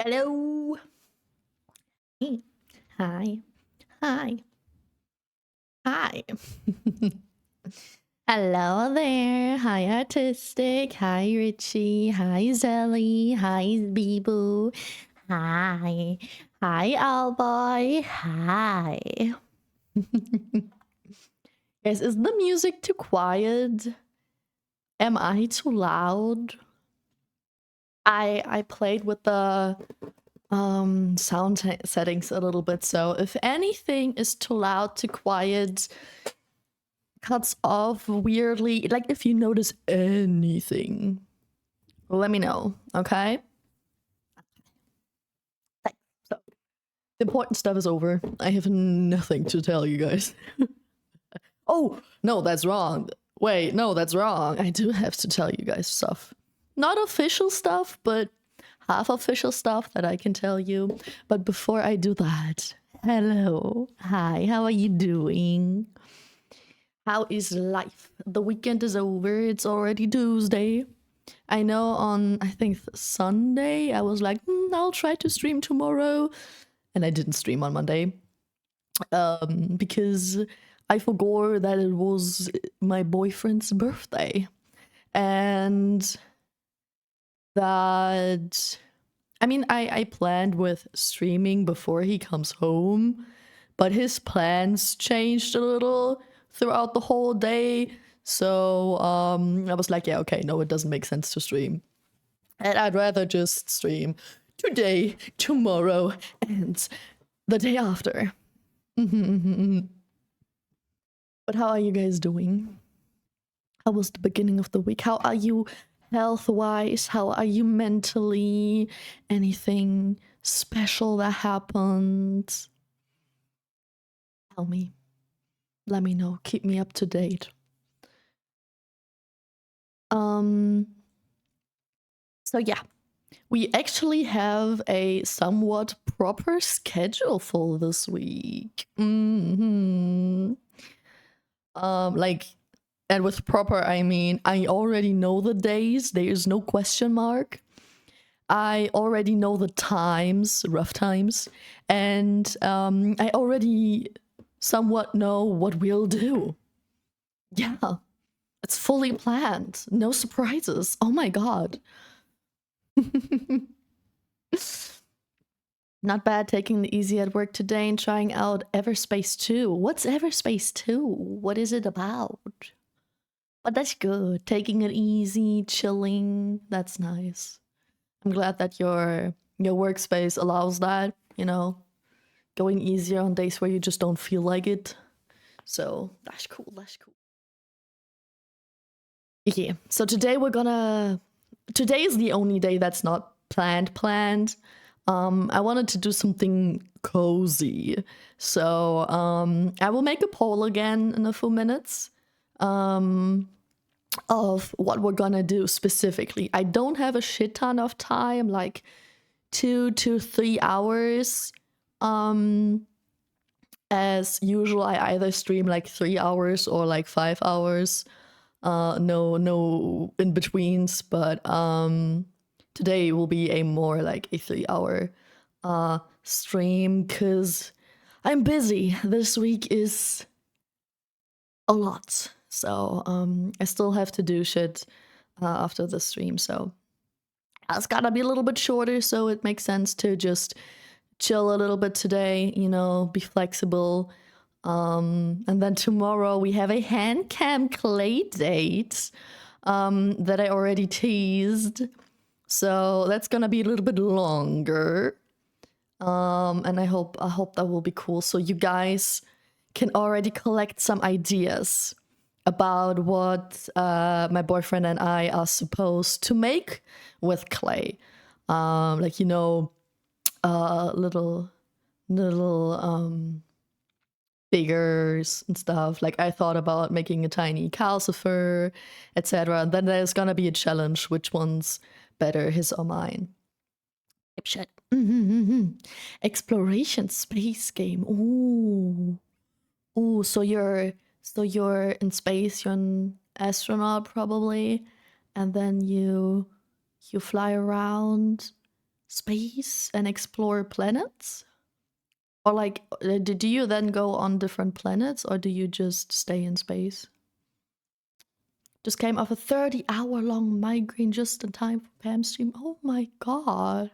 Hello. Hi. Hi. Hi. Hello there. Hi, Artistic. Hi, Richie. Hi, Zelly. Hi, Bibu. Hi. Hi, Owlboy. Hi. Guys, is the music too quiet? Am I too loud? I played with the sound settings a little bit, so if anything is too loud, too quiet, cuts off weirdly, like if you notice anything, let me know, okay? Thanks. So the important stuff is over. I have nothing to tell you guys. Oh no, that's wrong. Wait, no, that's wrong. I do have to tell you guys stuff. Not official stuff, but half official stuff that I can tell you. But before I do that, hello. Hi, how are you doing? How is life? The weekend is over. It's already Tuesday. I know on, I think, Sunday, I was like, I'll try to stream tomorrow. And I didn't stream on Monday. Because I forgot that it was my boyfriend's birthday. And that, I mean, I planned with streaming before he comes home, but his plans changed a little throughout the whole day. So I was like, yeah, okay, no, it doesn't make sense to stream. And I'd rather just stream today, tomorrow, and the day after. But how are you guys doing? How was the beginning of the week? How are you health-wise? How are you mentally? Anything special that happened? Tell me. Let me know. Keep me up to date. So yeah, we actually have a somewhat proper schedule for this week. Like, and with proper, I mean, I already know the days. There is no question mark. I already know the times, rough times, and I already somewhat know what we'll do. Yeah, it's fully planned. No surprises. Oh my god. Not bad, taking the easy at work today and trying out Everspace 2. What's Everspace 2? What is it about? But that's good. Taking it easy, chilling. That's nice. I'm glad that your workspace allows that, you know, going easier on days where you just don't feel like it. So that's cool. That's cool. Yeah. So today today is the only day that's not planned. I wanted to do something cozy. So I will make a poll again in a few minutes. Of what we're gonna do specifically. I don't have a shit ton of time, like 2 to 3 hours. As usual, I either stream like 3 hours or like 5 hours. No in betweens, but today will be a more like a 3 hour stream because I'm busy. This week is a lot. So I still have to do shit after the stream. So it's gotta be a little bit shorter, so it makes sense to just chill a little bit today, you know, be flexible. And then tomorrow we have a hand cam clay date that I already teased. So that's gonna be a little bit longer. And I hope that will be cool. So you guys can already collect some ideas about what my boyfriend and I are supposed to make with clay. Like, you know, little figures and stuff. Like I thought about making a tiny calcifer, etc. And then there's gonna be a challenge: which one's better, his or mine? Shit. Exploration space game. Ooh. So you're in space. You're an astronaut probably, and then you fly around space and explore planets? Or like, do you then go on different planets, or do you just stay in space? Just came off a 30-hour-long migraine just in time for Pam's stream. Oh my god.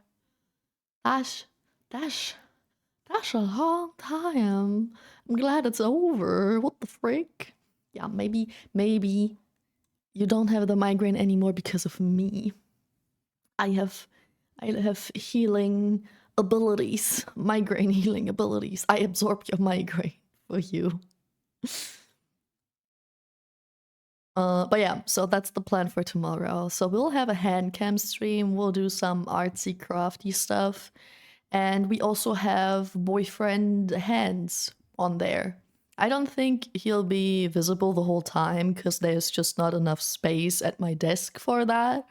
That's that's that's a long time. I'm glad it's over. What the frick? Yeah, maybe you don't have the migraine anymore because of me. I have healing abilities, migraine healing abilities. I absorb your migraine for you. But yeah, so that's the plan for tomorrow. So we'll have a hand cam stream. We'll do some artsy, crafty stuff. And we also have boyfriend hands on there. I don't think he'll be visible the whole time because there's just not enough space at my desk for that.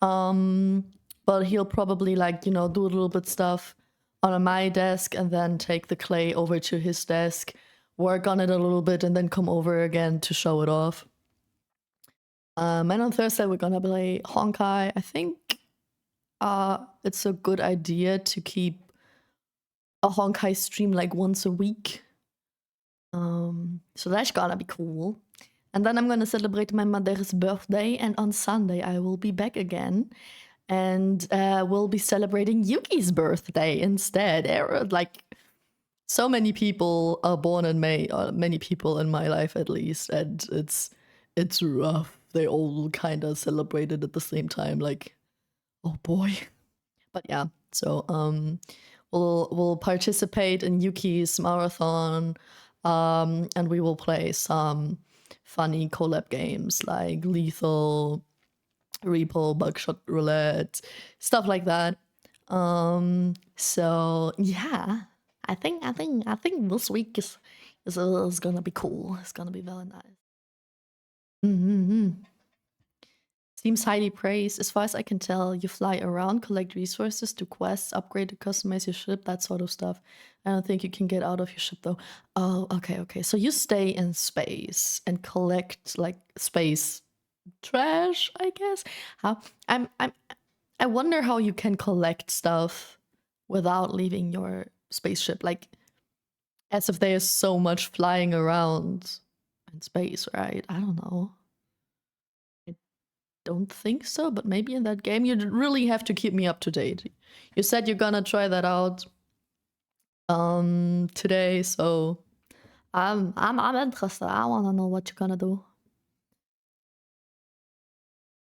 But he'll probably like, you know, do a little bit stuff on my desk and then take the clay over to his desk, work on it a little bit, and then come over again to show it off. And on Thursday we're gonna play Honkai. I think it's a good idea to keep a Honkai stream like once a week. So that's gonna be cool. And then I'm gonna celebrate my mother's birthday, and on Sunday I will be back again. And we'll be celebrating Yuki's birthday instead. Like, so many people are born in May, many people in my life at least, and it's rough. They all kind of celebrated at the same time, like, oh boy. But yeah, so we'll participate in Yuki's marathon, and we will play some funny collab games like Lethal, Repo, Buckshot Roulette, stuff like that. So yeah, I think this week is gonna be cool. It's gonna be very nice. Seems highly praised. As far as I can tell, you fly around, collect resources, do quests, upgrade and customize your ship, that sort of stuff. I don't think you can get out of your ship though. Oh, okay. So you stay in space and collect like space trash, I guess. I wonder how you can collect stuff without leaving your spaceship. Like, as if there's so much flying around in space, right? I don't know. Don't think so, but maybe in that game you really have to keep me up to date. You said you're gonna try that out today, so I'm interested. I wanna know what you're gonna do.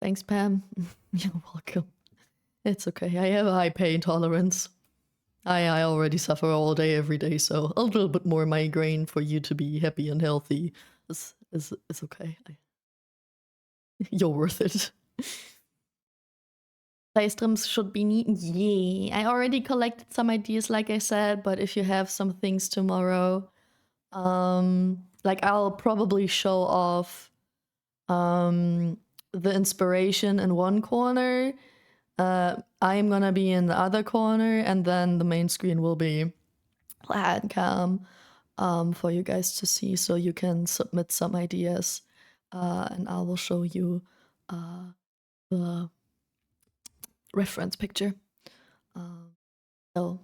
Thanks, Pam. You're welcome. It's okay. I have a high pain tolerance. I already suffer all day, every day, so a little bit more migraine for you to be happy and healthy is okay. You're worth it. Play streams should be neat. Yeah, I already collected some ideas, like I said, but if you have some things tomorrow, like I'll probably show off the inspiration in one corner. I am gonna be in the other corner, and then the main screen will be hand cam for you guys to see, so you can submit some ideas, and I will show you the reference picture. So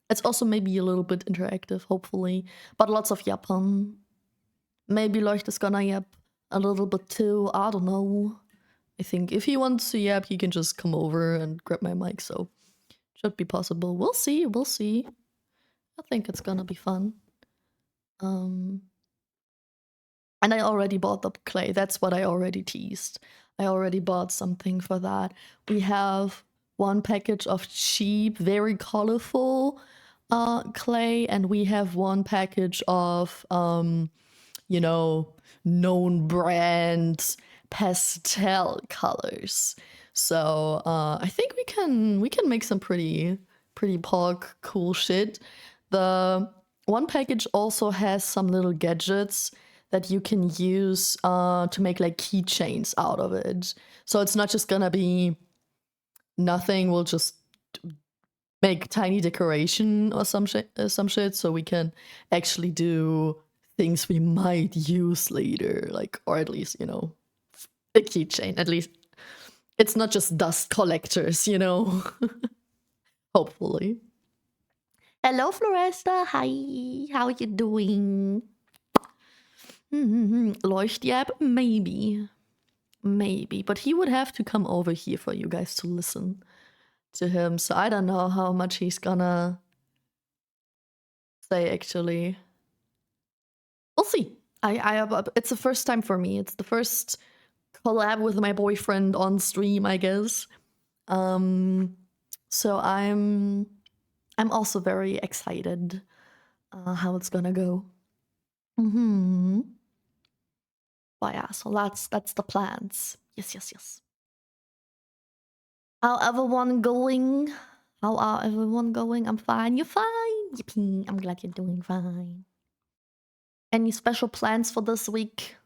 it's also maybe a little bit interactive, hopefully, but lots of yapping. Maybe Leucht is gonna yap a little bit too. I don't know. I think if he wants to yap, he can just come over and grab my mic, so should be possible. We'll see. I think it's gonna be fun. And I already bought the clay. That's what I already teased. I already bought something for that. We have one package of cheap, very colorful clay, and we have one package of, you know, known brands pastel colors. So I think we can make some pretty pog cool shit. The one package also has some little gadgets that you can use to make like keychains out of it. So it's not just gonna be nothing. We'll just make tiny decoration or some shit, so we can actually do things we might use later, like, or at least, you know, a keychain. At least it's not just dust collectors, you know. Hopefully. Hello, Floresta. Hi. How are you doing? Leuchtjab? Maybe. Maybe. But he would have to come over here for you guys to listen to him. So I don't know how much he's gonna say, actually. We'll see. It's the first time for me. It's the first collab with my boyfriend on stream, I guess. So I'm also very excited how it's gonna go. But yeah, so that's the plans. Yes. How everyone going? How are everyone going? I'm fine. You're fine. Yippee. I'm glad you're doing fine. Any special plans for this week?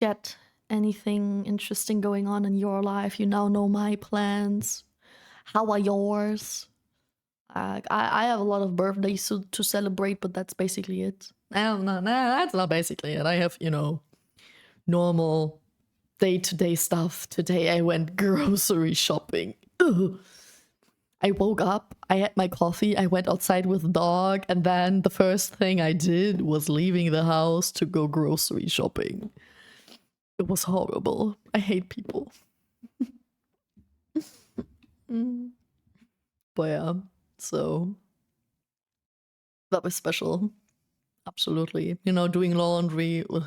Yet anything interesting going on in your life? You now know my plans. How are yours? I have a lot of birthdays to celebrate, but that's basically it. No, that's not basically it. I have, normal day-to-day stuff. Today I went grocery shopping. Ugh. I woke up, I had my coffee, I went outside with the dog, and then the first thing I did was leaving the house to go grocery shopping. It was horrible. I hate people. But yeah, so that was special. Absolutely. Doing laundry. Ugh.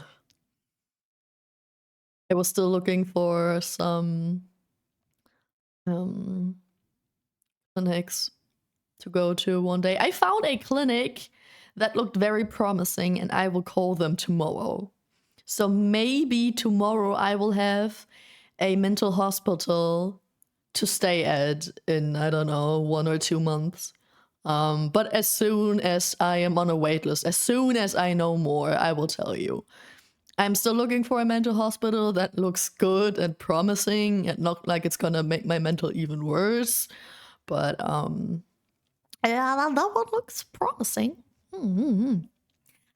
I was still looking for some clinics to go to one day. I found a clinic that looked very promising, and I will call them tomorrow. So maybe tomorrow I will have a mental hospital to stay at in, I don't know, 1 or 2 months. But as soon as I am on a wait list, as soon as I know more, I will tell you. I'm still looking for a mental hospital that looks good and promising and not like it's gonna make my mental even worse. But yeah, that one looks promising.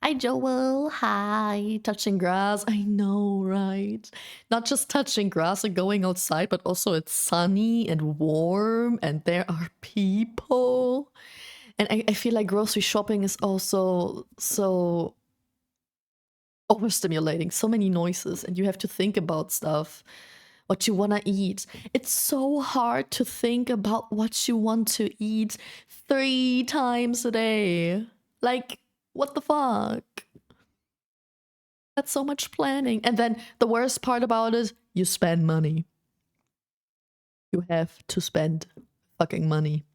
Hi, Joel. Hi. Touching grass. I know, right? Not just touching grass and going outside, but also it's sunny and warm and there are people. And I feel like grocery shopping is also so overstimulating. So many noises, and you have to think about stuff, what you want to eat. It's so hard to think about what you want to eat 3 times a day. Like, what the fuck? That's so much planning. And then the worst part about it, you spend money. You have to spend fucking money.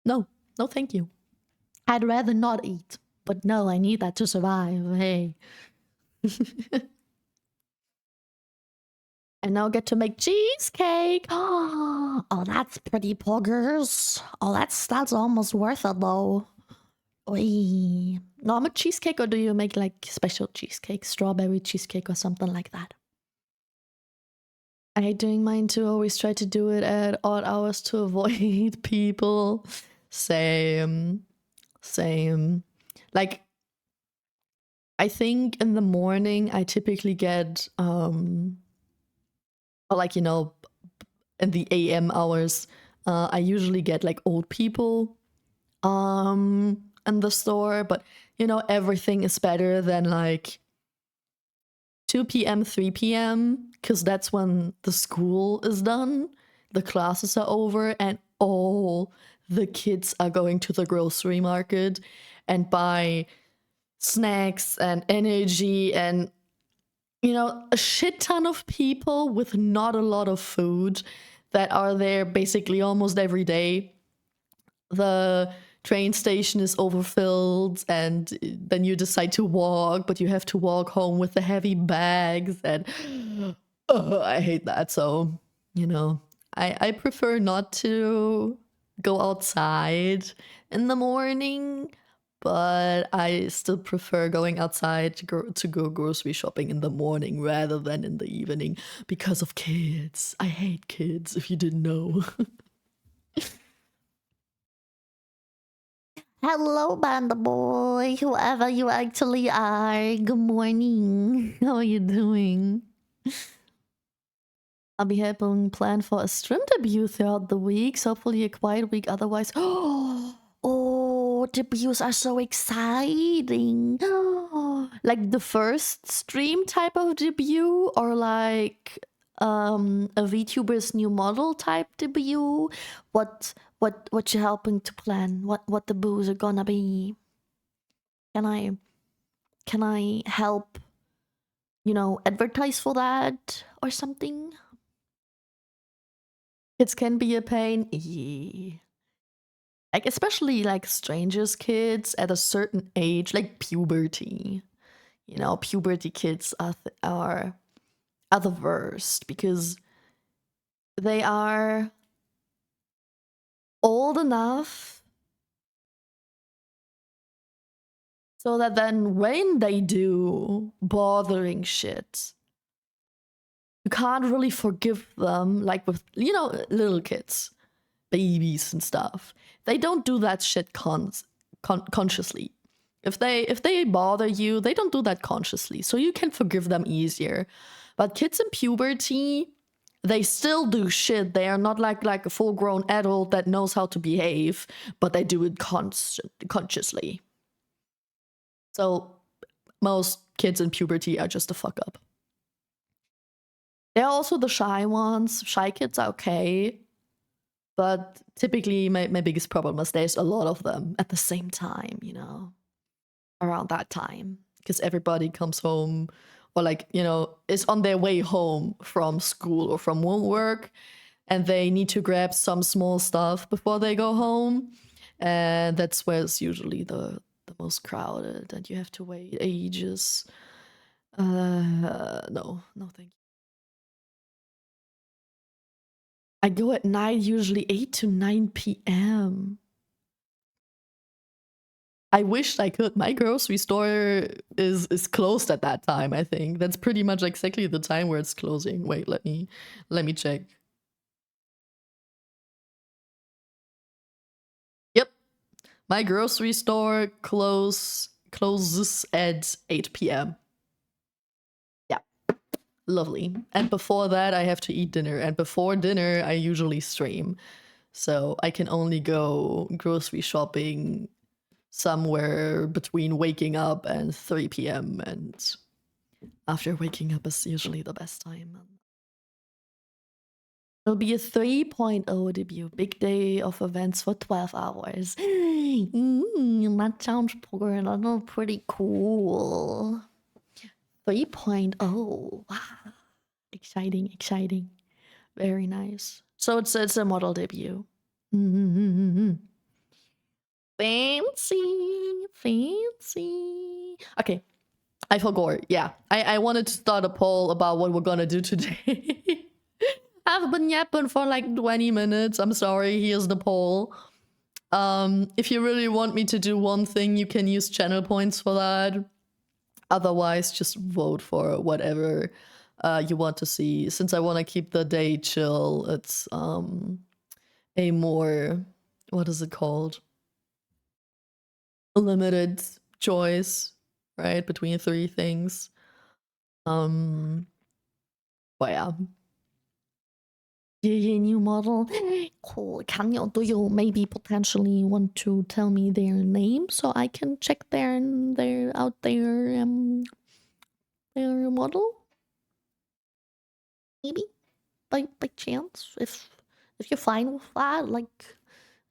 No, thank you. I'd rather not eat. But no, I need that to survive. Hey. And now get to make cheesecake. Oh, that's pretty poggers. Oh, that's almost worth it though. Oy. Normal cheesecake, or do you make like special cheesecake, strawberry cheesecake or something like that? I hate doing mine too. Always try to do it at odd hours to avoid people. Same. Like, I think in the morning I typically get or like, in the AM hours, I usually get like old people in the store, but everything is better than like 2 p.m., 3 p.m., because that's when the school is done, the classes are over, and all the kids are going to the grocery market and buy snacks and energy and a shit ton of people with not a lot of food that are there basically almost every day. The train station is overfilled, and then you decide to walk, but you have to walk home with the heavy bags, and I hate that. So, I prefer not to go outside in the morning, but I still prefer going outside to go grocery shopping in the morning rather than in the evening because of kids. I hate kids, if you didn't know. Hello, Panda Boy, whoever you actually are. Good morning. How are you doing? I'll be helping plan for a stream debut throughout the week. Hopefully a quiet week otherwise. Oh, debuts are so exciting. Like the first stream type of debut, or like a VTuber's new model type debut. What you helping to plan? What the boos are gonna be? Can I help, you know, advertise for that or something? Kids can be a pain. Yeah. Like especially like strangers kids at a certain age, like puberty. You know, puberty kids are the worst because they are old enough so that then when they do bothering shit, you can't really forgive them like with, you know, little kids, babies and stuff. They don't do that shit consciously. If they bother you, they don't do that consciously, so you can forgive them easier. But kids in puberty, they still do shit. They are not like a full-grown adult that knows how to behave, but they do it consciously. So most kids in puberty are just a fuck up. They're also the shy ones. Shy kids are okay, but typically my biggest problem is there's a lot of them at the same time, you know, around that time, because everybody comes home or like, you know, is on their way home from school or from work, and they need to grab some small stuff before they go home, and that's where it's usually the most crowded and you have to wait ages. No thank you. I go at night, usually 8 to 9 p.m. I wish I could. My grocery store is closed at that time, I think. That's pretty much exactly the time where it's closing. Wait, let me check. Yep. My grocery store closes at 8 p.m. Yeah. Lovely. And before that I have to eat dinner, and before dinner I usually stream. So I can only go grocery shopping somewhere between waking up and 3 p.m. and after waking up is usually the best time. It'll be a 3.0 debut, big day of events for 12 hours. That sounds pretty cool. 3.0, wow. Exciting. Very nice. So it's a model debut. Fancy. Okay, I forgot. Yeah, I wanted to start a poll about what we're gonna do today. I've been yapping for like 20 minutes. I'm sorry. Here's the poll. If you really want me to do one thing, you can use channel points for that. Otherwise, just vote for whatever you want to see. Since I want to keep the day chill, it's a more, what is it called? A limited choice, right? Between 3 things. But yeah. New model. Cool. Do you maybe potentially want to tell me their name so I can check their model? Maybe by chance, if you're fine with that, like,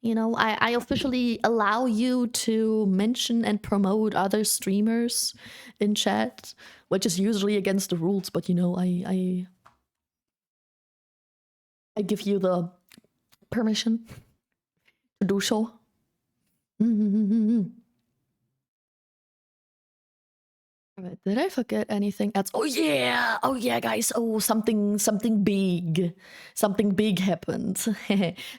you know, I officially allow you to mention and promote other streamers in chat, which is usually against the rules, but you know, I give you the permission to do so. Did I forget anything else? Oh yeah, guys. Oh, something big happened.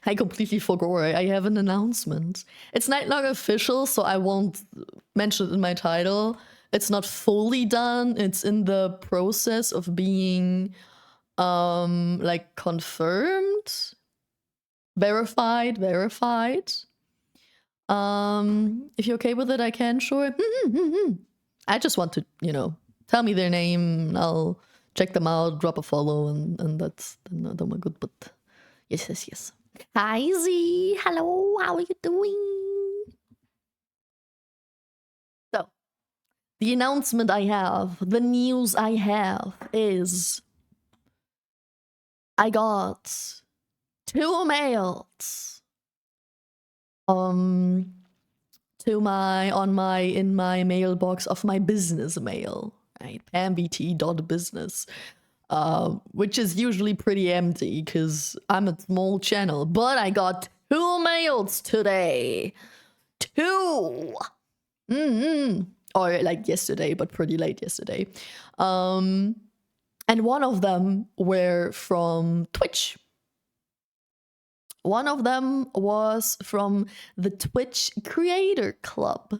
I completely forgot. I have an announcement. It's not official, so I won't mention it in my title. It's not fully done. It's in the process of being like confirmed, verified. If you're okay with it, I can, sure. I just want to, you know, tell me their name and I'll check them out, drop a follow, and that's then we're good. But yes. Hi Z, hello, how are you doing? So the announcement I have, the news I have is I got 2 mails in my mailbox of my business mail, right? pamvt.business, which is usually pretty empty because I'm a small channel, but I got 2 mails today. 2! Or like yesterday, but pretty late yesterday. And one of them were from Twitch. One of them was from the Twitch Creator Club.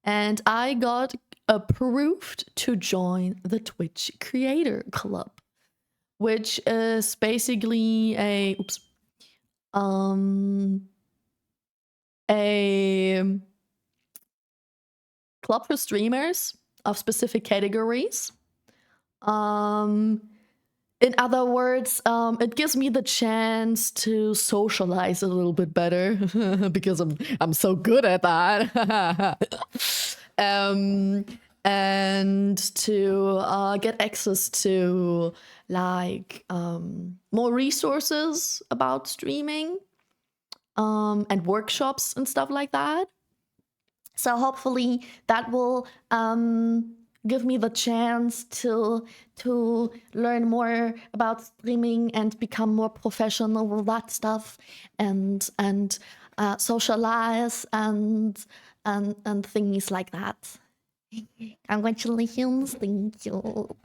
And I got approved to join the Twitch Creator Club, which is basically a club for streamers of specific categories. In other words, it gives me the chance to socialize a little bit better because I'm so good at that. And to get access to like more resources about streaming and workshops and stuff like that. So hopefully that will give me the chance to learn more about streaming and become more professional with that stuff, and socialize and things like that. Congratulations! Thank you.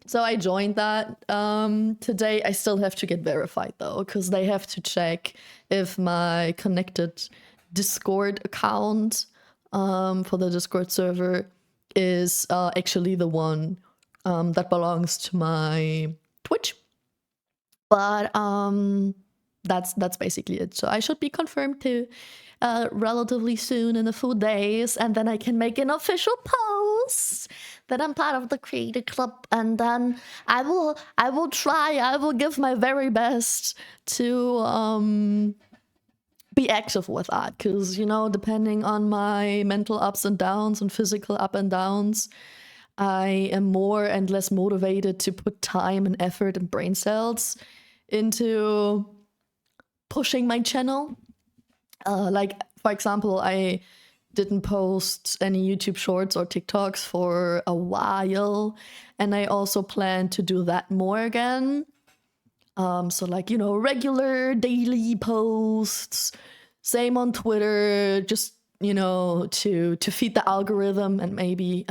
So I joined that today. I still have to get verified though, because they have to check if my connected Discord account for the Discord server is actually the one that belongs to my Twitch. But that's basically it. So I should be confirmed to relatively soon, in a few days, and then I can make an official post that I'm part of the Creator Club, and then I will give my very best to be active with that, because, you know, depending on my mental ups and downs and physical up and downs, I am more and less motivated to put time and effort and brain cells into pushing my channel. Like, for example, I didn't post any YouTube shorts or TikToks for a while, and I also plan to do that more again. So like, you know, regular daily posts, same on Twitter, just, you know, to feed the algorithm and maybe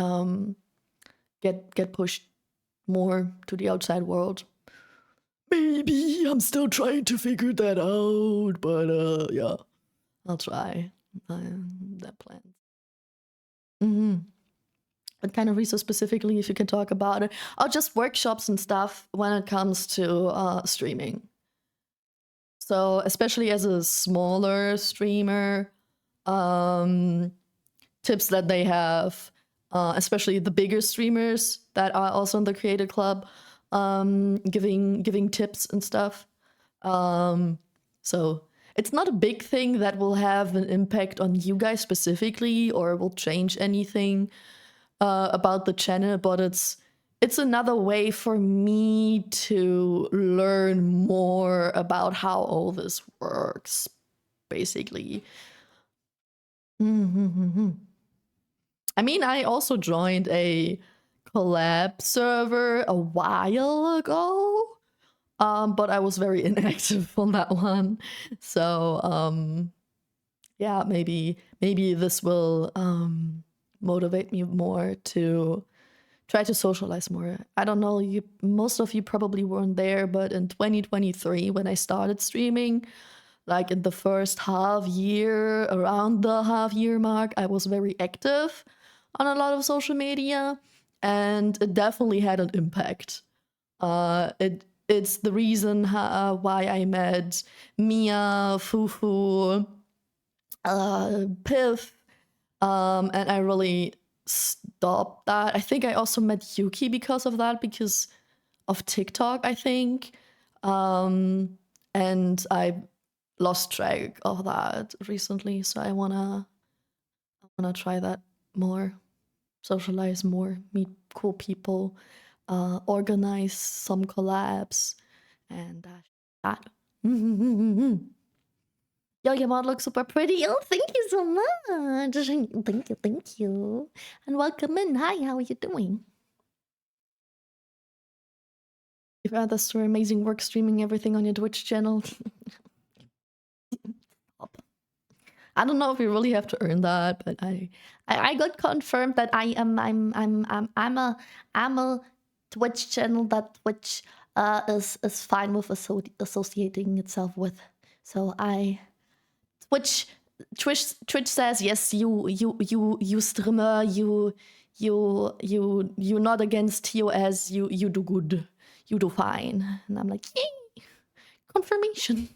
get pushed more to the outside world. Maybe I'm still trying to figure that out, but yeah, I'll try. That plan. What kind of resource specifically, if you can talk about it? Or just workshops and stuff when it comes to streaming. So especially as a smaller streamer, tips that they have, especially the bigger streamers that are also in the Creator Club, giving tips and stuff. So it's not a big thing that will have an impact on you guys specifically or will change anything about the channel, but it's another way for me to learn more about how all this works, basically. I mean, I also joined a collab server a while ago, but I was very inactive on that one. So yeah, maybe this will motivate me more to try to socialize more. I don't know, most of you probably weren't there, but in 2023, when I started streaming, like in the first half year, around the half year mark, I was very active on a lot of social media, and it definitely had an impact. It's the reason why I met Mia, Fufu, Piff, and I really stopped that. I think I also met Yuki because of that, because of TikTok, I think. And I lost track of that recently, so I wanna try that more, socialize more, meet cool people, organize some collabs, and that. Yo, your mod looks super pretty. Oh, thank you so much. Thank you. And welcome in. Hi, how are you doing? You've had this for amazing work streaming everything on your Twitch channel. I don't know if you really have to earn that, but I got confirmed that I'm a Twitch channel that Twitch is fine with associating itself with. So Twitch says yes, you streamer, you're not against TOS, you do good, you do fine. And I'm like, yay, confirmation.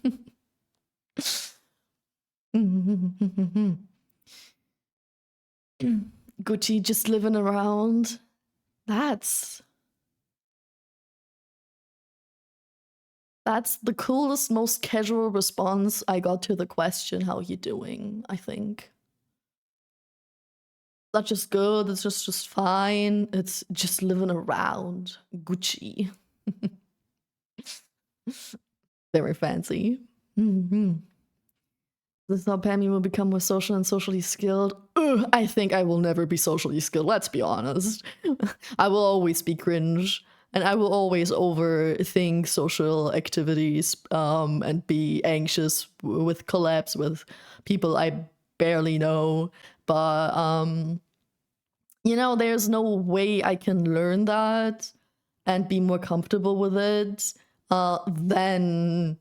Gucci just living around. That's the coolest, most casual response I got to the question, how you doing, I think. Not just good, it's just fine. It's just living around. Gucci. Very fancy. This is how Pammy will become more social and socially skilled. Ugh, I think I will never be socially skilled, let's be honest. I will always be cringe, and I will always overthink social activities and be anxious with collabs with people I barely know. But, you know, there's no way I can learn that and be more comfortable with it than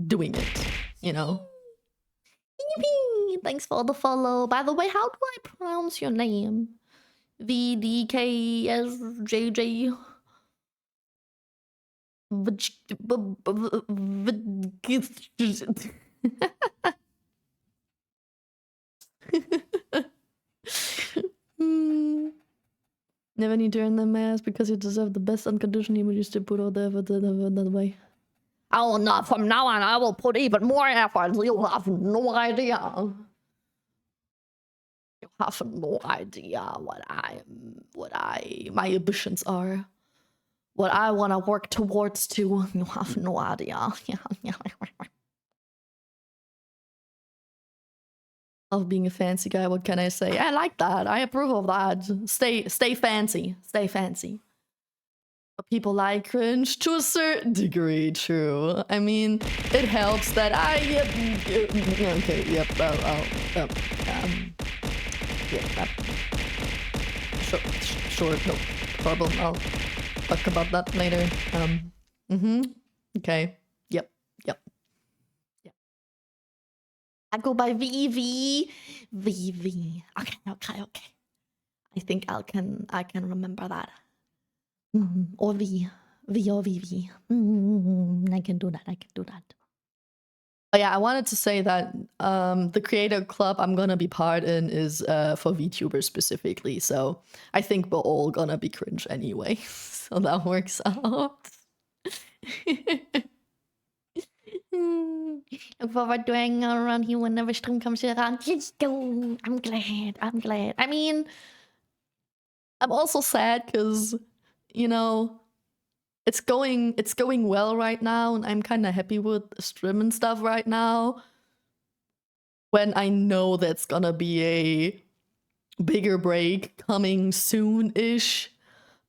doing it, you know? Yippee! Thanks for the follow. By the way, how do I pronounce your name? VDKSJJ. Never need to earn the mask because you deserve the best unconditionally when you still put all the effort that way. Oh, no, from now on, I will put even more effort. You have no idea. You have no idea what my ambitions are. What I want to work towards to. You have no idea. Of being a fancy guy, what can I say? I like that. I approve of that. Stay fancy. Stay fancy. But people like cringe to a certain degree, true. I mean, it helps that okay, yep, sure, no problem. I'll talk about that later. Okay, yep. I go by VV. Okay. I think I can remember that. Or V or VV. I can do that. But yeah, I wanted to say that the creator club I'm gonna be part in is for VTubers specifically. So I think we're all gonna be cringe anyway. So that works out. Look forward to hanging out around here whenever stream comes around. Let's go. I'm glad. I mean, I'm also sad because, you know, it's going well right now, and I'm kind of happy with stream and stuff right now. When I know that's gonna be a bigger break coming soon-ish,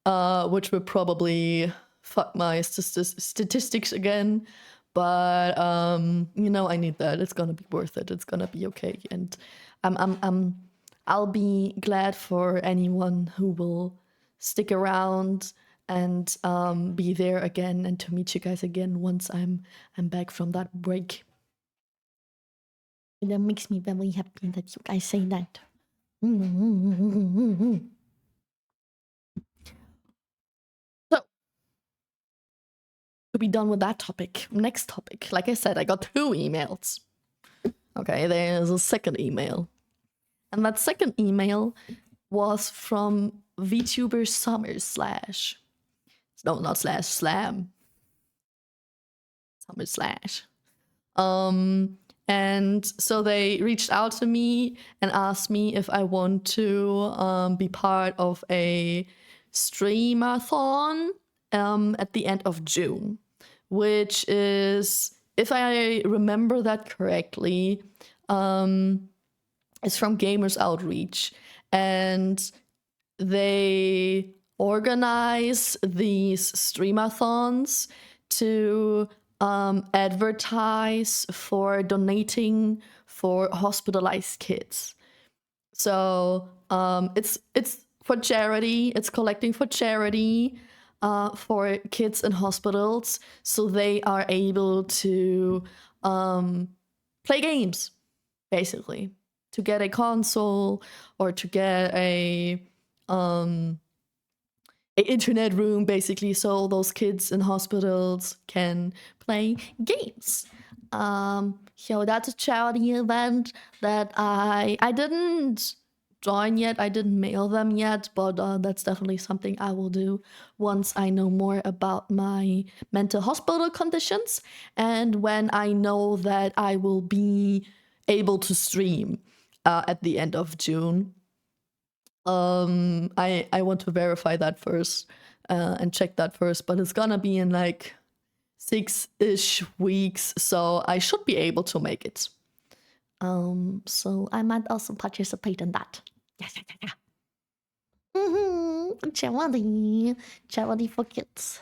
which will probably fuck my statistics again. But you know, I need that. It's gonna be worth it. It's gonna be okay, and I'll be glad for anyone who will stick around and be there again, and to meet you guys again once I'm back from that break. And that makes me very happy that you guys say that. So, to be done with that topic, next topic. Like I said, I got 2 emails. Okay, there's a second email. And that second email was from VTuber Summer Slash. No, not slash, Slam. Summer Slash. And so they reached out to me and asked me if I want to be part of a streamathon at the end of June, which is, if I remember that correctly, is from Gamers Outreach. And they organize these streamathons to advertise for donating for hospitalized kids. So it's for charity. It's collecting for charity for kids in hospitals, so they are able to play games, basically, to get a console or to get a internet room, basically, so those kids in hospitals can play games. So that's a charity event that I didn't join yet. I didn't mail them yet, but that's definitely something I will do once I know more about my mental hospital conditions and when I know that I will be able to stream at the end of June. I want to verify that first and check that first, but it's gonna be in like 6-ish weeks, so I should be able to make it. So I might also participate in that. Yeah. Charity for kids.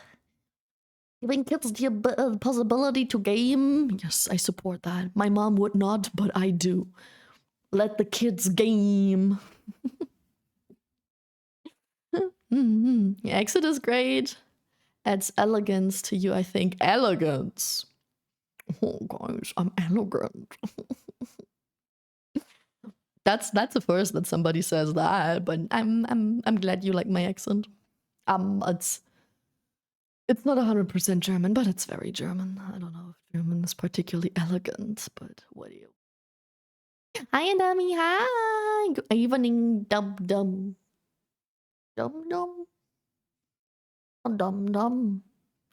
Giving kids the possibility to game. Yes, I support that. My mom would not, but I do. Let the kids game. Exit is great. Adds elegance to you, I think. Elegance. Oh gosh, I'm elegant. That's the first that somebody says that, but I'm glad you like my accent. It's not 100% German, but it's very German. I don't know if German is particularly elegant, but what do you? Hi, Dummy. Hi. Good evening, dum dum. Dum dum. Dum dum.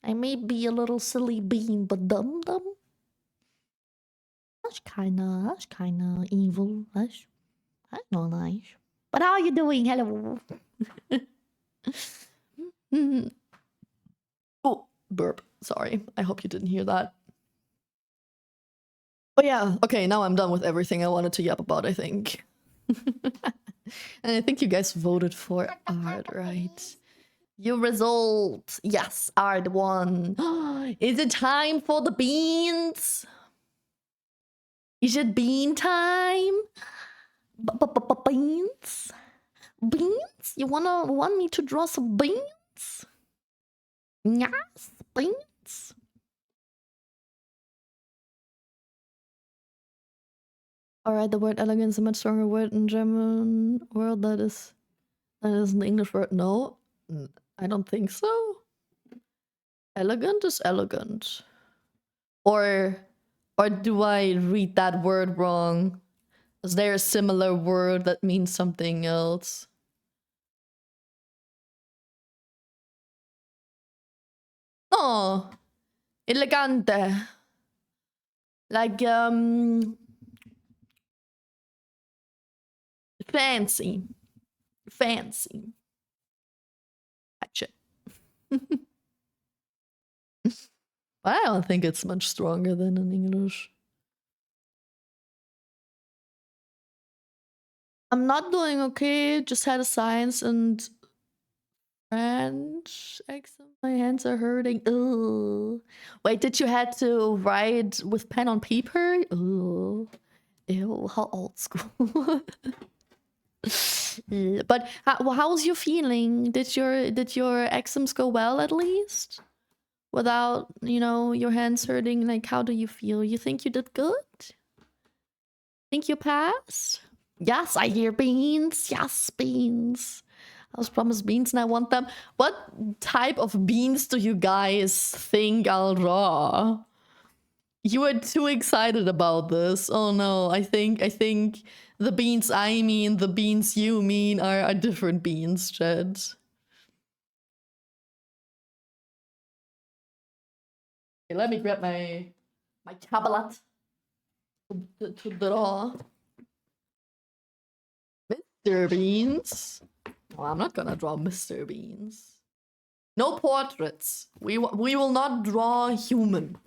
I may be a little silly bean, but dum dum. That's kinda evil. That's not nice. But how are you doing? Hello. Oh, burp. Sorry. I hope you didn't hear that. But yeah, okay, now I'm done with everything I wanted to yap about, I think. And I think you guys voted for Art, right? Your result. Yes, Art won. Is it time for the beans? Is it bean time? Beans? Beans? You want me to draw some beans? Yes, beans. Alright, the word elegance is a much stronger word in German word that is an English word. No, I don't think so. Elegant is elegant. Or do I read that word wrong? Is there a similar word that means something else? Oh, elegante. Like, fancy. Fancy. Gotcha. But I don't think it's much stronger than in English. I'm not doing okay. Just had a science and French exam. My hands are hurting. Ugh. Wait, did you had to write with pen on paper? Ugh. Ew, how old school. But how's you feeling? Did your exams go well at least? Without, your hands hurting? Like, how do you feel? You think you did good? Think you passed? Yes, I hear beans. Yes, beans. I was promised beans and I want them. What type of beans do you guys think I'll draw? You were too excited about this. Oh no, I think the beans I mean, the beans you mean are different beans, Jed. Okay, let me grab my tablet to draw. Mr. Beans. Well, I'm not gonna draw Mr. Beans. No portraits. We will not draw human.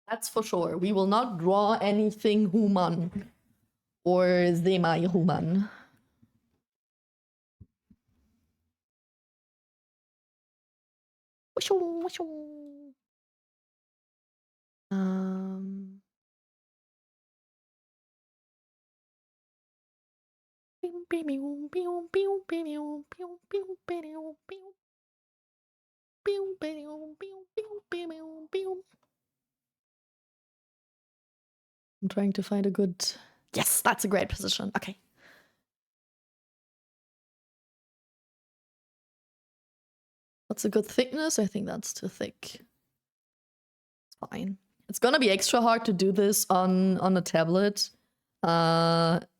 That's for sure. We will not draw anything human or semi-human. Um. I'm trying to find a good... Yes, that's a great position. Okay. What's a good thickness? I think that's too thick. It's fine. It's gonna be extra hard to do this on a tablet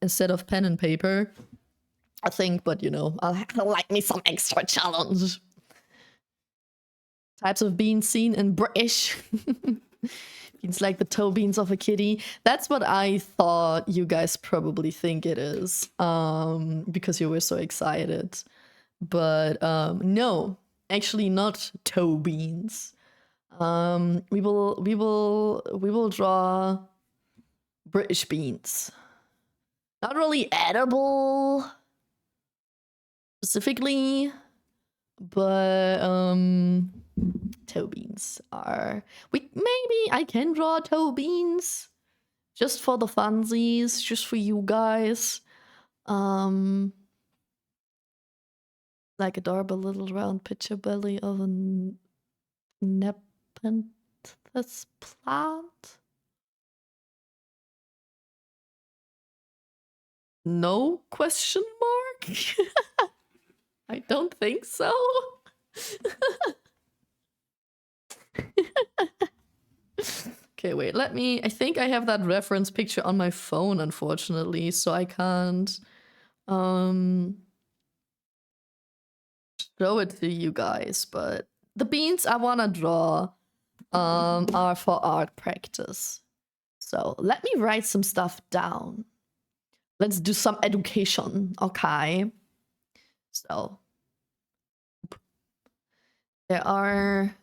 instead of pen and paper, I think, but you know, I'll like me some extra challenge. Types of beans seen in British. Beans like the toe beans of a kitty. That's what I thought you guys probably think it is, because you were so excited. But no, actually not toe beans. We will draw British beans. Not really edible specifically, but toe beans are... maybe I can draw toe beans just for the funsies, just for you guys. Like adorable little round picture belly of a nepenthes plant. No question mark? I don't think so. Okay, wait, let me... I think I have that reference picture on my phone, unfortunately, so I can't show it to you guys, but the beans I want to draw are for art practice. So let me write some stuff down. Let's do some education, okay? So there are...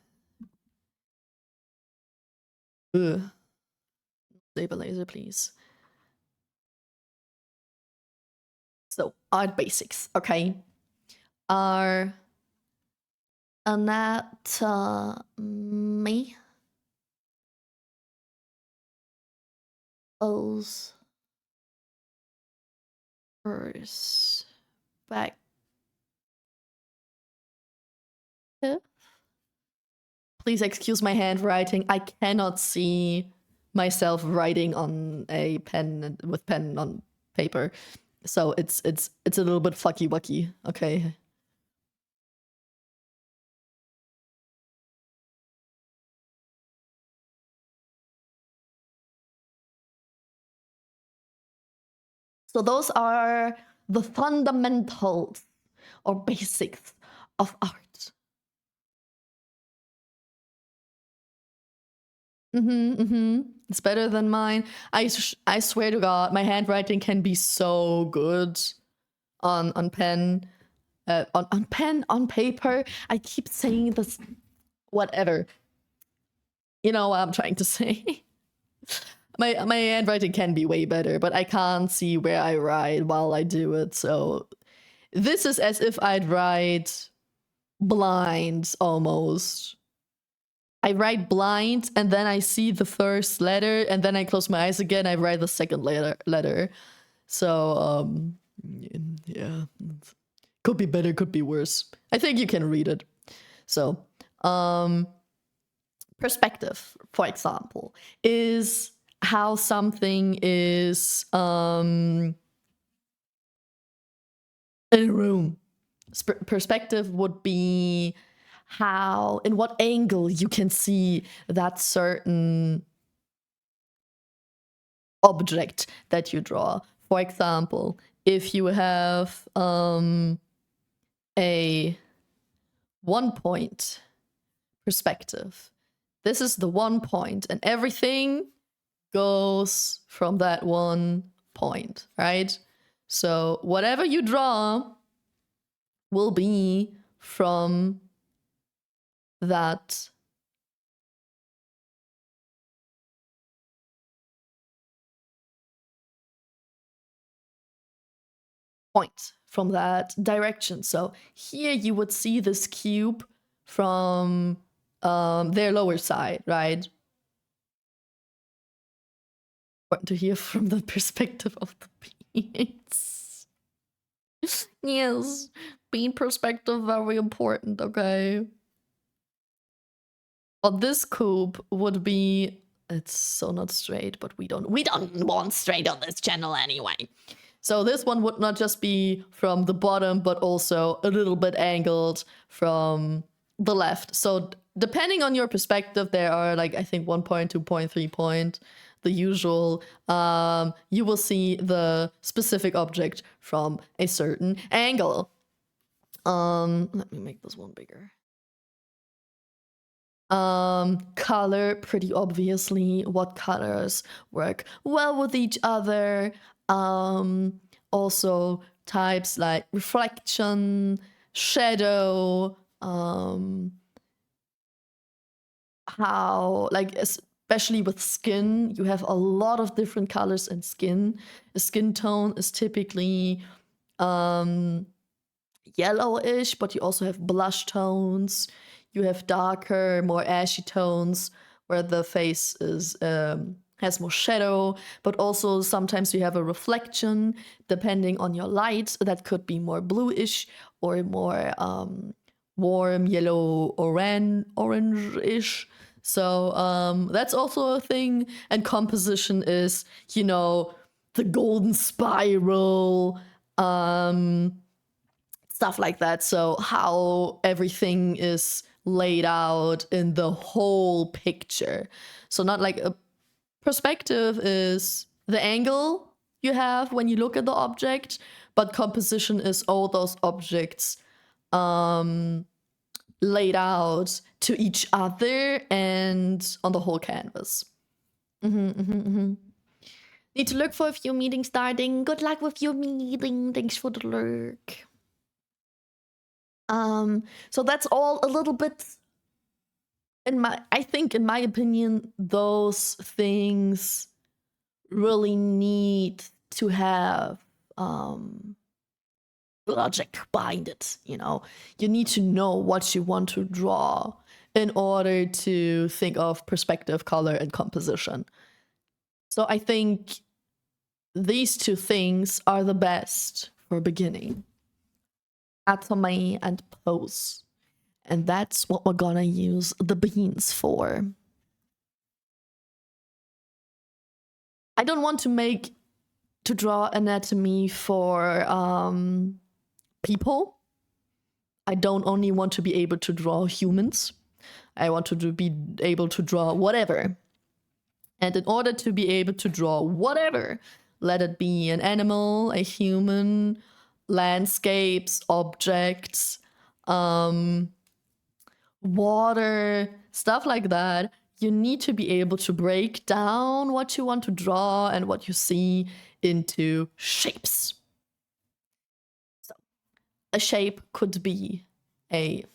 Stabilizer, please. So art basics, okay? Are anatomy, perspective. Please excuse my handwriting. I cannot see myself writing on a pen with pen on paper, so it's a little bit fucky wucky. Okay. So those are the fundamentals or basics of art. It's better than mine. I swear to God, my handwriting can be so good on pen, on paper. I keep saying this, whatever. You know what I'm trying to say. My handwriting can be way better, but I can't see where I write while I do it. So this is as if I'd write blind almost. I write blind and then I see the first letter and then I close my eyes again. I write the second letter. So yeah, could be better, could be worse. I think you can read it. So perspective, for example, is how something is in a room. Perspective would be how, in what angle you can see that certain object that you draw. For example, if you have a 1-point perspective, this is the 1 point, and everything goes from that 1 point, right? So whatever you draw will be from that point, from that direction. So here you would see this cube from their lower side, right? Important to hear from the perspective of the beans. Yes, bean perspective very important, okay? But this cube would be, it's so not straight, but we don't want straight on this channel anyway. So this one would not just be from the bottom, but also a little bit angled from the left. So depending on your perspective, there are like, I think 1 point, 2 point, 3 point, the usual. You will see the specific object from a certain angle. Let me make this one bigger. Color, pretty obviously, what colors work well with each other. Also types like reflection, shadow, how, like, especially with skin, you have a lot of different colors in skin. A skin tone is typically yellowish, but you also have blush tones. You have darker, more ashy tones where the face is has more shadow, but also sometimes you have a reflection depending on your light that could be more bluish or more warm yellow orange-ish. So that's also a thing. And composition is, you know, the golden spiral, stuff like that. So how everything is laid out in the whole picture. So not like a perspective is the angle you have when you look at the object, but composition is all those objects laid out to each other and on the whole canvas. Need to look for a few meetings starting. Good luck with your meeting. Thanks for the lurk. So that's all a little bit I think in my opinion, those things really need to have logic behind it, you know. You need to know what you want to draw in order to think of perspective, color, and composition. So I think these two things are the best for beginning. Anatomy and pose. And that's what we're gonna use the beans for. I don't want to draw anatomy for people. I don't only want to be able to draw humans. I want to be able to draw whatever. And in order to be able to draw whatever, let it be an animal, a human, landscapes, objects, water, stuff like that, you need to be able to break down what you want to draw and what you see into shapes. So a shape could be a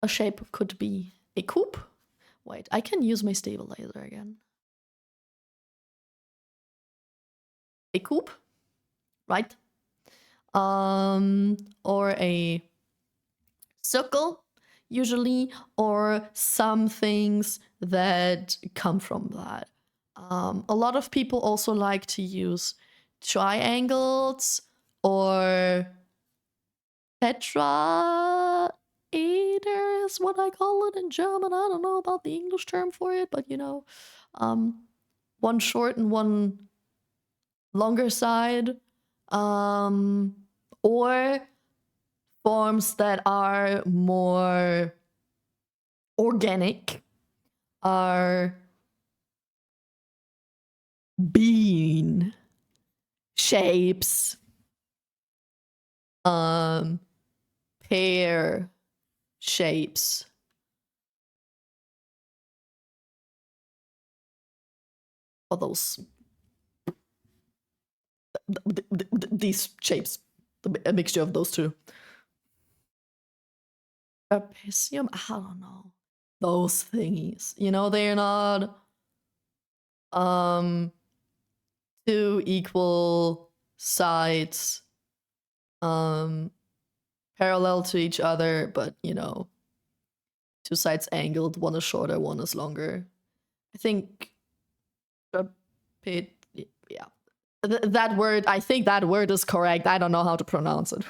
shape could be a coupe. Wait, I can use my stabilizer again. A coupe, right? Or a circle, usually, or some things that come from that. A lot of people also like to use triangles or tetraeder is what I call it in German. I don't know about the English term for it, but you know, one short and one longer side, or forms that are more organic are bean shapes, pear shapes. Or those these shapes, a mixture of those two. Trapezium, I don't know. Those thingies, you know, they're not two equal sides parallel to each other, but you know, two sides angled, one is shorter, one is longer. I think yeah. That word, I think that word is correct. I don't know how to pronounce it.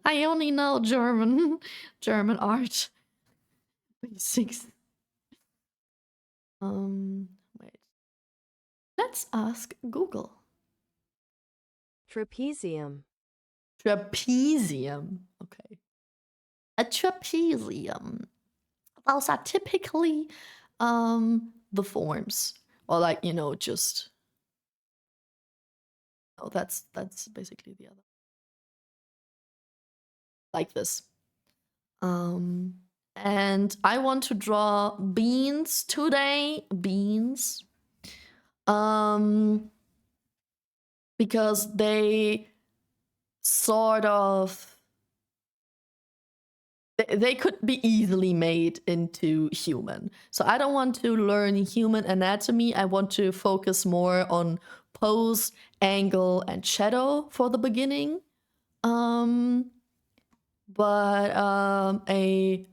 I only know German. German art. Basics. Wait. Let's ask Google. Trapezium. Trapezium. Okay. A trapezium. Those are typically the forms. Or like, you know, just oh, that's basically the other. Like this. And I want to draw beans today. Beans. Because they sort of they could be easily made into human. So I don't want to learn human anatomy. I want to focus more on pose, angle, and shadow for the beginning. But a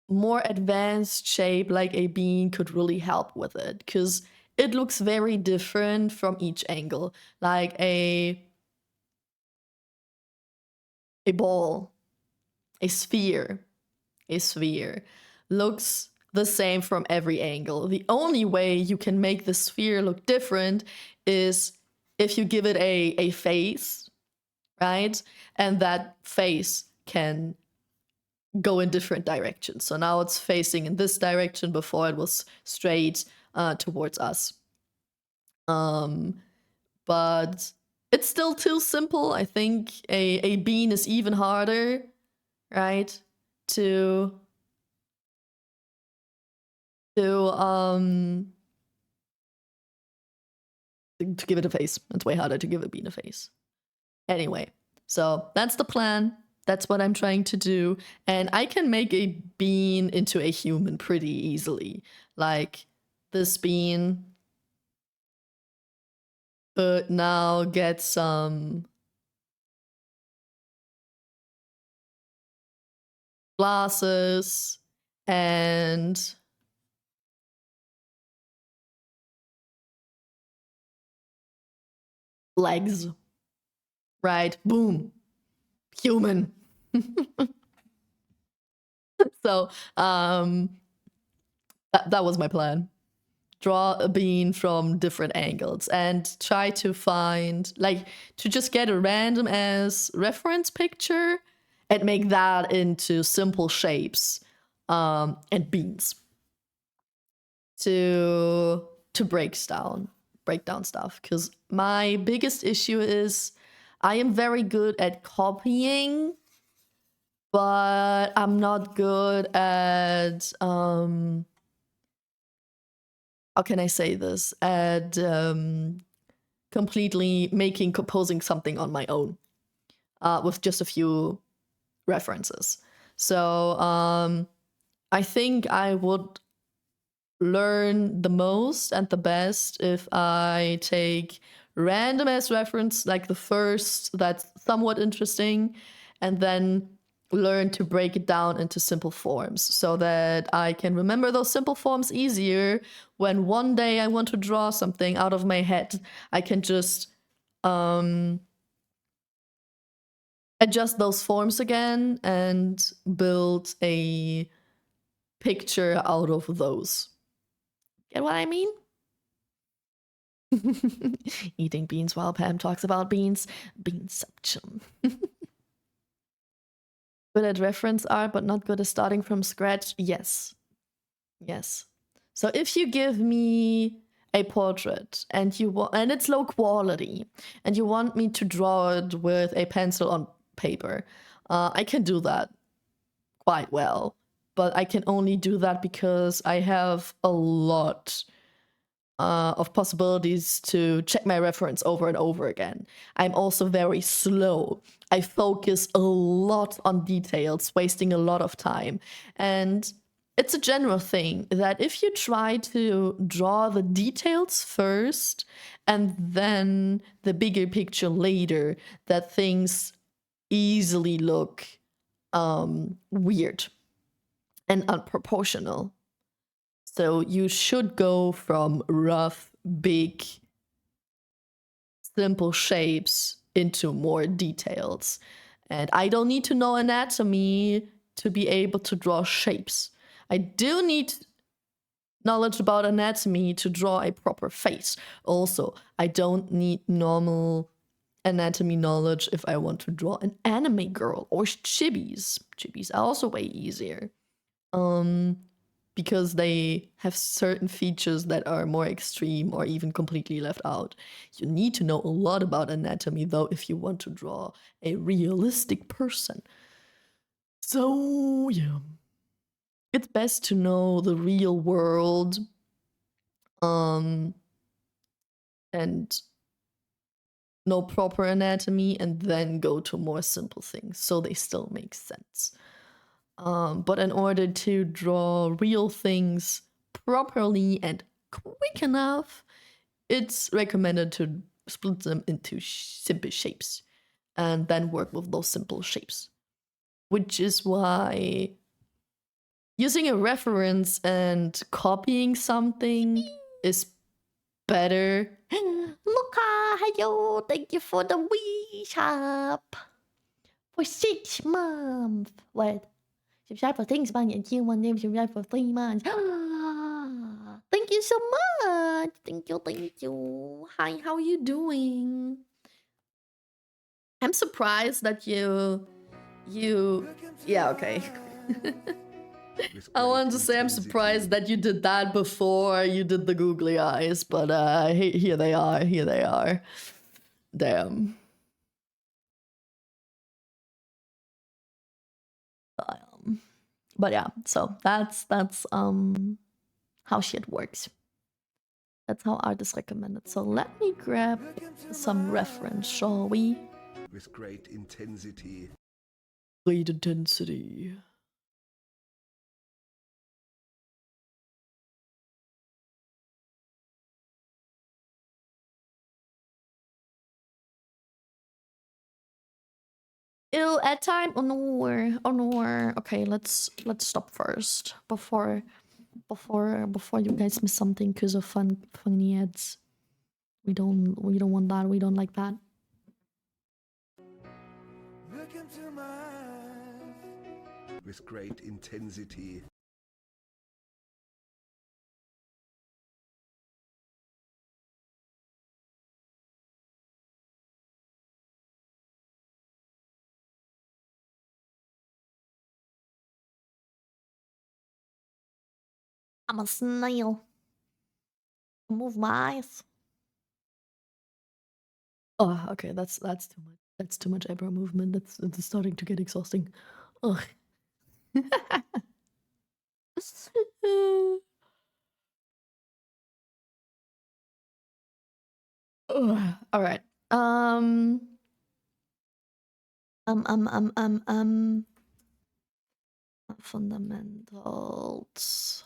more advanced shape like a bean could really help with it because it looks very different from each angle. Like a ball, a sphere looks the same from every angle. The only way you can make the sphere look different is if you give it a face, right? And that face can go in different directions. So now it's facing in this direction, before it was straight towards us. But it's still too simple. I think a bean is even harder, right? To give it a face. It's way harder to give a bean a face. Anyway, so that's the plan. That's what I'm trying to do. And I can make a bean into a human pretty easily. Like this bean could now get some glasses and legs. Right? Boom. Human. So that was my plan. Draw a bean from different angles and try to find, like, to just get a random as reference picture and make that into simple shapes and beans to break down stuff. Because my biggest issue is I am very good at copying, but I'm not good at how can I say this? At completely composing something on my own with just a few references. So I think I would learn the most and the best if I take random as reference, like the first that's somewhat interesting, and then learn to break it down into simple forms so that I can remember those simple forms easier when one day I want to draw something out of my head. I can just adjust those forms again and build a picture out of those. Get what I mean? Eating beans while Pam talks about beans. Beansception. Good at reference art, but not good at starting from scratch. Yes. So if you give me a portrait and and it's low quality and you want me to draw it with a pencil on paper, I can do that quite well. But I can only do that because I have a lot of possibilities to check my reference over and over again. I'm also very slow. I focus a lot on details, wasting a lot of time. And it's a general thing that if you try to draw the details first and then the bigger picture later, that things easily look weird and unproportional. So you should go from rough, big, simple shapes into more details. And I don't need to know anatomy to be able to draw shapes. I do need knowledge about anatomy to draw a proper face. Also, I don't need normal anatomy knowledge if I want to draw an anime girl or chibis. Chibis are also way easier. Because they have certain features that are more extreme or even completely left out. You need to know a lot about anatomy, though, if you want to draw a realistic person. So, yeah. It's best to know the real world and know proper anatomy and then go to more simple things so they still make sense. But in order to draw real things properly and quick enough, it's recommended to split them into simple shapes and then work with those simple shapes. Which is why using a reference and copying something is better. Luca, hello, thank you for the Wii shop for 6 months. Wait, subscribe for 6 months and you want them subscribe for 3 months. Thank you so much. Thank you, thank you. Hi, how are you doing? I'm surprised that you yeah, okay. I wanted to say I'm surprised that you did that before you did the googly eyes, but here they are, here they are. Damn. But yeah, so that's how shit works. That's how art is recommended. So let me grab some reference, shall we? With great intensity. Great intensity. Ew, at time? Oh no, oh no. Okay, let's stop first before you guys miss something because of funny ads. We don't want that. We don't like that. Look into my eyes. With great intensity. I'm a snail. Move my eyes. Oh, okay. That's too much. That's too much eyebrow movement. That's starting to get exhausting. Ugh. Ugh. All right. Um. Fundamentals.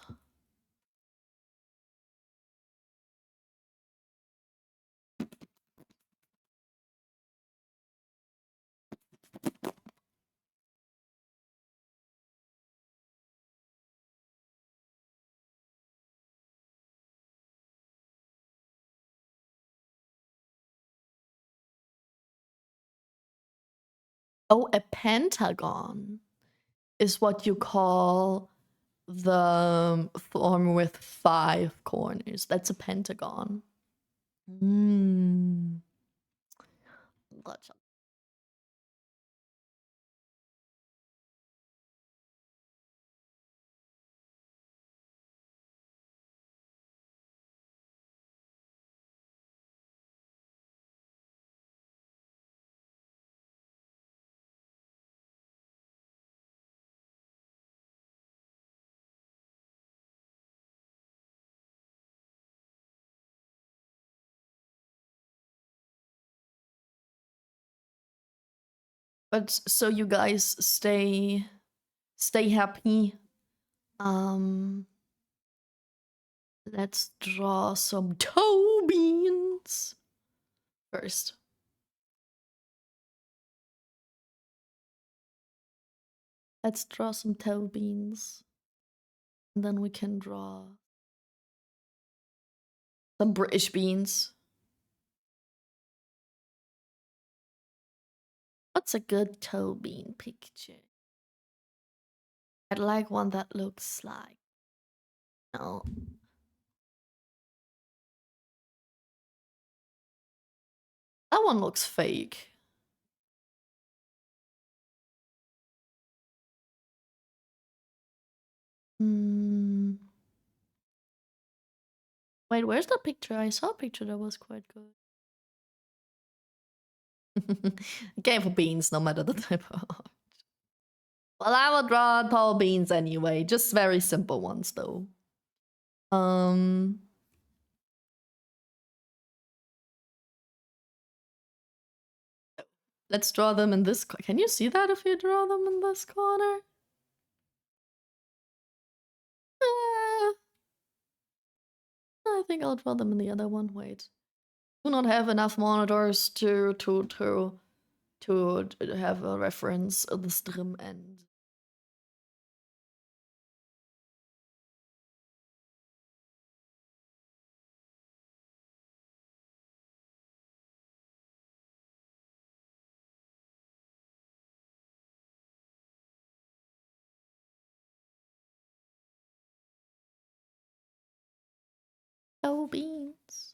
Oh, a pentagon is what you call the form with 5 corners. That's a pentagon. Hmm. Gotcha. But so you guys stay happy. Let's draw some toe beans first. Let's draw some toe beans. And then we can draw some British beans. What's a good toe bean picture? I'd like one that looks like, no. That one looks fake. Hmm. Wait, where's the picture? I saw a picture that was quite good. Game for beans, no matter the type of art. Well, I will draw tall beans anyway. Just very simple ones, though. Let's draw them in this. Can you see that if you draw them in this corner? I think I'll draw them in the other one. Wait, do not have enough monitors to have a reference of the stream end. Oh, beans.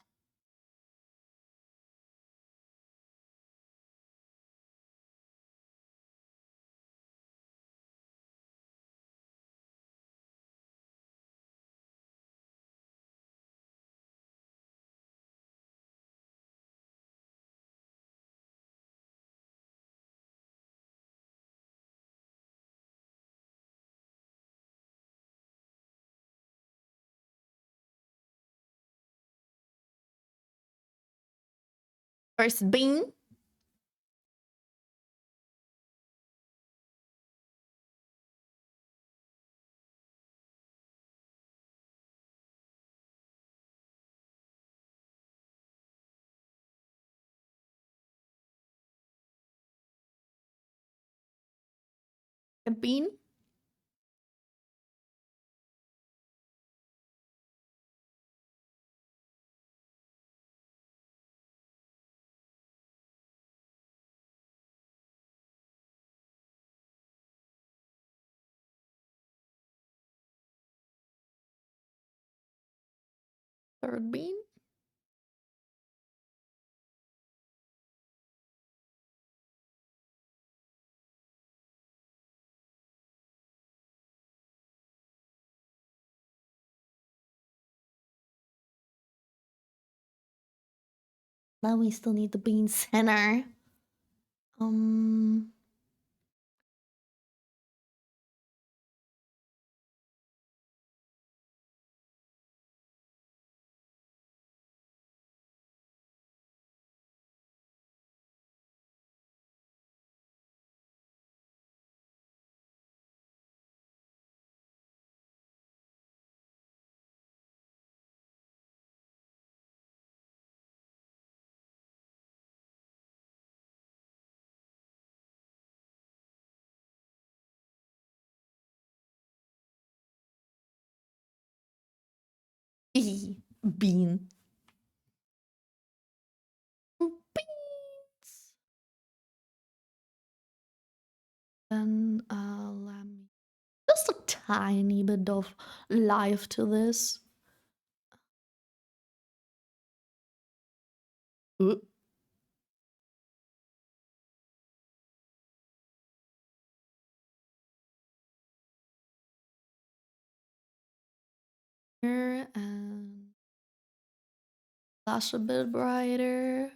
First bean. A bean. Third bean. Now we still need the bean center. Bean. Beans. Then let me just a tiny bit of life to this. Ooh. Here and flash a bit brighter.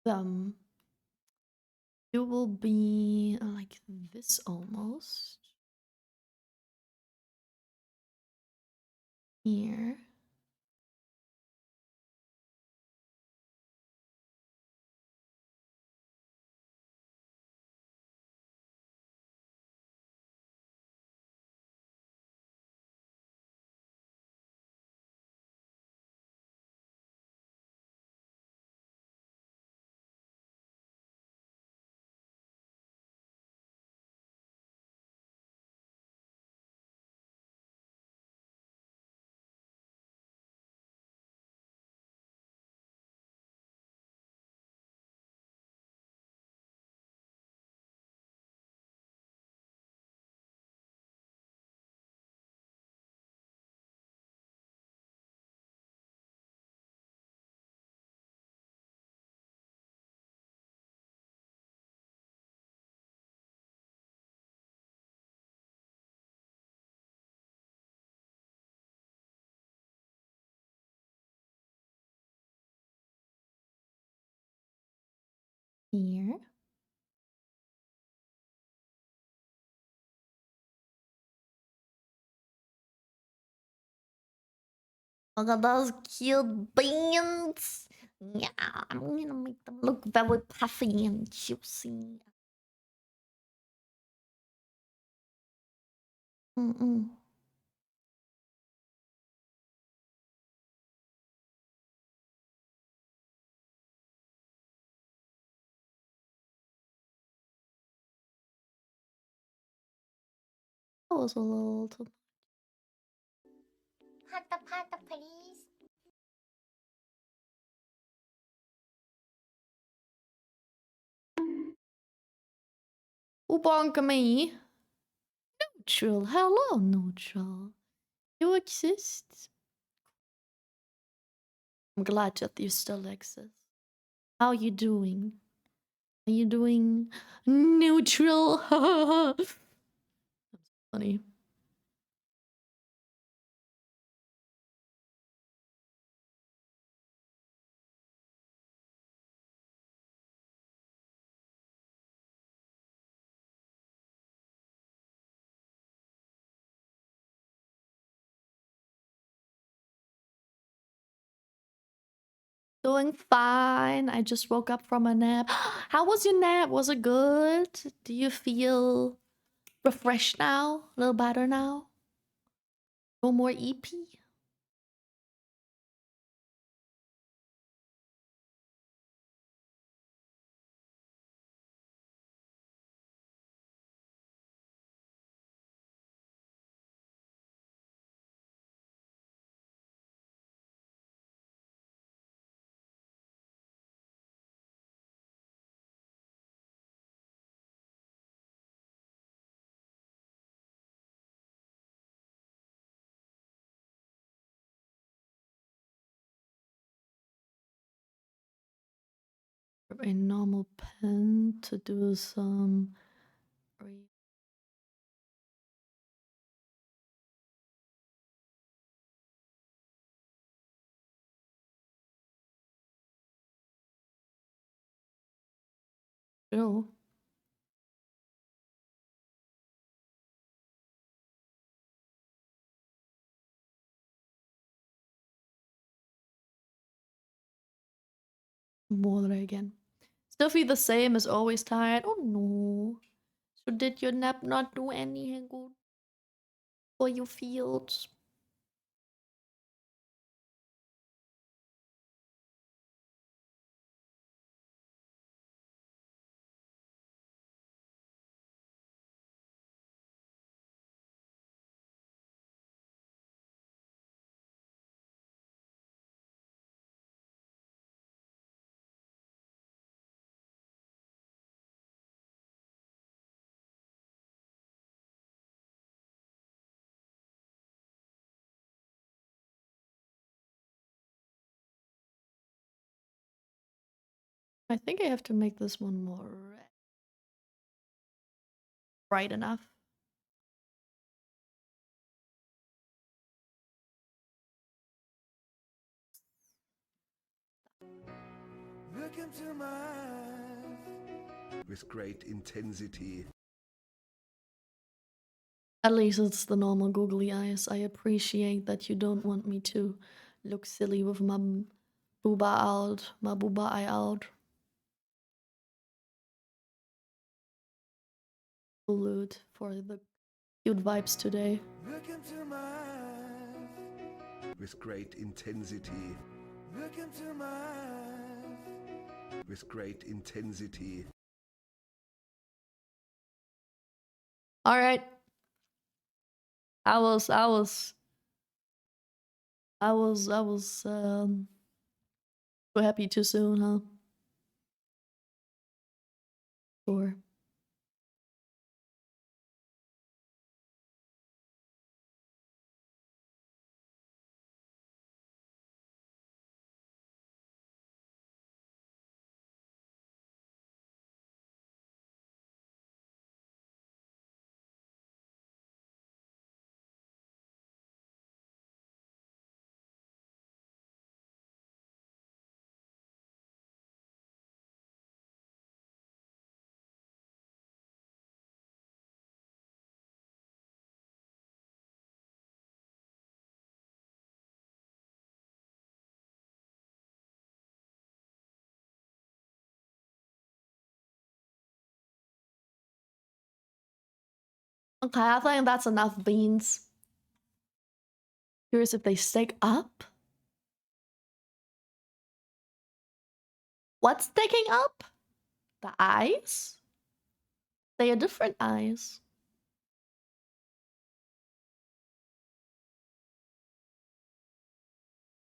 Um, it will be like this almost. Here. Here. Look at those cute beans. Yeah, I'm gonna make them look very puffy and juicy. Mm-mm. That was a little too. Pata please. Ubonka me. Neutral. Hello, neutral. You exist. I'm glad that you still exist. How you doing? Are you doing neutral? That's funny. Doing fine. I just woke up from a nap. How was your nap? Was it good? Do you feel refreshed now? A little better now? No more EP? A normal pen to do some. Oh. Water again. Still feel the same as always tired. Oh no. So did your nap not do anything good for your fields? I think I have to make this one more bright enough. Look into my eyes with great intensity. At least it's the normal googly eyes. I appreciate that you don't want me to look silly with my booba out, my booba eye out. Salute for the cute vibes today. Look into my eyes with great intensity. Look into my eyes with great intensity. All right. I was too happy too soon, huh? Sure. Okay, I think that's enough beans. Curious if they stick up? What's sticking up? The eyes? They are different eyes.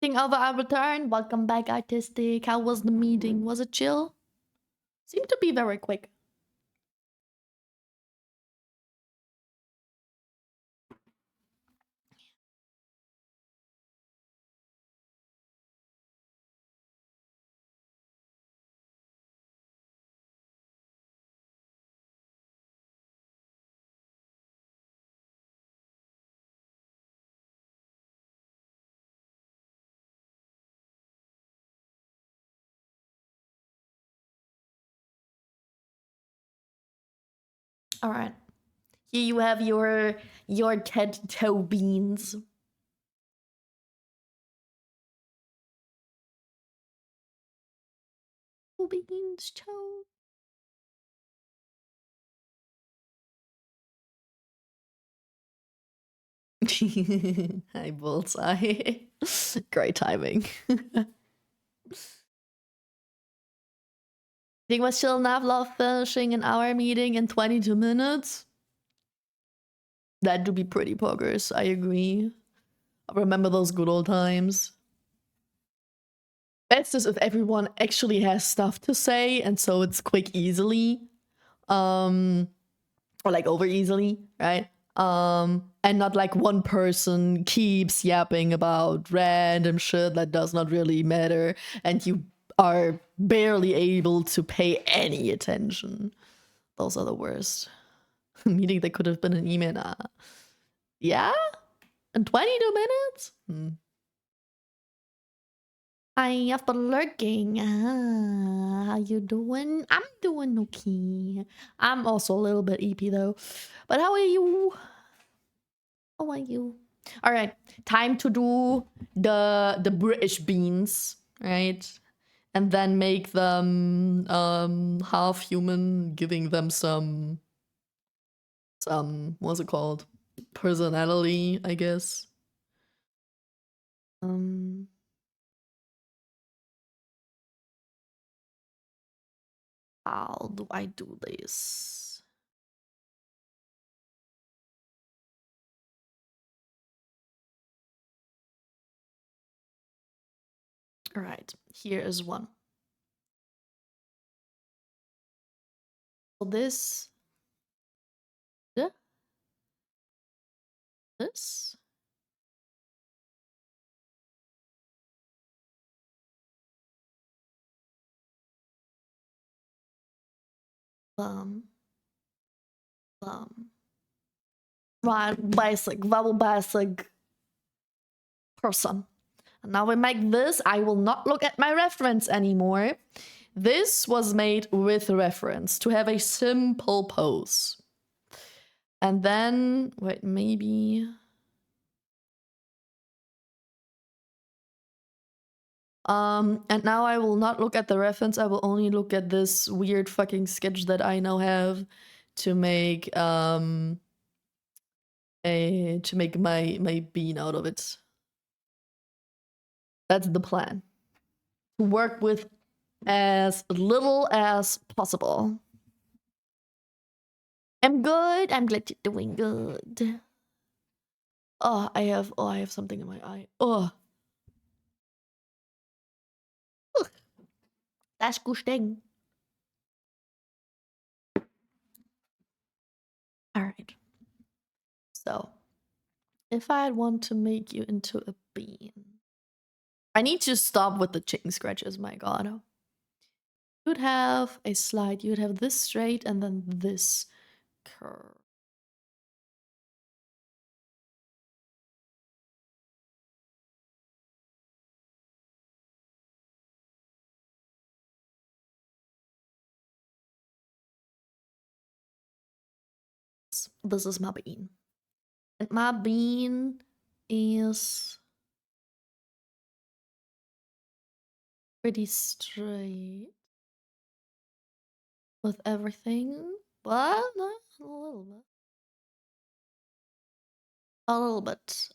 King over our return. Welcome back, Artistic. How was the meeting? Was it chill? Seemed to be very quick. All right. Here you have your TED toe beans. Beans toe. Hi, bullseye. Great timing. Think was chill enough. Love finishing an hour meeting in 22 minutes. That would be pretty poggers. I agree. I remember those good old times. Best is if everyone actually has stuff to say, and so it's quick easily. Or like over easily, right? And not like one person keeps yapping about random shit that does not really matter, and you are barely able to pay any attention. Those are the worst. Meeting that could have been an email. Yeah? In 22 minutes? I have been lurking. How you doing? I'm doing okay. I'm also a little bit EP though. But how are you? How are you? All right, time to do the British beans, right? And then make them half human, giving them some what's it called? Personality, I guess. How do I do this? All right, here is one. So this, this, um, right, basic, very basic person. And now we make this. I will not look at my reference anymore. This was made with reference to have a simple pose. And then, wait, maybe... and now I will not look at the reference, I will only look at this weird fucking sketch that I now have to make, my bean out of it. That's the plan. To work with as little as possible. I'm good. I'm glad you're doing good. Oh, I have something in my eye. Oh. Ugh. That's gusting. Alright. So, if I want to make you into a bean, I need to stop with the chicken scratches, my god. You'd have a slide, you'd have this straight and then this curve. This is my bean. And my bean is pretty straight with everything, but not a little bit. A little bit,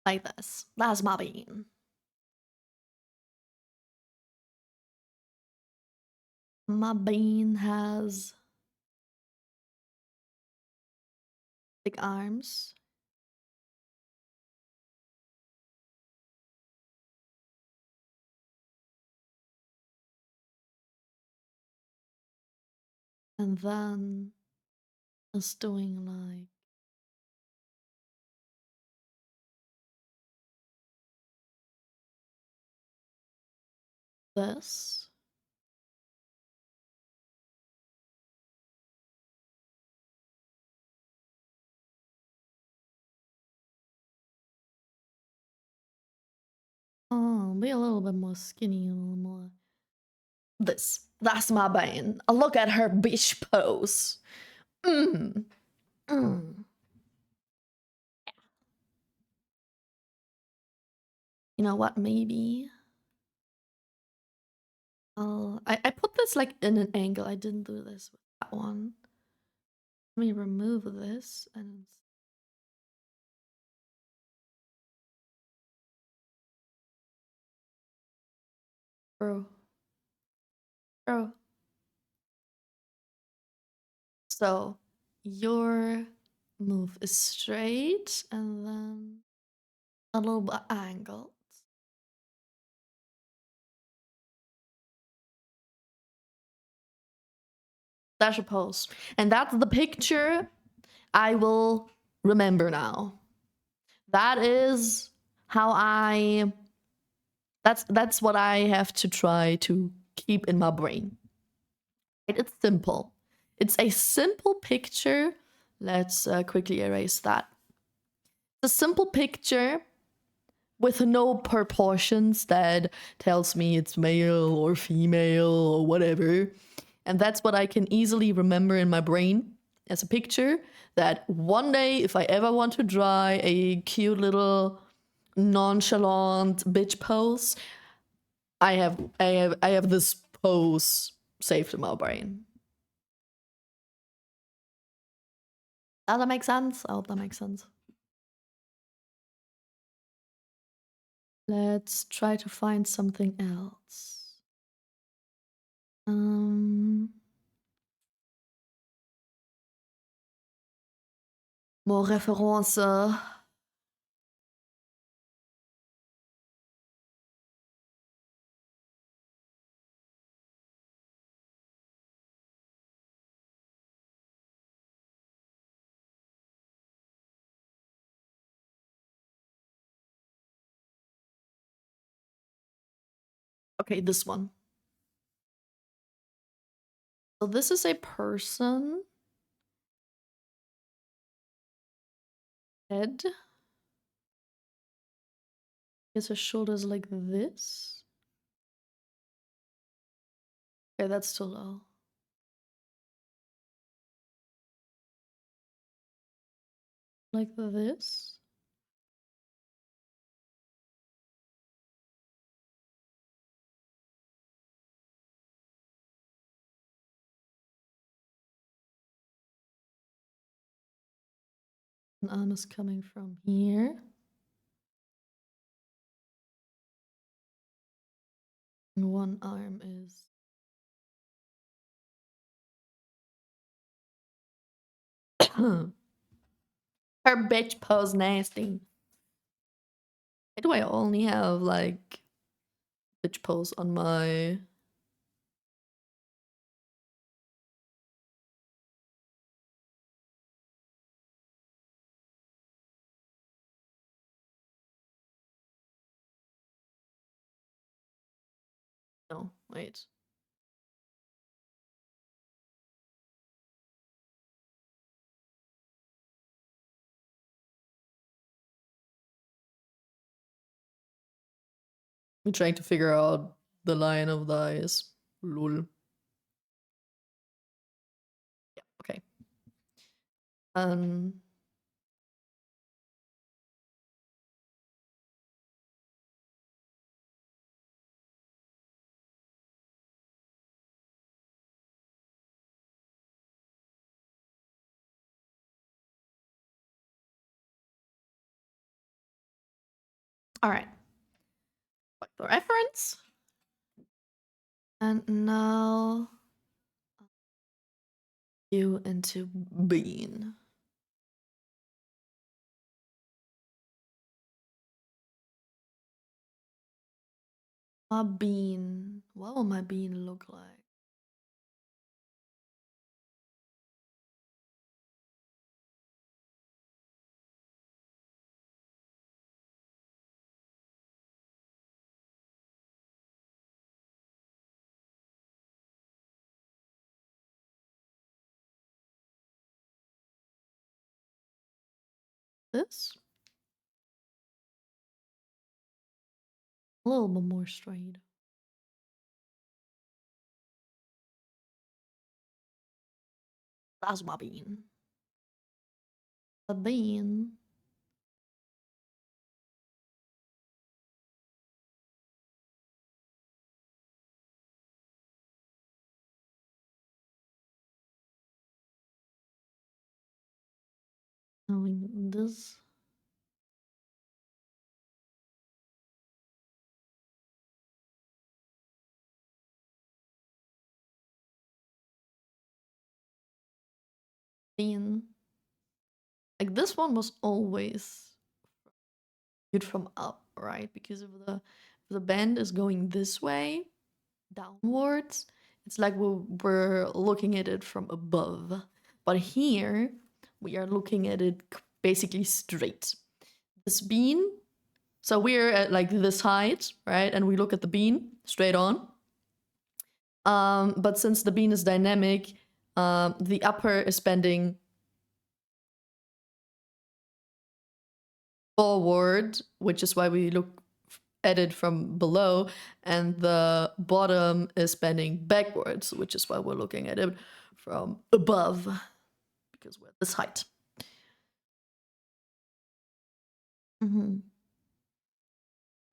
like this. That's my bean. My bean has big arms. And then is doing like this. Oh, be a little bit more skinny, a little more. This. That's my bean. Look at her bitch pose. Mmm. Mmm. You know what? Maybe I put this like in an angle. I didn't do this with that one. Let me remove this and bro. Bro. So your move is straight and then a little bit angled. That's a pose. And that's the picture I will remember now. That is how that's what I have to try to keep in my brain. It's simple. It's a simple picture. Let's quickly erase that. It's a simple picture with no proportions that tells me it's male or female or whatever. And that's what I can easily remember in my brain as a picture, that one day if I ever want to draw a cute little nonchalant bitch pose, I have this pose saved in my brain. Does that make sense? I hope that makes sense. Let's try to find something else. More références. Okay, this one. So this is a person. Head. Guess his shoulders like this. Okay, that's too low. Like this. An arm is coming from here. And one arm is her bitch pose nasty. Why do I only have like bitch pose on my no, wait. I'm trying to figure out the line of the eyes. Lol. Yeah, okay. Um all right. Back to reference. And now you into bean. My bean. What will my bean look like? This? A little bit more straight. That's my bean. The bean. Doing this. Bean. Like this one was always viewed from up, right? Because if the band is going this way, downwards, it's like we're looking at it from above. But here, we are looking at it basically straight. This bean, so we're at like this height, right? And we look at the bean straight on. But since the bean is dynamic, the upper is bending forward, which is why we look at it from below, and the bottom is bending backwards, which is why we're looking at it from above, because we're at this height. Then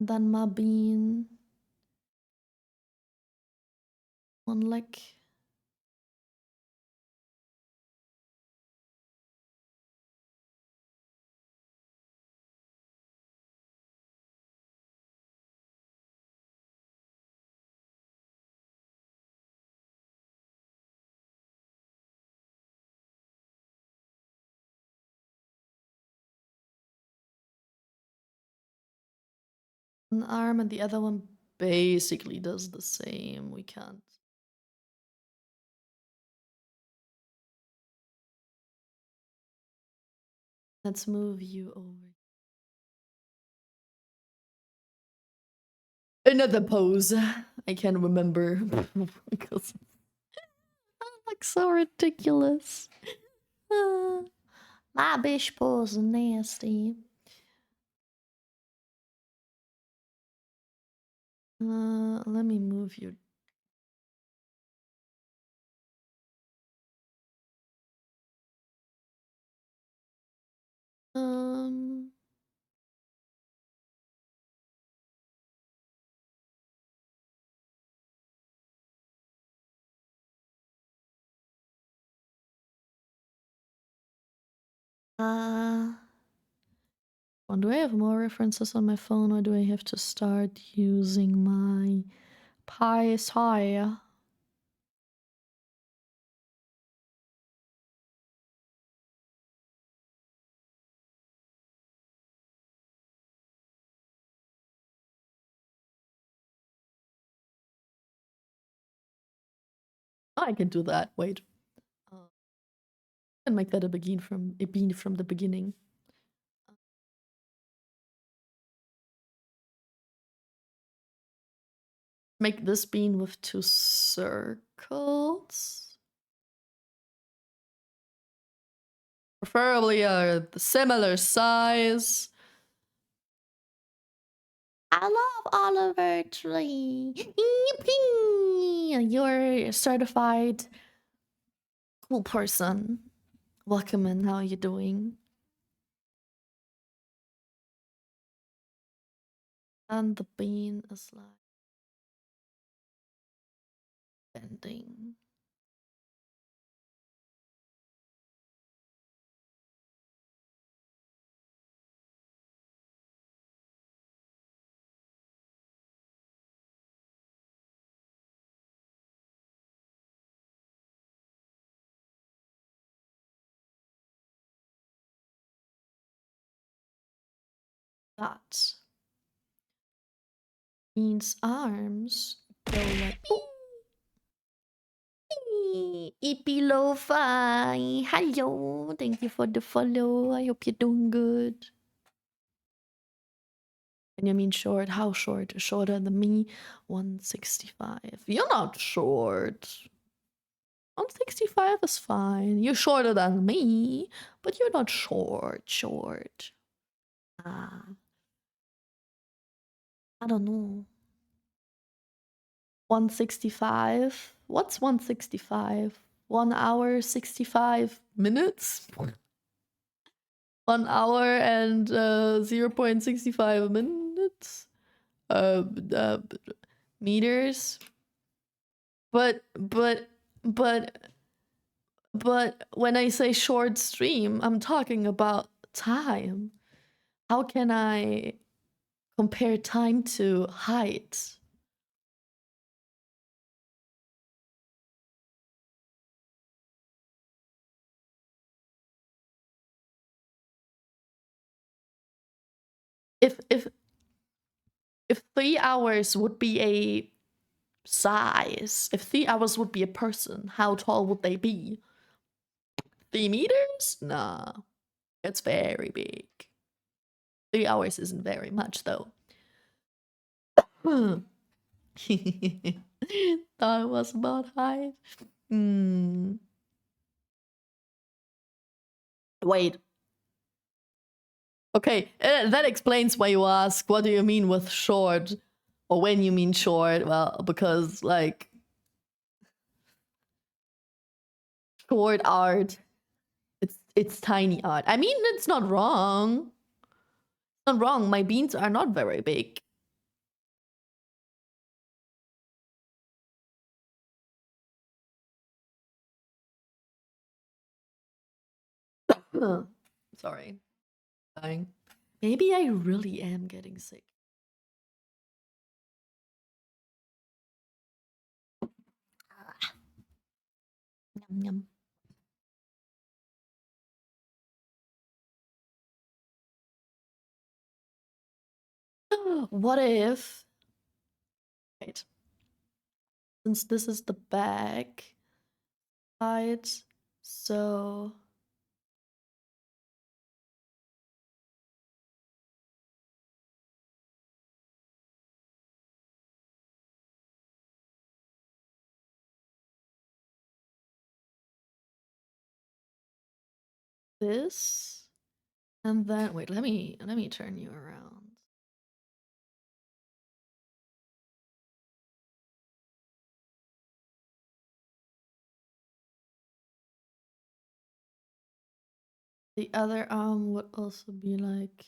my bean, one leg. An arm, and the other one basically does the same. We can't. Let's move you over. Another pose. I can't remember because it looks so ridiculous. My bish pulls nasty. Let me move you. Um. Do I have more references on my phone, or do I have to start using my Pi Sci? I can do that. Wait. I can make that a bean from the beginning. Make this bean with 2 circles. Preferably a similar size. I love Oliver Tree. You're a certified cool person. Welcome in. How are you doing? And the bean is like bending. That bean's arms go like. Lo-fi. Hello, thank you for the follow. I hope you're doing good. And you mean short? How short? Shorter than me? 165. You're not short. 165 is fine. You're shorter than me, but you're not short. I don't know. 165? What's 165? 1 hour 65 minutes? 1 hour and 0.65 minutes? Meters? But when I say short stream, I'm talking about time. How can I compare time to height? If 3 hours would be a size, if 3 hours would be a person, how tall would they be? 3 meters? Nah, it's very big. 3 hours isn't very much though. Thought it was about height. Wait. Okay, that explains why you ask, what do you mean with short? Or when you mean short? Well, because, like, short art, it's tiny art. I mean, it's not wrong. It's not wrong. My beans are not very big. Sorry. Dying. Maybe I really am getting sick. Yum, yum. What if... Wait. Since this is the back side, so... this. And then wait, let me turn you around. The other arm would also be like,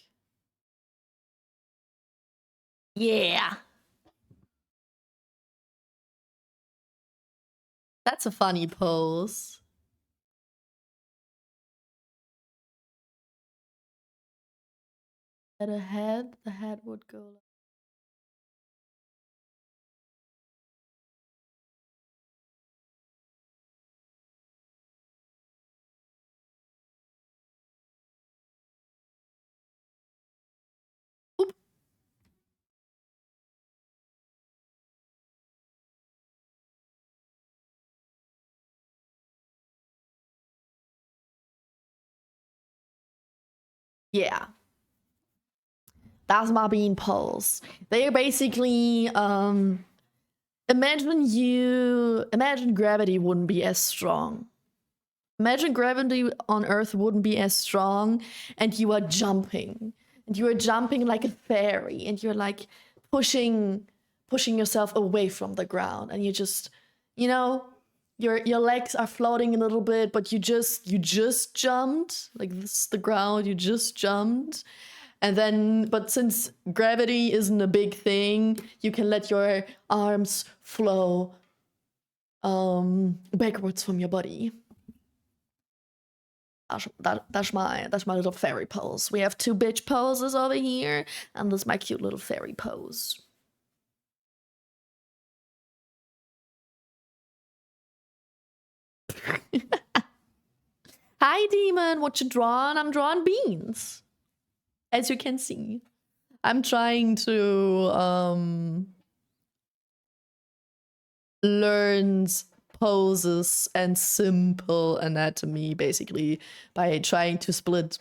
yeah. That's a funny pose. At a head, the head would go like, oop. Yeah. That's my bean pose. They're basically imagine gravity wouldn't be as strong. Imagine gravity on Earth wouldn't be as strong, and you are jumping. And you are jumping like a fairy, and you're like pushing yourself away from the ground, and you just, you know, your legs are floating a little bit, but you just jumped. Like this is the ground, you just jumped. And then, but since gravity isn't a big thing, you can let your arms flow backwards from your body. That's my little fairy pose. We have two bitch poses over here, and this is my cute little fairy pose. Hi, demon. What you drawing? I'm drawing beans, as you can see. I'm trying to learn poses and simple anatomy, basically, by trying to split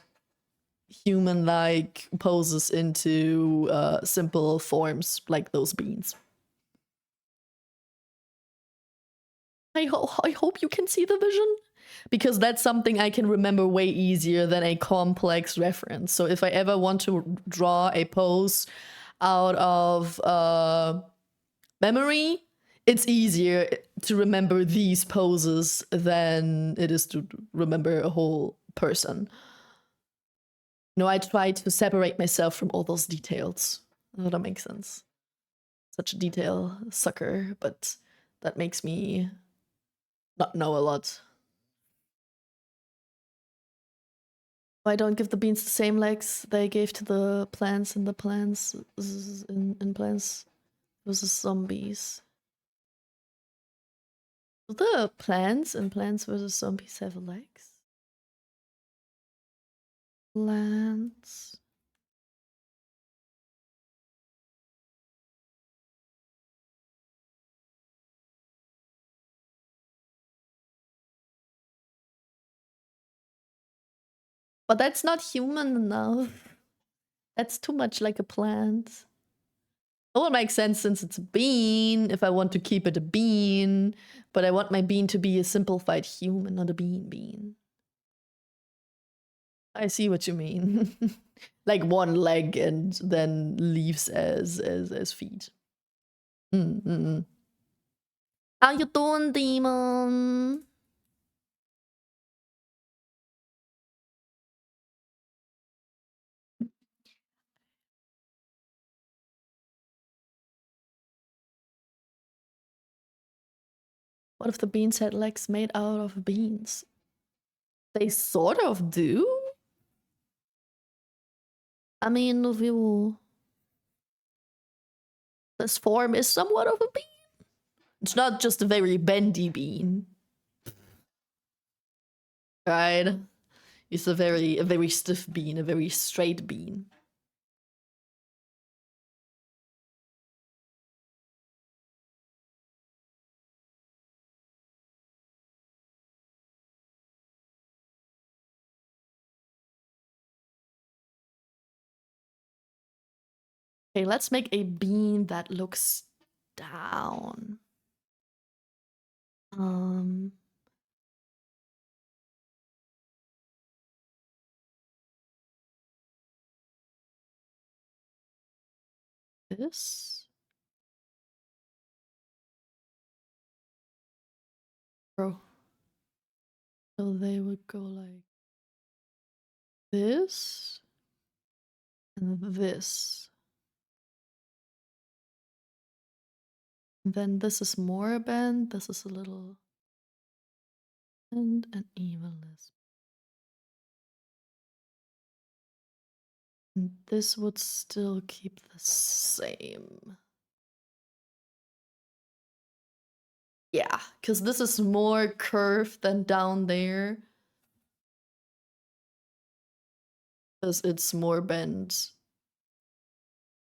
human-like poses into simple forms like those beans. I hope you can see the vision, because that's something I can remember way easier than a complex reference. So if I ever want to draw a pose out of memory, it's easier to remember these poses than it is to remember a whole person. No, I try to separate myself from all those details. Oh, that makes sense. Such a detail sucker, but that makes me not know a lot. Why don't give the beans the same legs they gave to the plants in the plants in Plants vs Zombies? Do the plants in Plants vs Zombies have legs? Plants. But that's not human enough. That's too much like a plant. It would make sense since it's a bean, if I want to keep it a bean, but I want my bean to be a simplified human, not a bean. I see what you mean. Like one leg and then leaves as feet. Mm. How you doing, demon? What if the beans had legs made out of beans? They sort of do. I mean, if you... This form is somewhat of a bean. It's not just a very bendy bean. Right? It's a very stiff bean, a very straight bean. Okay, let's make a bean that looks down. this. Bro. So they would go like this and this. And then this is more bent, this is a little and an even less. And this would still keep the same. Yeah, because this is more curved than down there. Because it's more bent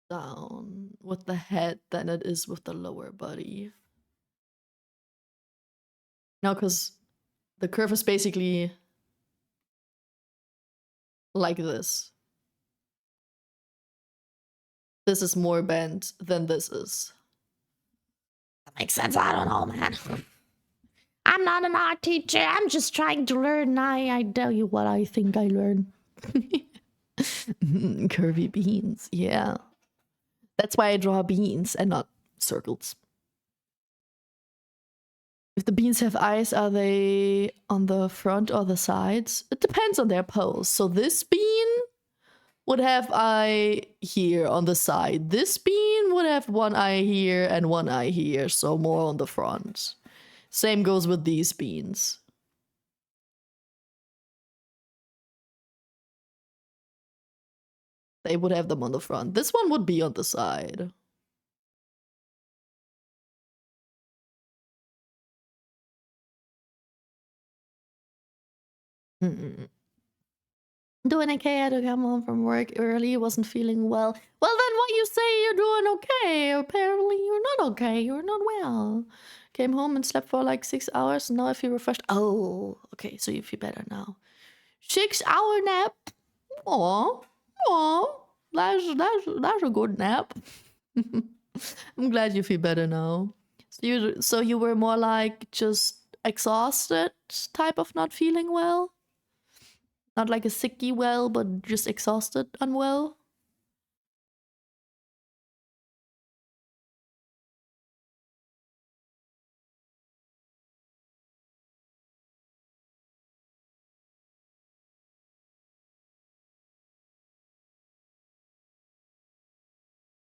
down with the head than it is with the lower body. Now, because the curve is basically like this. This is more bent than this is. That makes sense. I don't know, man. I'm not an art teacher. I'm just trying to learn. I tell you what I think I learn. Curvy beans. Yeah. That's why I draw beans and not circles. If the beans have eyes, are they on the front or the sides? It depends on their pose. So this bean would have eye here on the side. This bean would have one eye here and one eye here, so more on the front. Same goes with these beans. They would have them on the front. This one would be on the side. Doing okay. I had to come home from work early. Wasn't feeling well. Well, then why you say you're doing okay? Apparently you're not okay. You're not well. Came home and slept for like 6 hours. And now I feel refreshed. Oh, okay. So you feel better now. 6-hour nap. Aw. Aw. That's a good nap. I'm glad you feel better now. So you were more like just exhausted type of not feeling well? Not like a sicky well, but just exhausted unwell?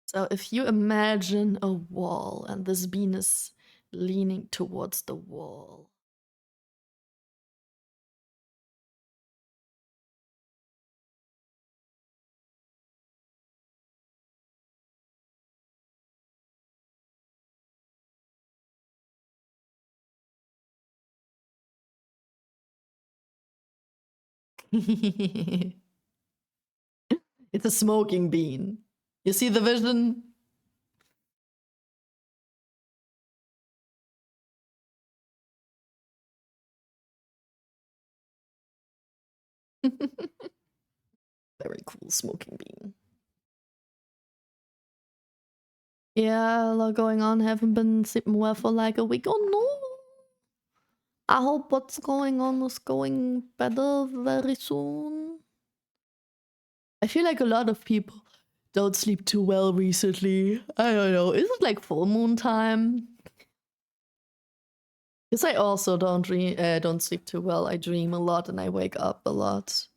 So if you imagine a wall and this bean is leaning towards the wall. It's a smoking bean. You see the vision? Very cool smoking bean. Yeah, a lot going on. Haven't been sleeping well for like a week. Oh no! I hope what's going on is going better very soon. I feel like a lot of people don't sleep too well recently. I don't know. Is it like full moon time? Because I also don't sleep too well. I dream a lot and I wake up a lot.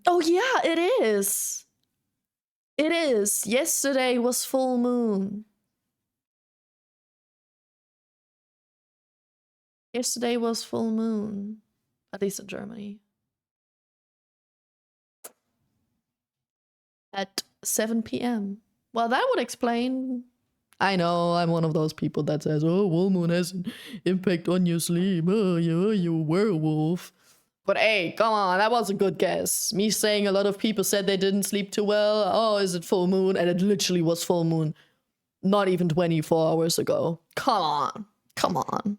Oh yeah, it is. It is. Yesterday was full moon. Yesterday was full moon. At least in Germany. At 7 p.m. Well, that would explain. I know, I'm one of those people that says, oh, full moon has an impact on your sleep. Oh, you werewolf. But hey, come on, that was a good guess. Me saying a lot of people said they didn't sleep too well. Oh, is it full moon? And it literally was full moon. Not even 24 hours ago. Come on. Come on.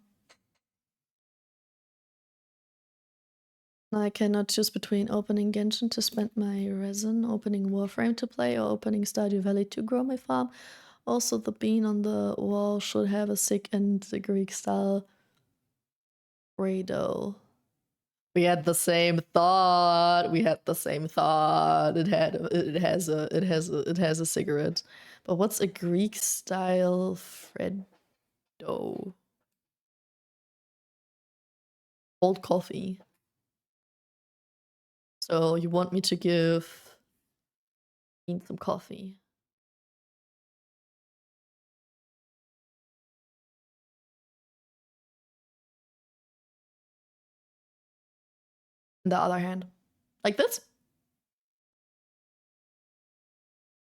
I cannot choose between opening Genshin to spend my resin, opening Warframe to play, or opening Stardew Valley to grow my farm. Also, the bean on the wall should have a sick and the Greek style Rado. We had the same thought. We had the same thought. It has a cigarette. But what's a Greek style Freddo? Cold coffee. So you want me to give Bean some coffee? On the other hand, like this? Is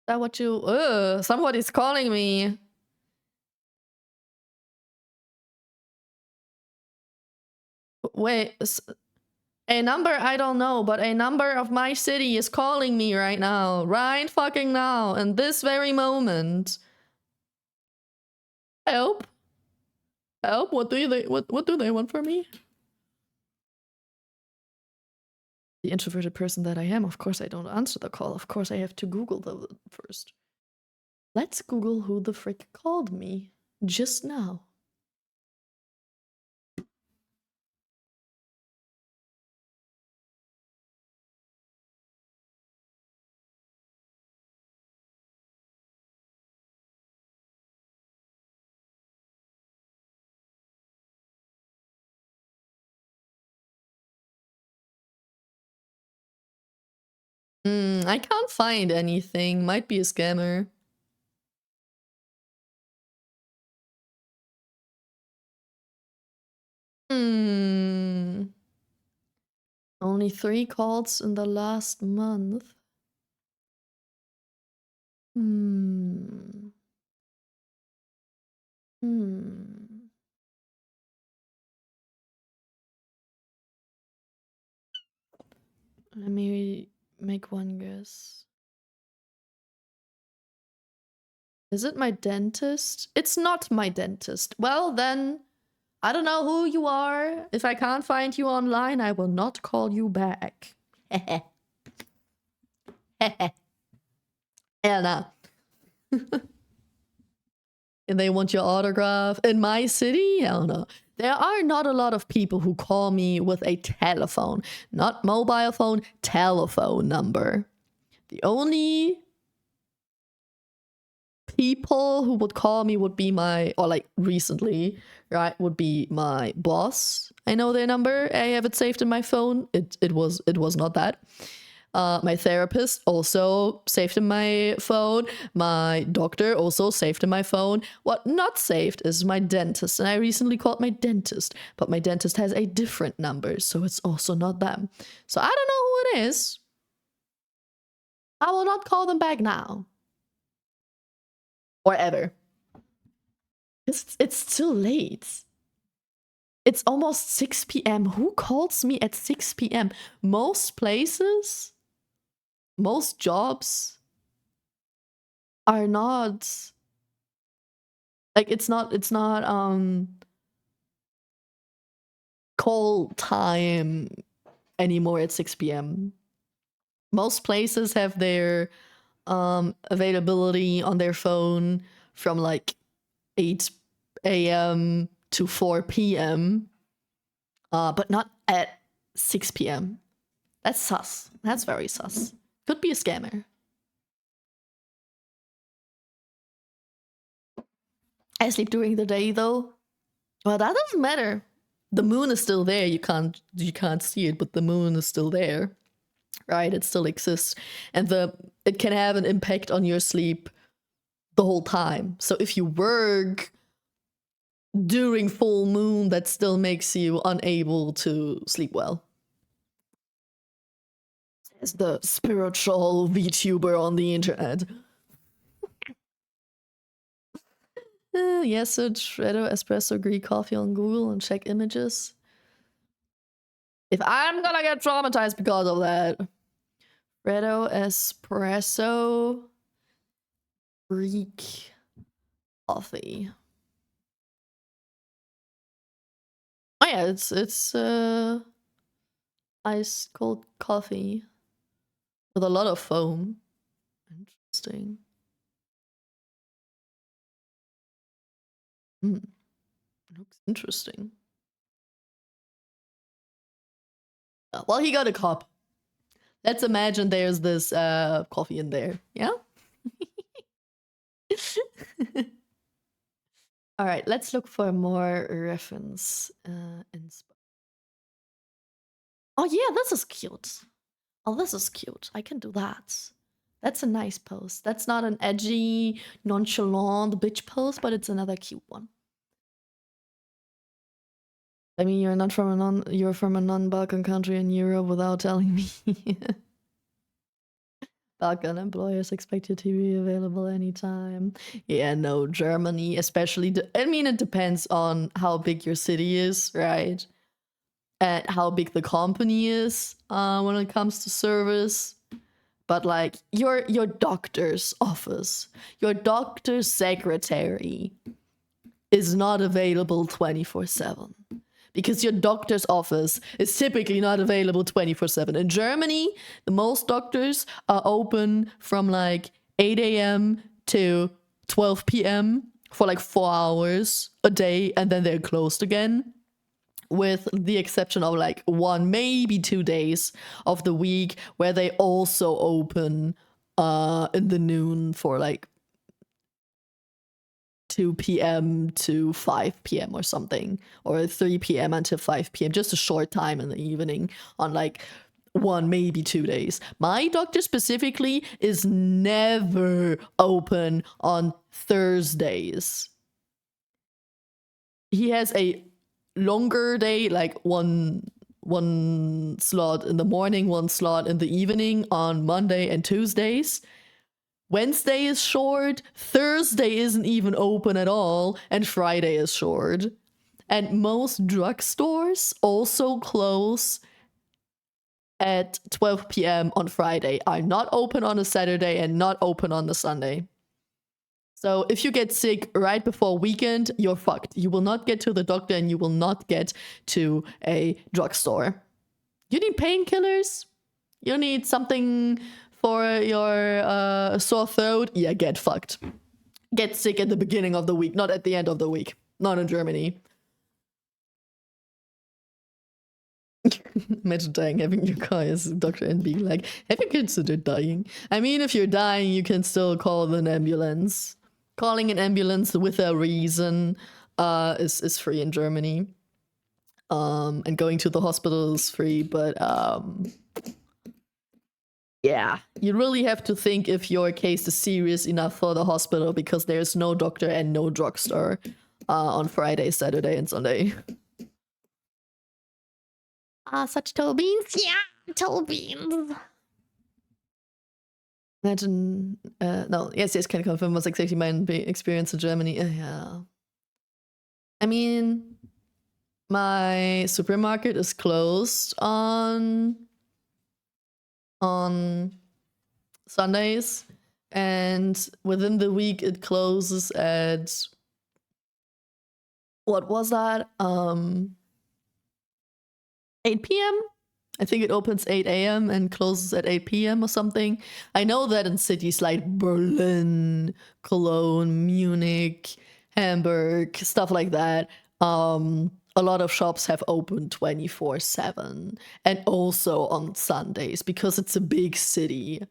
that what you? Somebody's calling me. Wait, a number I don't know, but a number of my city is calling me right now, right fucking now, in this very moment. Help! Help! What do they want from me? The introverted person that I am, of course I don't answer the call. Of course I have to Google the first. Let's Google who the frick called me just now. I can't find anything. Might be a scammer. Only 3 calls in the last month. Let me make one guess. Is it my dentist? It's not my dentist. Well, then, I don't know who you are. If I can't find you online, I will not call you back. Hell no. And they want your autograph in my city? Hell no. There are not a lot of people who call me with a telephone. Not mobile phone, telephone number. The only people who would call me would be my, or like recently, right, would be my boss. I know their number. I have it saved in my phone. It was not that. My therapist also saved in my phone. My doctor also saved in my phone. What not saved is my dentist. And I recently called my dentist, but my dentist has a different number, so it's also not them. So I don't know who it is. I will not call them back now. Or ever. It's still late. It's almost 6 p.m. Who calls me at 6 p.m.? Most places, most jobs are not like it's not call time anymore at 6 p.m. Most places have their availability on their phone from like 8 a.m. to 4 p.m. But not at 6 p.m. That's sus. That's very sus. Could be a scammer. I sleep during the day though. Well, that doesn't matter. The moon is still there. You can't see it, but the moon is still there. Right? It still exists. And it can have an impact on your sleep the whole time. So if you work during full moon, that still makes you unable to sleep well. As the spiritual VTuber on the internet. Yes, search Redo Espresso Greek coffee on Google and check images. If I'm gonna get traumatized because of that. Redo Espresso Greek coffee. Oh yeah, it's ice cold coffee with a lot of foam. Interesting. Looks interesting. Well, he got a cup. Let's imagine there's this coffee in there. Yeah? All right, let's look for more reference. Oh yeah, this is cute. Oh, this is cute. I can do that. That's a nice pose. That's not an edgy, nonchalant bitch pose, but it's another cute one. I mean, you're from a non-Balkan country in Europe without telling me. Balkan employers expect you to be available anytime. Yeah, no, Germany, especially. I mean, it depends on how big your city is, right? And how big the company is when it comes to service. But like your doctor's office, your doctor's secretary is not available 24/7 because your doctor's office is typically not available 24/7. In Germany, the most doctors are open from like 8 a.m. to 12 p.m. for like 4 hours a day, and then they're closed again, with the exception of like 1, maybe 2 days of the week where they also open in the noon for like 2 p.m. to 5 p.m. or something, or 3 p.m. until 5 p.m. Just a short time in the evening on like 1, maybe 2 days. My doctor specifically is never open on Thursdays. He has a longer day, like one slot in the morning, one slot in the evening on Monday and Tuesdays. Wednesday is short, Thursday isn't even open at all, and Friday is short. And most drugstores also close at 12 p.m. on Friday, are not open on a Saturday and not open on the Sunday. So if you get sick right before weekend, you're fucked. You will not get to the doctor and you will not get to a drugstore. You need painkillers? You need something for your sore throat? Yeah, get fucked. Get sick at the beginning of the week, not at the end of the week. Not in Germany. Imagine dying, having your car as a doctor and being like, have you considered dying? I mean, if you're dying, you can still call an ambulance. Calling an ambulance with a reason is free in Germany. And going to the hospital is free, but yeah, you really have to think if your case is serious enough for the hospital, because there's no doctor and no drugstore on Friday, Saturday, and Sunday. Such toe beans? Yeah, toe beans. Imagine, no, yes, can confirm was exactly my experience in Germany. Yeah. I mean, my supermarket is closed on Sundays, and within the week it closes at, what was that? 8 p.m. I think it opens 8 a.m. and closes at 8 p.m. or something. I know that in cities like Berlin, Cologne, Munich, Hamburg, stuff like that, a lot of shops have open 24/7, and also on Sundays because it's a big city.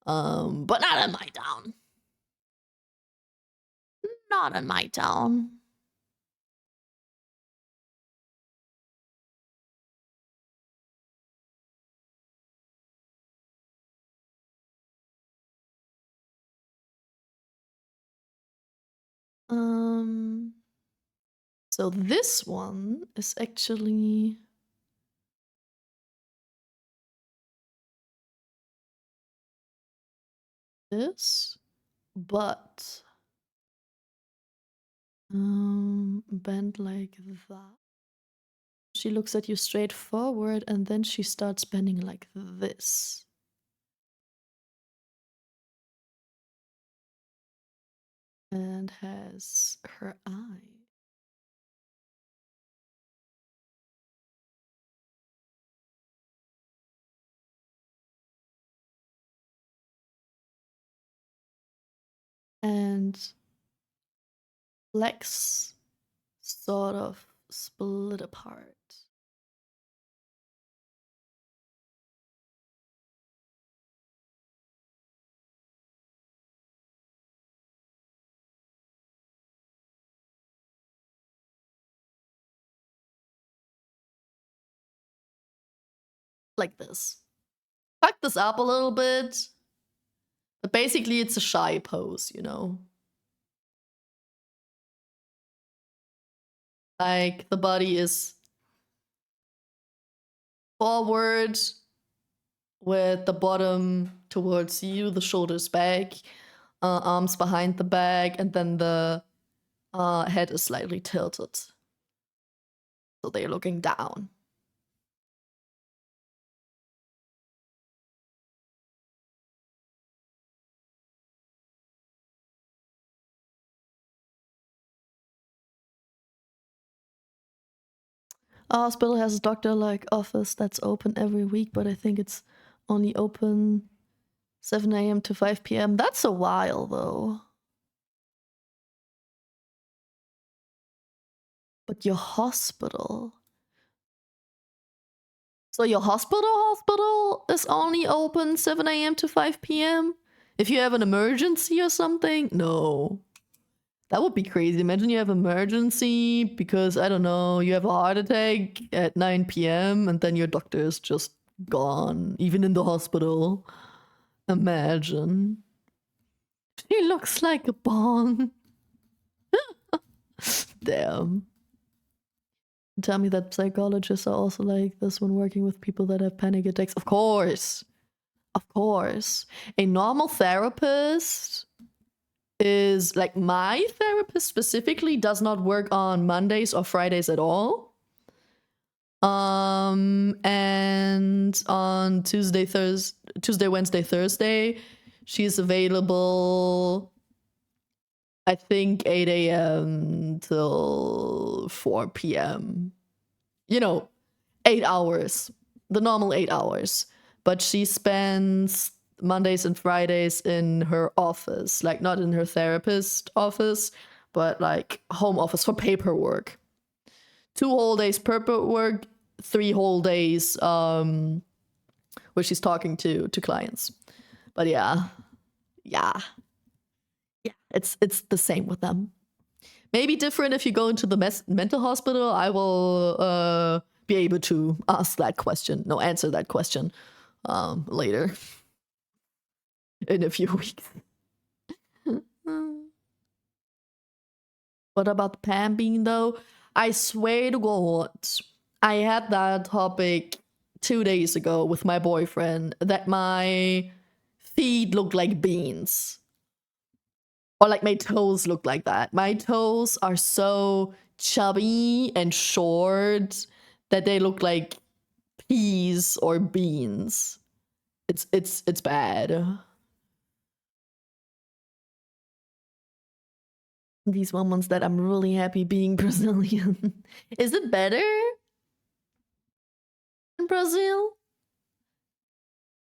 But not in my town. Not in my town. So this one is actually this, but bent like that. She looks at you straight forward and then she starts bending like this. And has her eye. and legs sort of split apart. Like this. Fuck this up a little bit. But basically it's a shy pose, you know? Like the body is forward with the bottom towards you, the shoulders back, arms behind the back, and then the head is slightly tilted. So they're looking down. Our hospital has a doctor-like office that's open every week, but I think it's only open 7 a.m. to 5 p.m. That's a while, though. But your hospital... So your hospital is only open 7 a.m. to 5 p.m.? If you have an emergency or something? No. That would be crazy. Imagine you have emergency because, I don't know, you have a heart attack at 9 p.m. and then your doctor is just gone, even in the hospital. Imagine. She looks like a bong. Damn. Tell me that psychologists are also like this when working with people that have panic attacks. Of course. Of course. A normal therapist is like my therapist specifically does not work on Mondays or Fridays at all. And on Tuesday, Wednesday, Thursday, she's available, I think 8 a.m. till 4 p.m. You know, 8 hours, the normal 8 hours. But she spends Mondays and Fridays in her office, like not in her therapist office, but like home office for paperwork. 2 whole days paperwork, 3 whole days where she's talking to clients. But yeah, it's the same with them. Maybe different if you go into the mental hospital. I will be able to answer that question later in a few weeks. What about Pam being though? I swear to God, I had that topic 2 days ago with my boyfriend that my feet look like beans. Or like my toes look like that. My toes are so chubby and short that they look like peas or beans. It's bad. These moments that I'm really happy being Brazilian. Is it better in Brazil?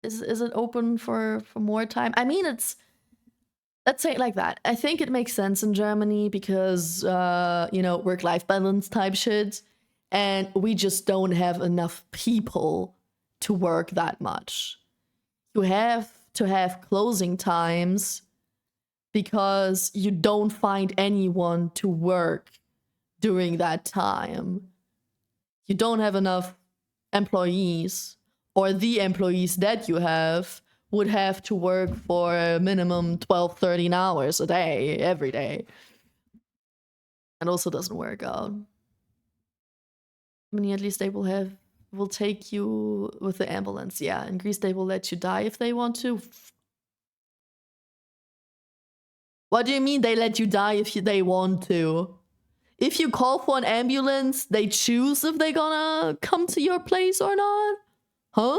Is it open for more time? I mean, let's say it like that. I think it makes sense in Germany because work-life balance type shit, and we just don't have enough people to work that much. You have to have closing times because you don't find anyone to work during that time. You don't have enough employees, or the employees that you have would have to work for a minimum 12, 13 hours a day, every day. And also doesn't work out. I mean, at least they will take you with the ambulance. Yeah, in Greece they will let you die if they want to. What do you mean they let you die if they want to? If you call for an ambulance, they choose if they're gonna come to your place or not? Huh?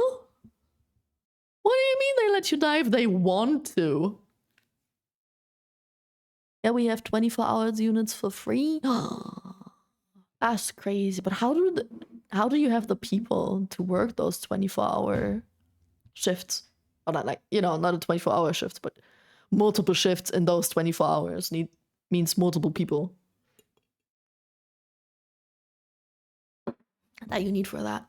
What do you mean they let you die if they want to? Yeah, we have 24 hours units for free. That's crazy. But how do you have the people to work those 24-hour shifts? Or not, like, not a 24-hour shift, but multiple shifts in those 24 hours means multiple people that you need for that.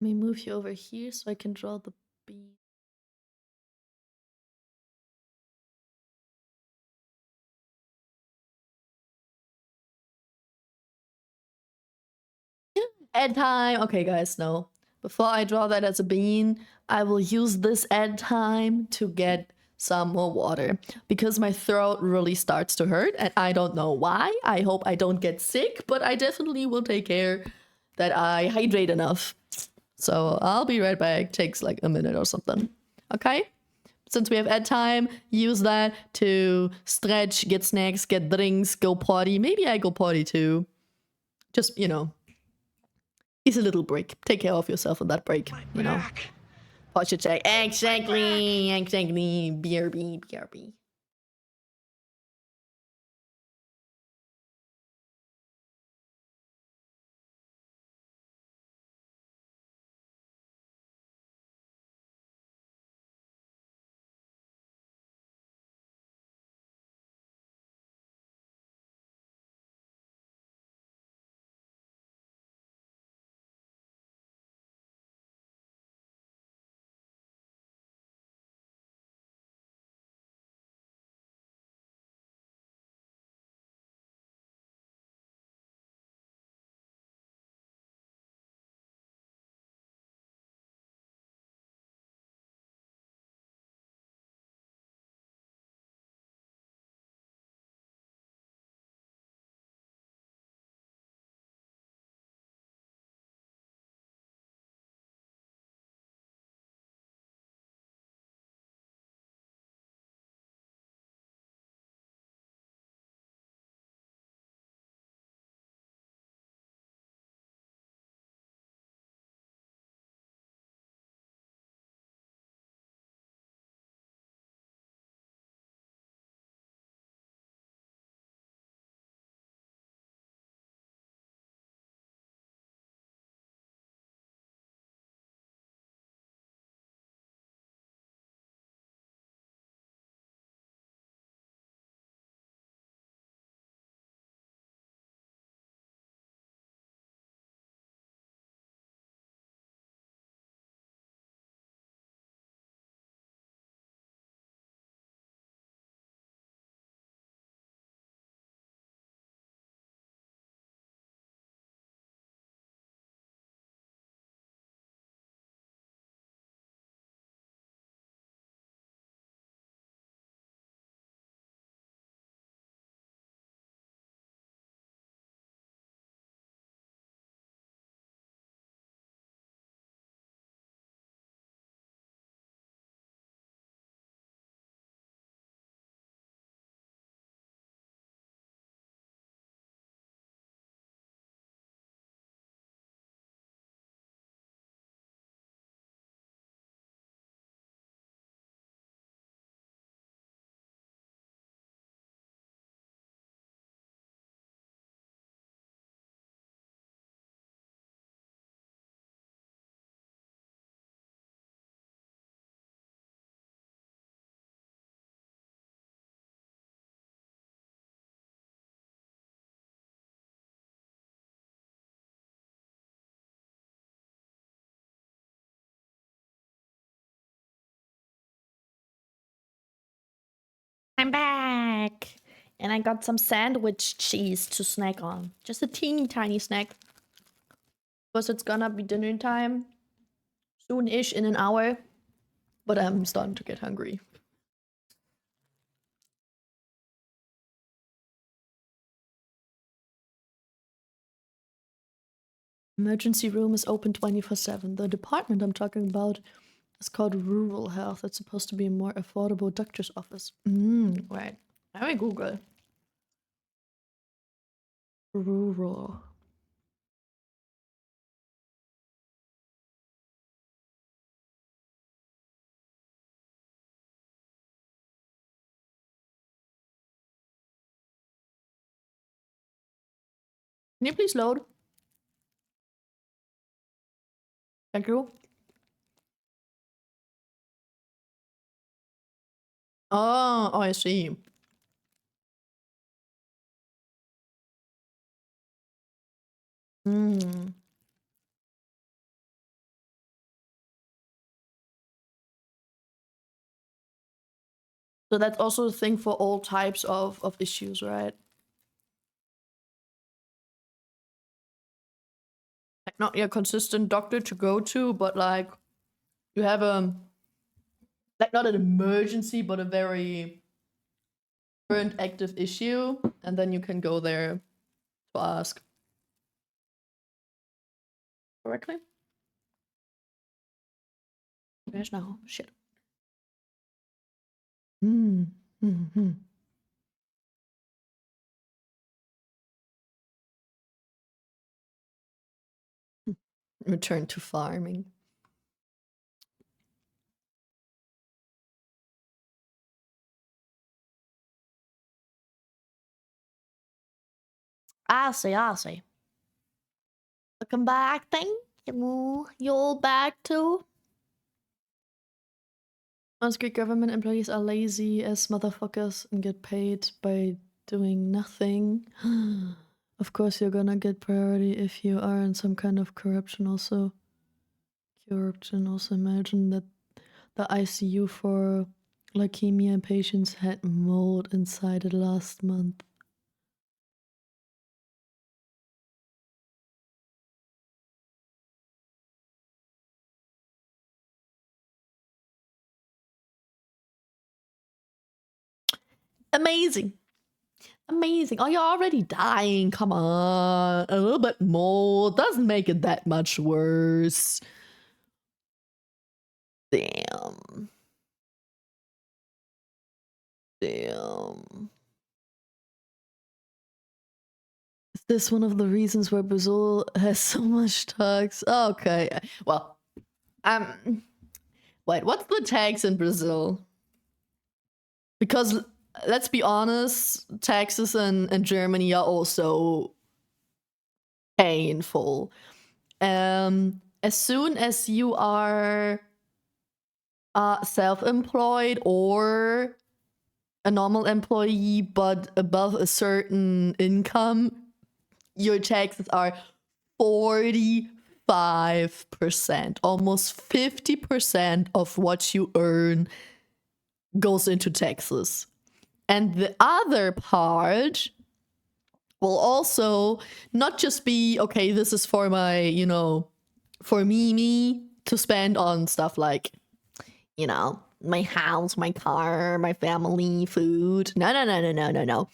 Let me move you over here so I can draw the bean. Add time. Okay, guys, no. Before I draw that as a bean, I will use this add time to get some more water because my throat really starts to hurt and I don't know why. I hope I don't get sick, but I definitely will take care that I hydrate enough. So I'll be right back. Takes like a minute or something. Okay? Since we have add time, use that to stretch, get snacks, get drinks, go party. Maybe I go party too. Just, you know, it's a little break. Take care of yourself on that break, you know. Posture check. Exactly. BRB, BRB. back. And I got some sandwich cheese to snack on. Just a teeny tiny snack. Because it's gonna be dinner time soon-ish, in an hour. But I'm starting to get hungry. Emergency room is open 24/7. The department I'm talking about is called rural health. It's supposed to be a more affordable doctor's office. Right. Let me Google. Rural. Can you please load? Thank you. Oh, I see. Hmm. So that's also a thing for all types of issues, right? Like not a consistent doctor to go to, but like you have a like not an emergency, but a very current active issue, and then you can go there to ask. Correctly? Where's now? Shit. Hmm. Return to farming. I see. Welcome back, thank you. You all back too? Most Greek government employees are lazy as motherfuckers and get paid by doing nothing. Of course, you're gonna get priority if you are in some kind of corruption also. Imagine that the ICU for leukemia patients had mold inside it last month. Amazing. Amazing. Oh, you're already dying. Come on. A little bit more. Doesn't make it that much worse. Damn. Damn. Is this one of the reasons why Brazil has so much tax? Okay. Well, wait, what's the tax in Brazil? Because let's be honest, taxes in Germany are also painful. As soon as you are self-employed or a normal employee but above a certain income, your taxes are 45%. Almost 50% of what you earn goes into taxes. And the other part will also not just be, okay, this is for my, for me to spend on stuff like, my house, my car, my family, food. No.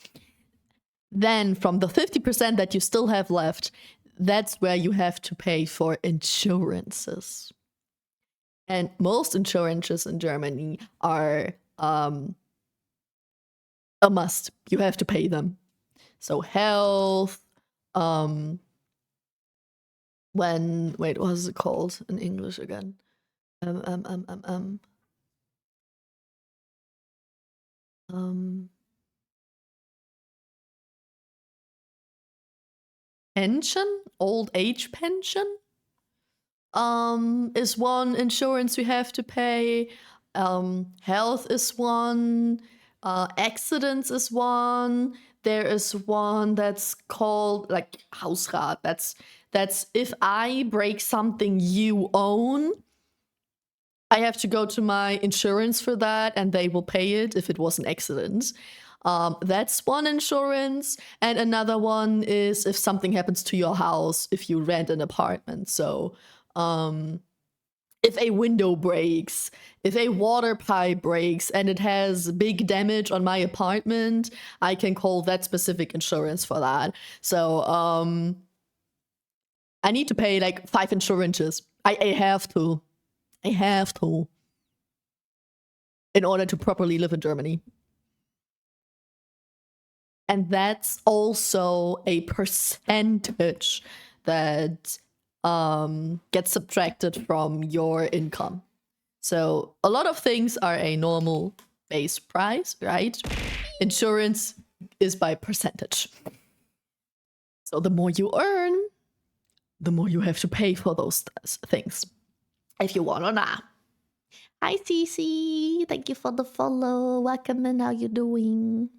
Then from the 50% that you still have left, that's where you have to pay for insurances. And most insurances in Germany are a must. You have to pay them. So health, wait, what is it called in English again? Pension, old age pension, is one insurance you have to pay. Health is one. Accidents is one. There is one that's called like Hausrat. That's if I break something you own, I have to go to my insurance for that, and they will pay it if it was an accident. That's one insurance, and another one is if something happens to your house if you rent an apartment. So, if a window breaks, if a water pipe breaks, and it has big damage on my apartment, I can call that specific insurance for that. So, I need to pay like 5 insurances. I have to. I have to. In order to properly live in Germany. And that's also a percentage that gets subtracted from your income. So a lot of things are a normal base price, right? Insurance is by percentage. So the more you earn, the more you have to pay for those things, if you want or not. Hi, Cece. Thank you for the follow. Welcome in. How you doing?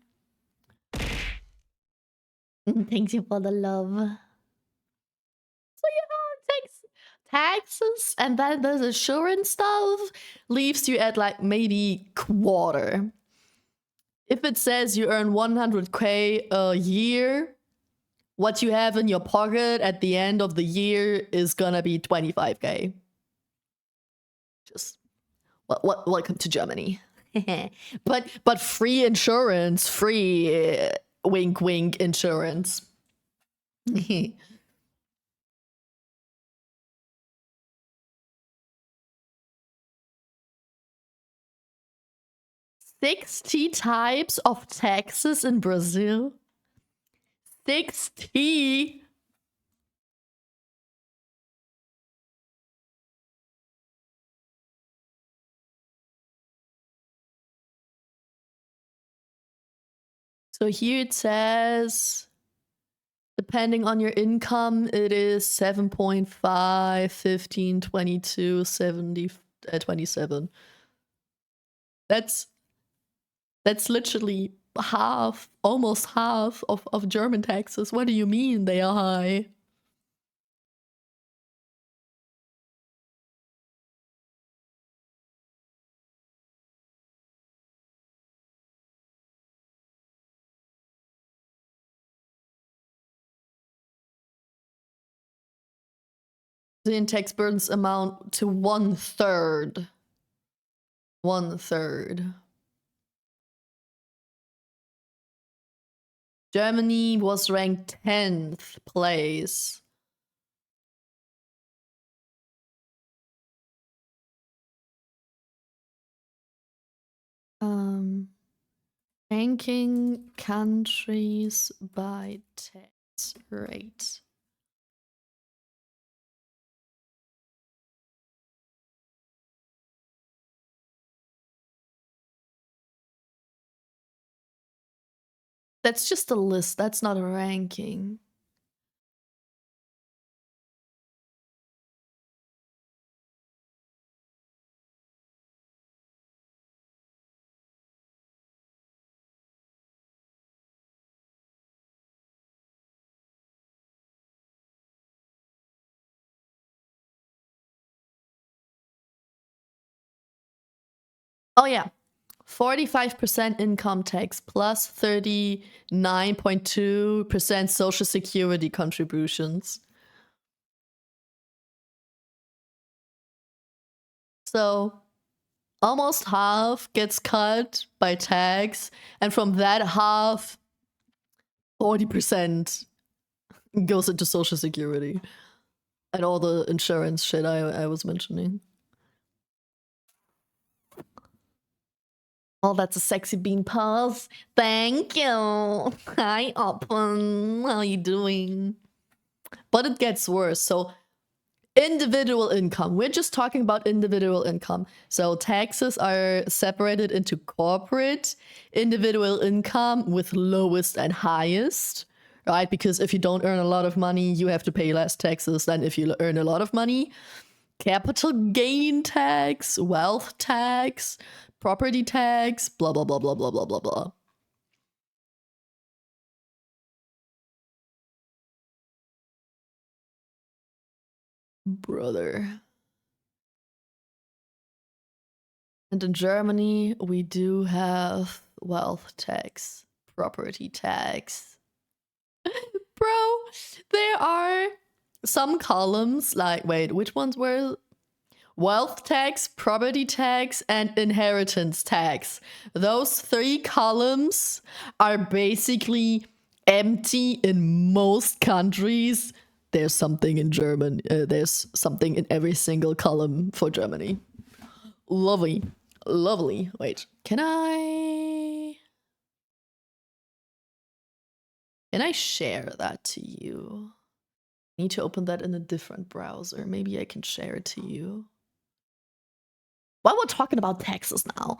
Thank you for the love. So taxes and then the insurance stuff leaves you at like maybe quarter. If it says you earn 100k a year, what you have in your pocket at the end of the year is gonna be 25k. Just welcome to Germany. but free insurance, free wink wink insurance. 60 types of taxes in Brazil. 60. So here it says, depending on your income, it is 7.5, 15, 22, 70, 27. That's literally half, almost half of German taxes. What do you mean they are high? The tax burdens amount to 1/3. 1/3. Germany was ranked 10th place. Ranking countries by tax rate. That's just a list. That's not a ranking. Oh yeah. 45% income tax plus 39.2% social security contributions. So almost half gets cut by tax, and from that half, 40% goes into social security and all the insurance shit I was mentioning. Oh, that's a sexy bean pause. Thank you. Hi, Open. How you doing? But it gets worse. So individual income. We're just talking about individual income. So taxes are separated into corporate, individual income with lowest and highest, right? Because if you don't earn a lot of money, you have to pay less taxes than if you earn a lot of money. Capital gain tax, wealth tax, property tax, blah, blah, blah, blah, blah, blah, blah, blah. Brother. And in Germany, we do have wealth tax, property tax. Bro, there are some columns like, wait, which ones were? Wealth tax, property tax, and inheritance tax. Those 3 columns are basically empty in most countries. There's something in German. There's something in every single column for Germany. Lovely. Lovely. Wait, can I share that to you? I need to open that in a different browser. Maybe I can share it to you. While we're talking about taxes now.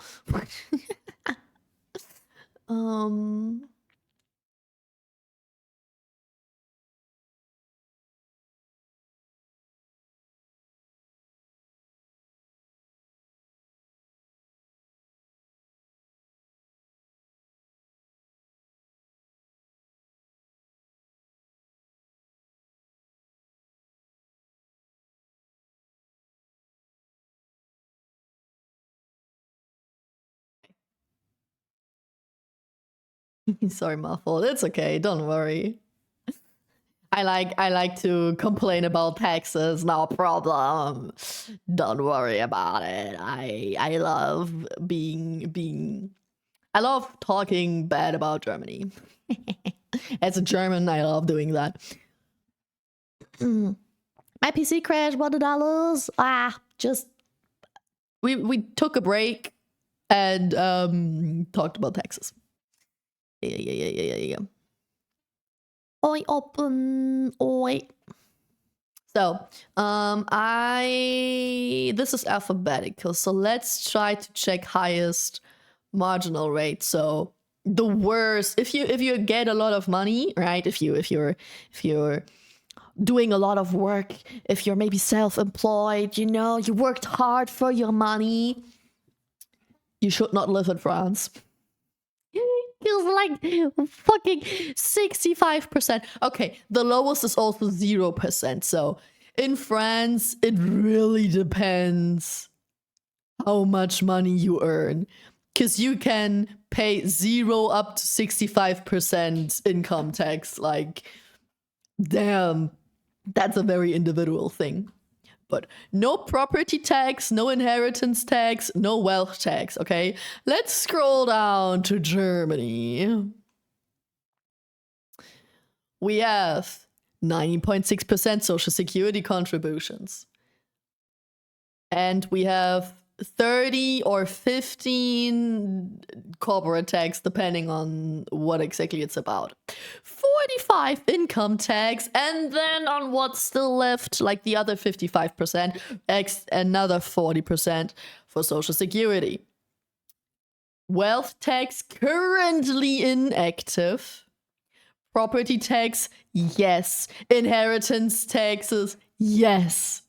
Sorry, Muffled. It's okay. Don't worry. I like to complain about taxes. No problem. Don't worry about it. I love being. I love talking bad about Germany. As a German, I love doing that. My PC crashed. $100. Just we took a break and talked about taxes. Yeah. Oi, open. Oi. So, this is alphabetical. So let's try to check highest marginal rate. So the worst, if you get a lot of money, right? If you're doing a lot of work, if you're maybe self-employed, you know, you worked hard for your money, you should not live in France. It's like fucking 65%. Okay, the lowest is also 0%. So in France, it really depends how much money you earn. Because you can pay 0 up to 65% income tax. Like, damn, that's a very individual thing. But no property tax, no inheritance tax, no wealth tax, okay? Let's scroll down to Germany. We have 90.6% social security contributions. And we have 30 or 15 corporate tax, depending on what exactly it's about. 45 income tax, and then on what's still left, like the other 55%, another 40% for social security. Wealth tax currently inactive. Property tax, yes. Inheritance taxes, yes.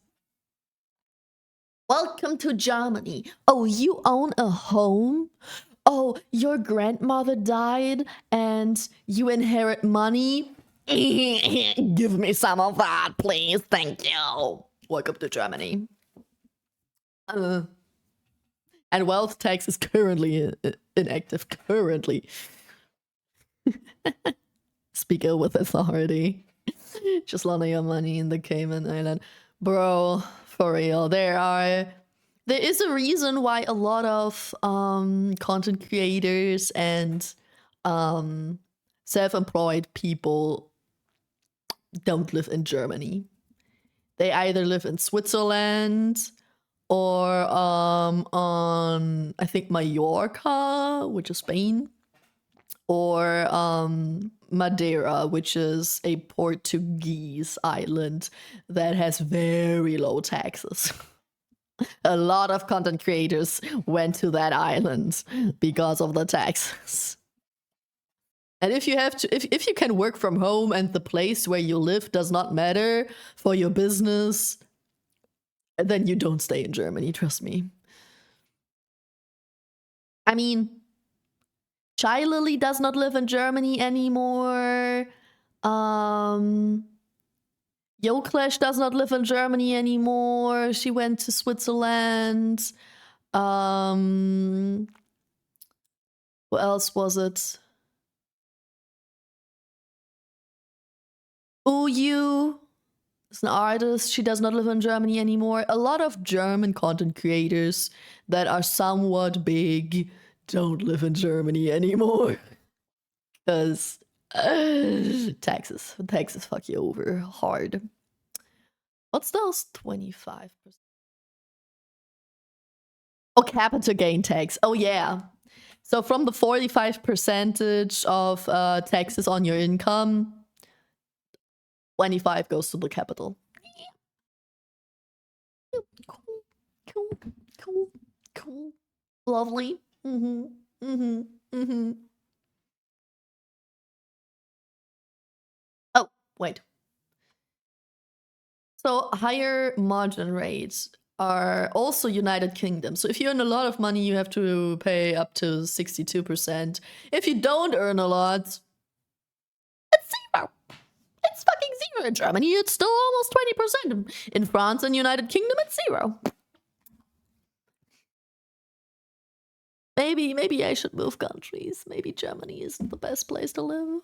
Welcome to Germany. Oh, you own a home? Oh, your grandmother died and you inherit money? Give me some of that, please. Thank you. Welcome to Germany. And wealth tax is currently inactive. Currently. Speaker with authority. Just launder your money in the Cayman Island. Bro, for real. There is a reason why a lot of content creators and self-employed people don't live in Germany. They either live in Switzerland or on, I think, Mallorca, which is Spain, or Madeira, which is a Portuguese island that has very low taxes. A lot of content creators went to that island because of the taxes. And if you have to, if you can work from home and the place where you live does not matter for your business, then you don't stay in Germany, trust me. I mean, Shy Lily does not live in Germany anymore. Yo Clash does not live in Germany anymore. She went to Switzerland. What else was it? Uyu is an artist. She does not live in Germany anymore. A lot of German content creators that are somewhat big don't live in Germany anymore. Because taxes fuck you over hard. What's those 25%? Oh, capital gain tax. Oh, yeah. So from the 45% of taxes on your income, 25 goes to the capital. Cool, cool, cool, cool. Lovely. Mm-hmm. Mm-hmm. Mm-hmm. Oh, wait. So higher margin rates are also United Kingdom. So if you earn a lot of money, you have to pay up to 62%. If you don't earn a lot, it's zero. It's fucking zero. In Germany, it's still almost 20%. In France and United Kingdom, it's zero. Maybe I should move countries. Maybe Germany isn't the best place to live.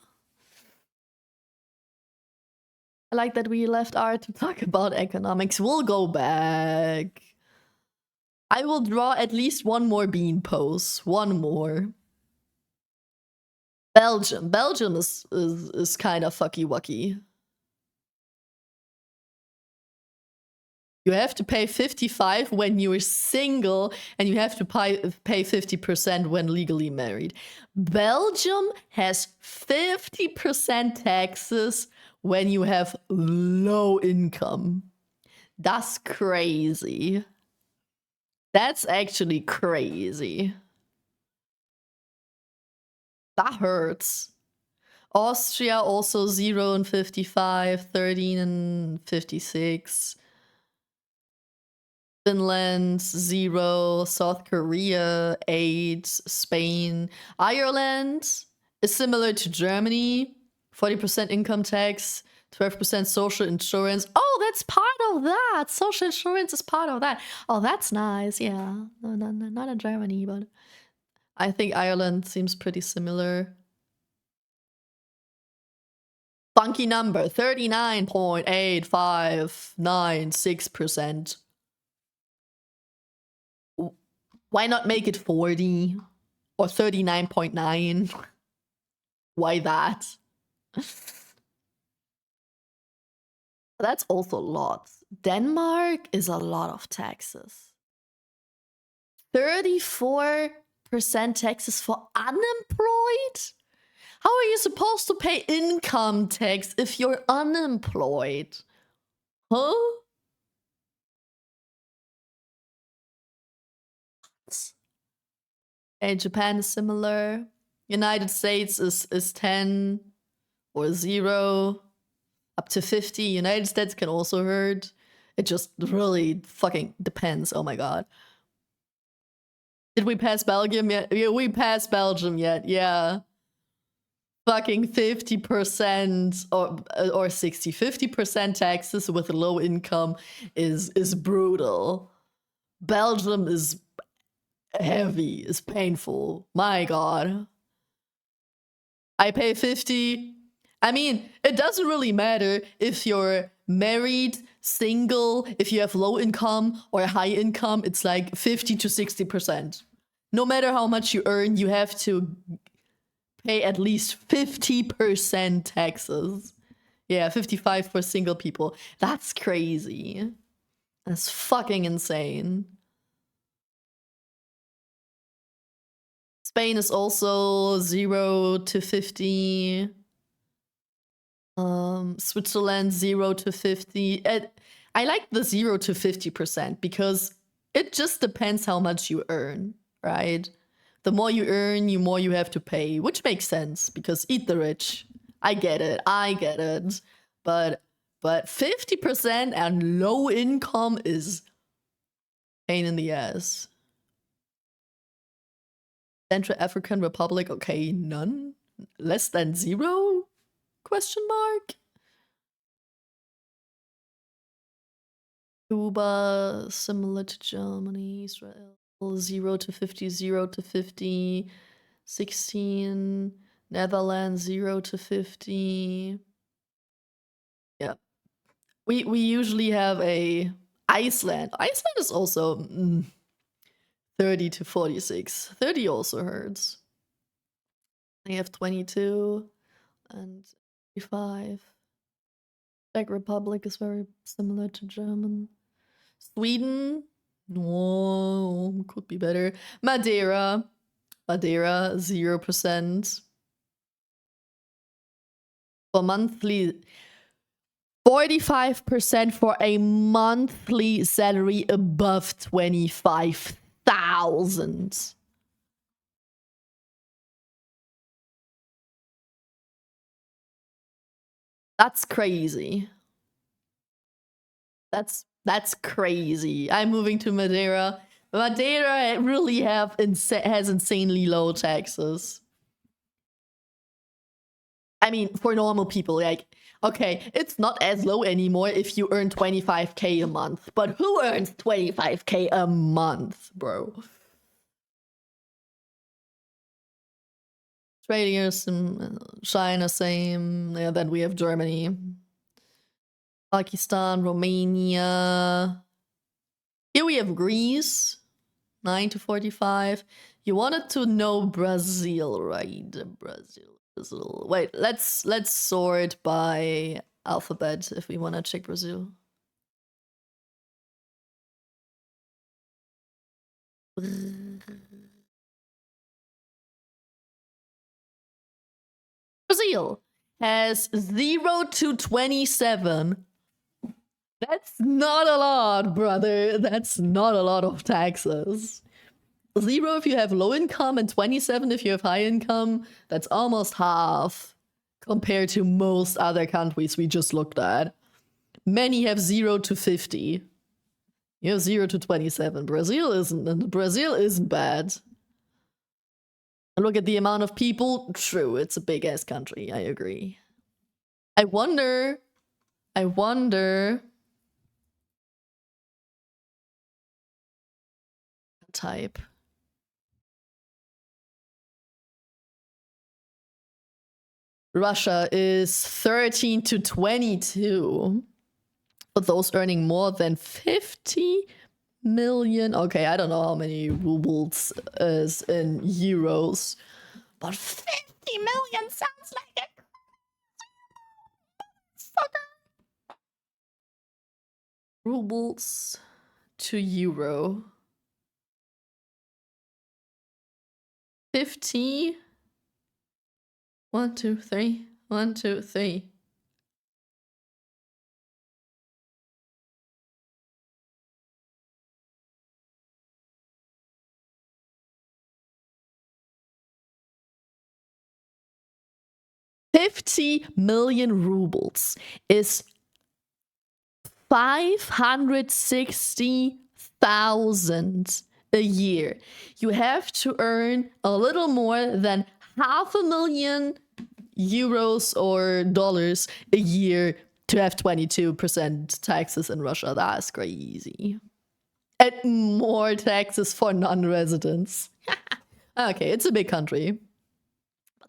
I like that we left art to talk about economics. We'll go back. I will draw at least one more bean pose. One more. Belgium. Belgium is kind of fucky wucky. You have to pay 55 when you're single, and you have to pay 50% when legally married. Belgium has 50% taxes when you have low income. That's crazy. That's actually crazy. That hurts. Austria also 0 and 55, 13 and 56. Finland 0, South Korea 8, Spain. Ireland is similar to Germany, 40% income tax, 12% social insurance. Oh, that's part of that. Social insurance is part of that. Oh, that's nice. Yeah, no, not in Germany, but I think Ireland seems pretty similar. Funky number, 39.8596%. Why not make it 40 or 39.9? Why that? That's also a lot. Denmark is a lot of taxes. 34% taxes for unemployed? How are you supposed to pay income tax if you're unemployed? Huh? And Japan is similar. United States is 10 or 0 up to 50. United States can also hurt. It just really fucking depends. Oh my god. Did we pass Belgium yet? Yeah, we passed Belgium yet. Yeah. Fucking 50% or 60, 50% taxes with low income is brutal. Belgium is heavy, is painful. My god. I pay 50. I mean, it doesn't really matter if you're married, single, if you have low income or high income, it's like 50 to 60%. No matter how much you earn, you have to pay at least 50% taxes. Yeah, 55 for single people. That's crazy. That's fucking insane. Spain is also 0 to 50. Switzerland 0 to 50. I like the 0 to 50% because it just depends how much you earn, right? The more you earn, the more you have to pay, which makes sense because eat the rich. I get it. But 50% and low income is pain in the ass. Central African Republic, okay, none. Less than 0? Question mark. Cuba, similar to Germany, Israel. 0 to 50, 0 to 50, 16. Netherlands 0 to 50. Yeah. We usually have a Iceland. Iceland is also 30 to 46. 30 also hurts. They have 22 and 35. Czech Republic is very similar to German. Sweden, no, could be better. Madeira, 0%. For monthly, 45% for a monthly salary above 25,000. That's crazy. That's crazy. I'm moving to Madeira. Madeira really has insanely low taxes. I mean, for normal people, like, okay, it's not as low anymore if you earn 25k a month. But who earns 25k a month, bro? Australia, China, same. Yeah, then we have Germany. Pakistan, Romania. Here we have Greece, 9 to 45. You wanted to know Brazil, right? Brazil. Wait, let's sort by alphabet if we want to check Brazil. Brazil has 0 to 27. That's not a lot, brother. That's not a lot of taxes. 0 if you have low income and 27 if you have high income. That's almost half compared to most other countries we just looked at. Many have 0 to 50. You have 0 to 27. Brazil isn't bad. And look at the amount of people. True, it's a big ass country. I agree. I wonder. Type. Russia is 13 to 22. For those earning more than 50 million. Okay, I don't know how many rubles is in euros. But 50 million sounds like a fucker. Rubles to euro. 50. 1, 2, 3. 1, 2, 3. $50 million rubles is 560,000 a year. You have to earn a little more than $500,000 euros or dollars a year to have 22% taxes in Russia. That's crazy. And more taxes for non-residents. Okay, it's a big country.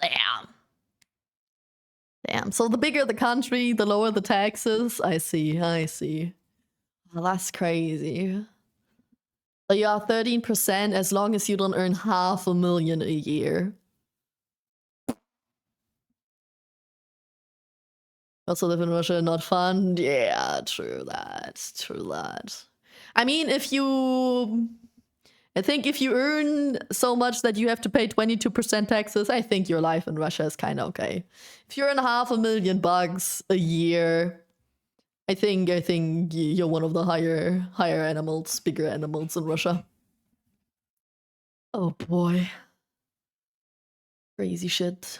Damn. So the bigger the country, the lower the taxes. I see. Well, that's crazy. So you are 13% as long as you don't earn $500,000 a year. Also live in Russia, not fun. Yeah, true that. I mean, I think if you earn so much that you have to pay 22% taxes, I think your life in Russia is kind of okay. If you earn $500,000 a year, I think you're one of the higher animals, bigger animals in Russia. Oh boy. Crazy shit.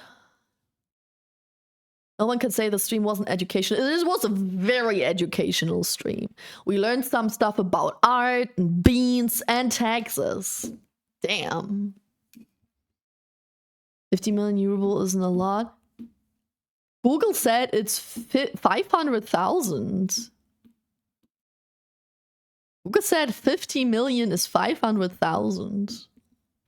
No one can say the stream wasn't educational. It was a very educational stream. We learned some stuff about art and beans and taxes. Damn. 50 million ruble isn't a lot. Google said it's 500,000. Google said 50 million is 500,000.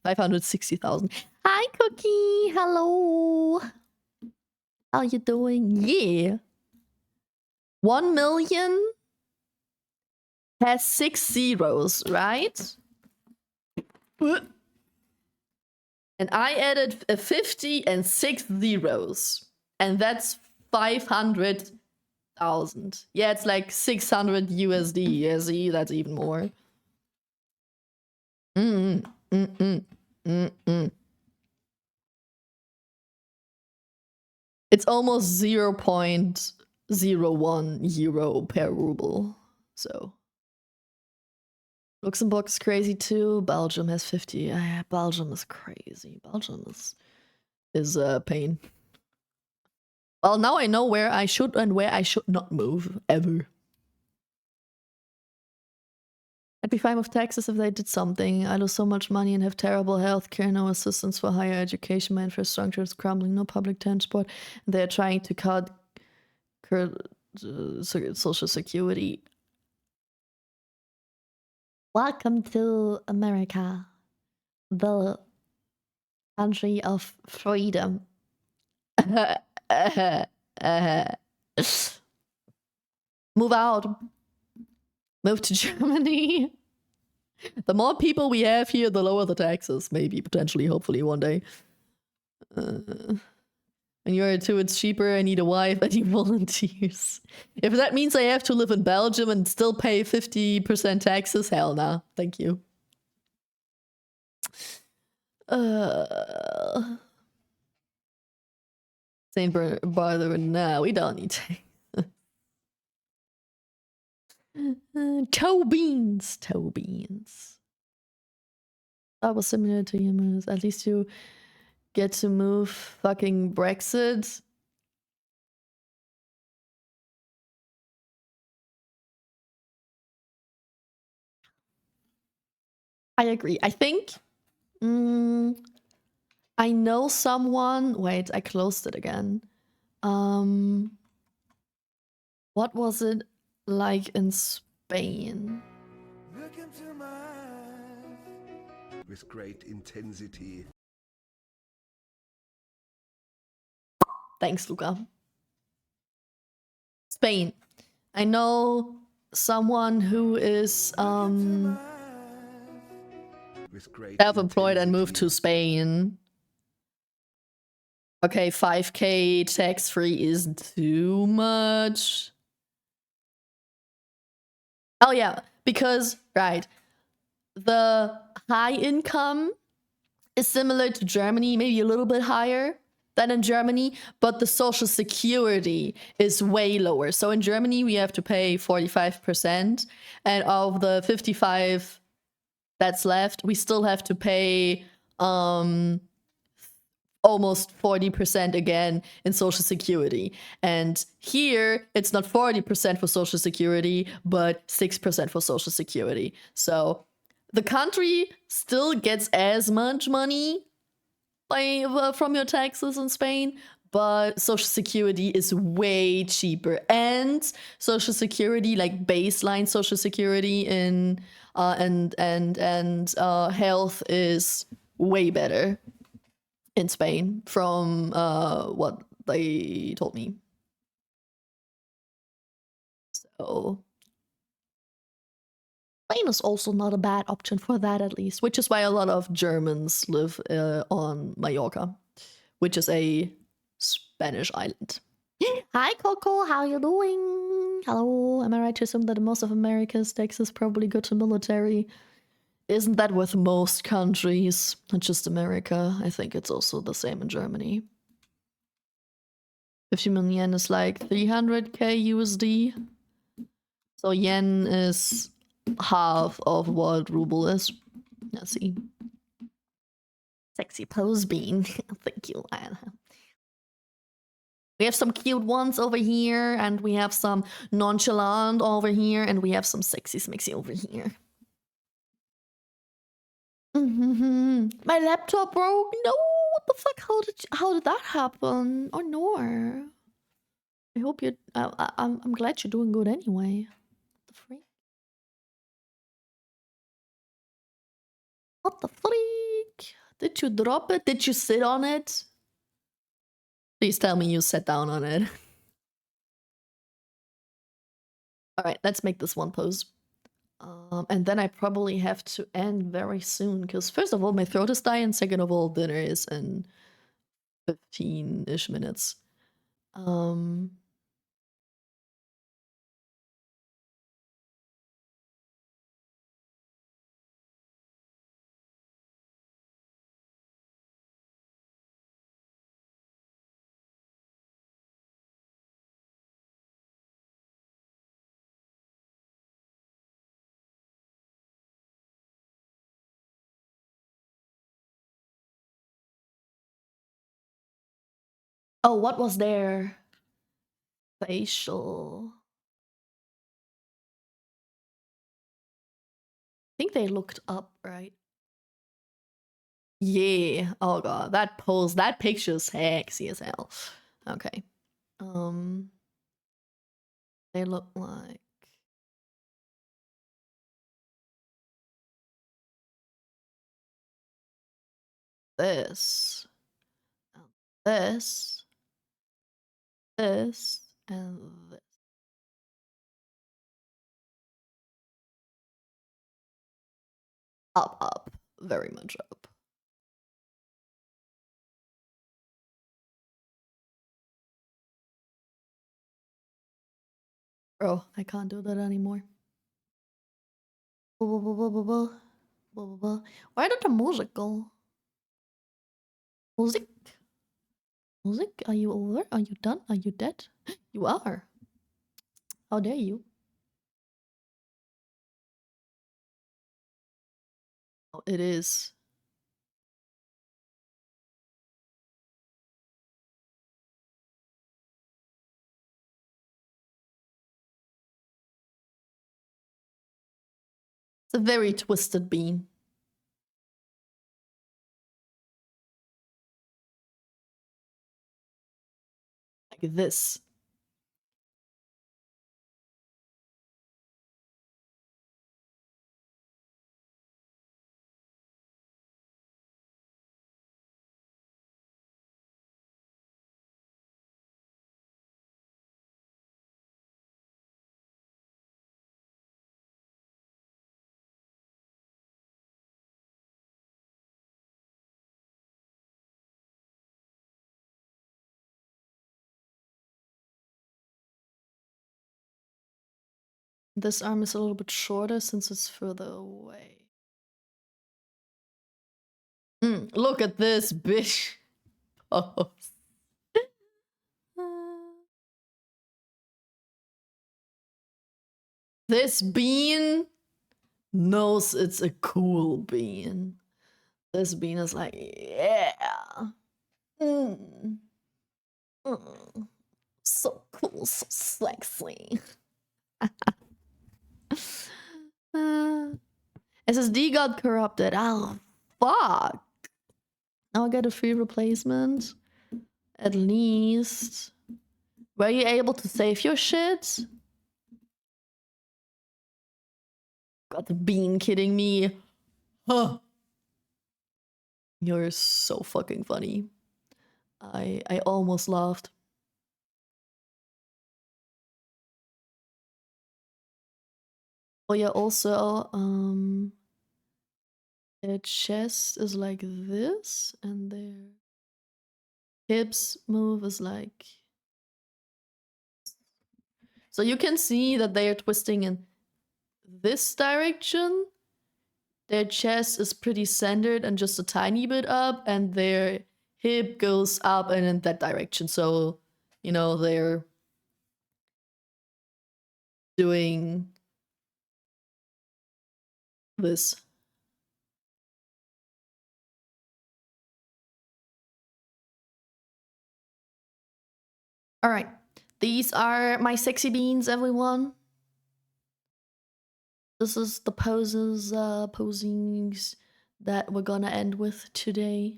560,000. Hi, Cookie. Hello. How you doing? Yeah. 1 million has 6 zeros, right? And I added a 50 and 6 zeros. And that's 500,000. Yeah, it's like 600 USD. Yeah, see, that's even more. It's almost 0.01 euro per ruble. So Luxembourg is crazy too. Belgium has 50. Belgium is crazy. Belgium is a pain. Well, now I know where I should and where I should not move ever. I'd be fine with taxes if they did something. I lose so much money and have terrible health care, no assistance for higher education, my infrastructure is crumbling, no public transport. And they're trying to cut social security. Welcome to America, the country of freedom. Move out. Move to Germany. The more people we have here, the lower the taxes. Maybe, potentially, hopefully, one day. When you're too, it's cheaper. I need a wife. I need volunteers. If that means I have to live in Belgium and still pay 50% taxes, hell nah. Thank you. Saint Bernard, nah, we don't need taxes. Toe beans. That was similar to humans. At least you get to move fucking Brexit. I agree. I think I know someone. Wait, I closed it again. What was it like in Spain? Look into my eyes with great intensity. Thanks, Luca. Spain. I know someone who is self-employed and moved to Spain. Okay, 5K tax-free is too much. Oh yeah, because, right, the high income is similar to Germany, maybe a little bit higher than in Germany, but the social security is way lower. So in Germany, we have to pay 45%, and of the 55 that's left, we still have to pay almost 40% again in social security. And here, it's not 40% for social security, but 6% for social security. So the country still gets as much money from your taxes in Spain, but social security is way cheaper. And social security, like baseline social security and health is way better in Spain from what they told me. So Spain is also not a bad option for that, at least, which is why a lot of Germans live on Mallorca, which is a Spanish island. Hi, Coco, how you doing? Hello, am I right to assume that most of America's taxes probably go to military? Isn't that with most countries, not just America? I think it's also the same in Germany. 50 million yen is like 300k USD. So yen is half of what ruble is. Let's see. Sexy pose bean. Thank you, Anna. We have some cute ones over here, and we have some nonchalant over here, and we have some sexy smixy over here. My laptop broke. No, what the fuck? How did that happen? Oh no. I hope you. I'm glad you're doing good anyway. What the freak? What the freak? Did you drop it? Did you sit on it? Please tell me you sat down on it. Alright, let's make this one pose. And then I probably have to end very soon, because first of all, my throat is dying, second of all, dinner is in 15-ish minutes. Oh, what was there? Facial. I think they looked up, right? Yeah. Oh god, that pose, that picture's sexy as hell. Okay. They look like this. This. This. And this. Up, up. Very much up. Bro, I can't do that anymore. Where did the music go? Music? Music? Are you over? Are you done? Are you dead? You are. How dare you? Oh, it is. It's a very twisted bean. Like this. This arm is a little bit shorter since it's further away. Look at this bitch. Oh. This bean knows it's a cool bean. This bean is like, yeah. So cool, so sexy. SSD got corrupted. Oh, fuck. Now I get a free replacement. At least. Were you able to save your shit? Got the bean kidding me. Huh. You're so fucking funny. I almost laughed. Oh yeah, also, their chest is like this, and their hips move is like... So you can see that they are twisting in this direction. Their chest is pretty centered and just a tiny bit up, and their hip goes up and in that direction. So, you know, they're doing this. All right, these are my sexy beans, everyone. This is the poses, posings that we're gonna end with today.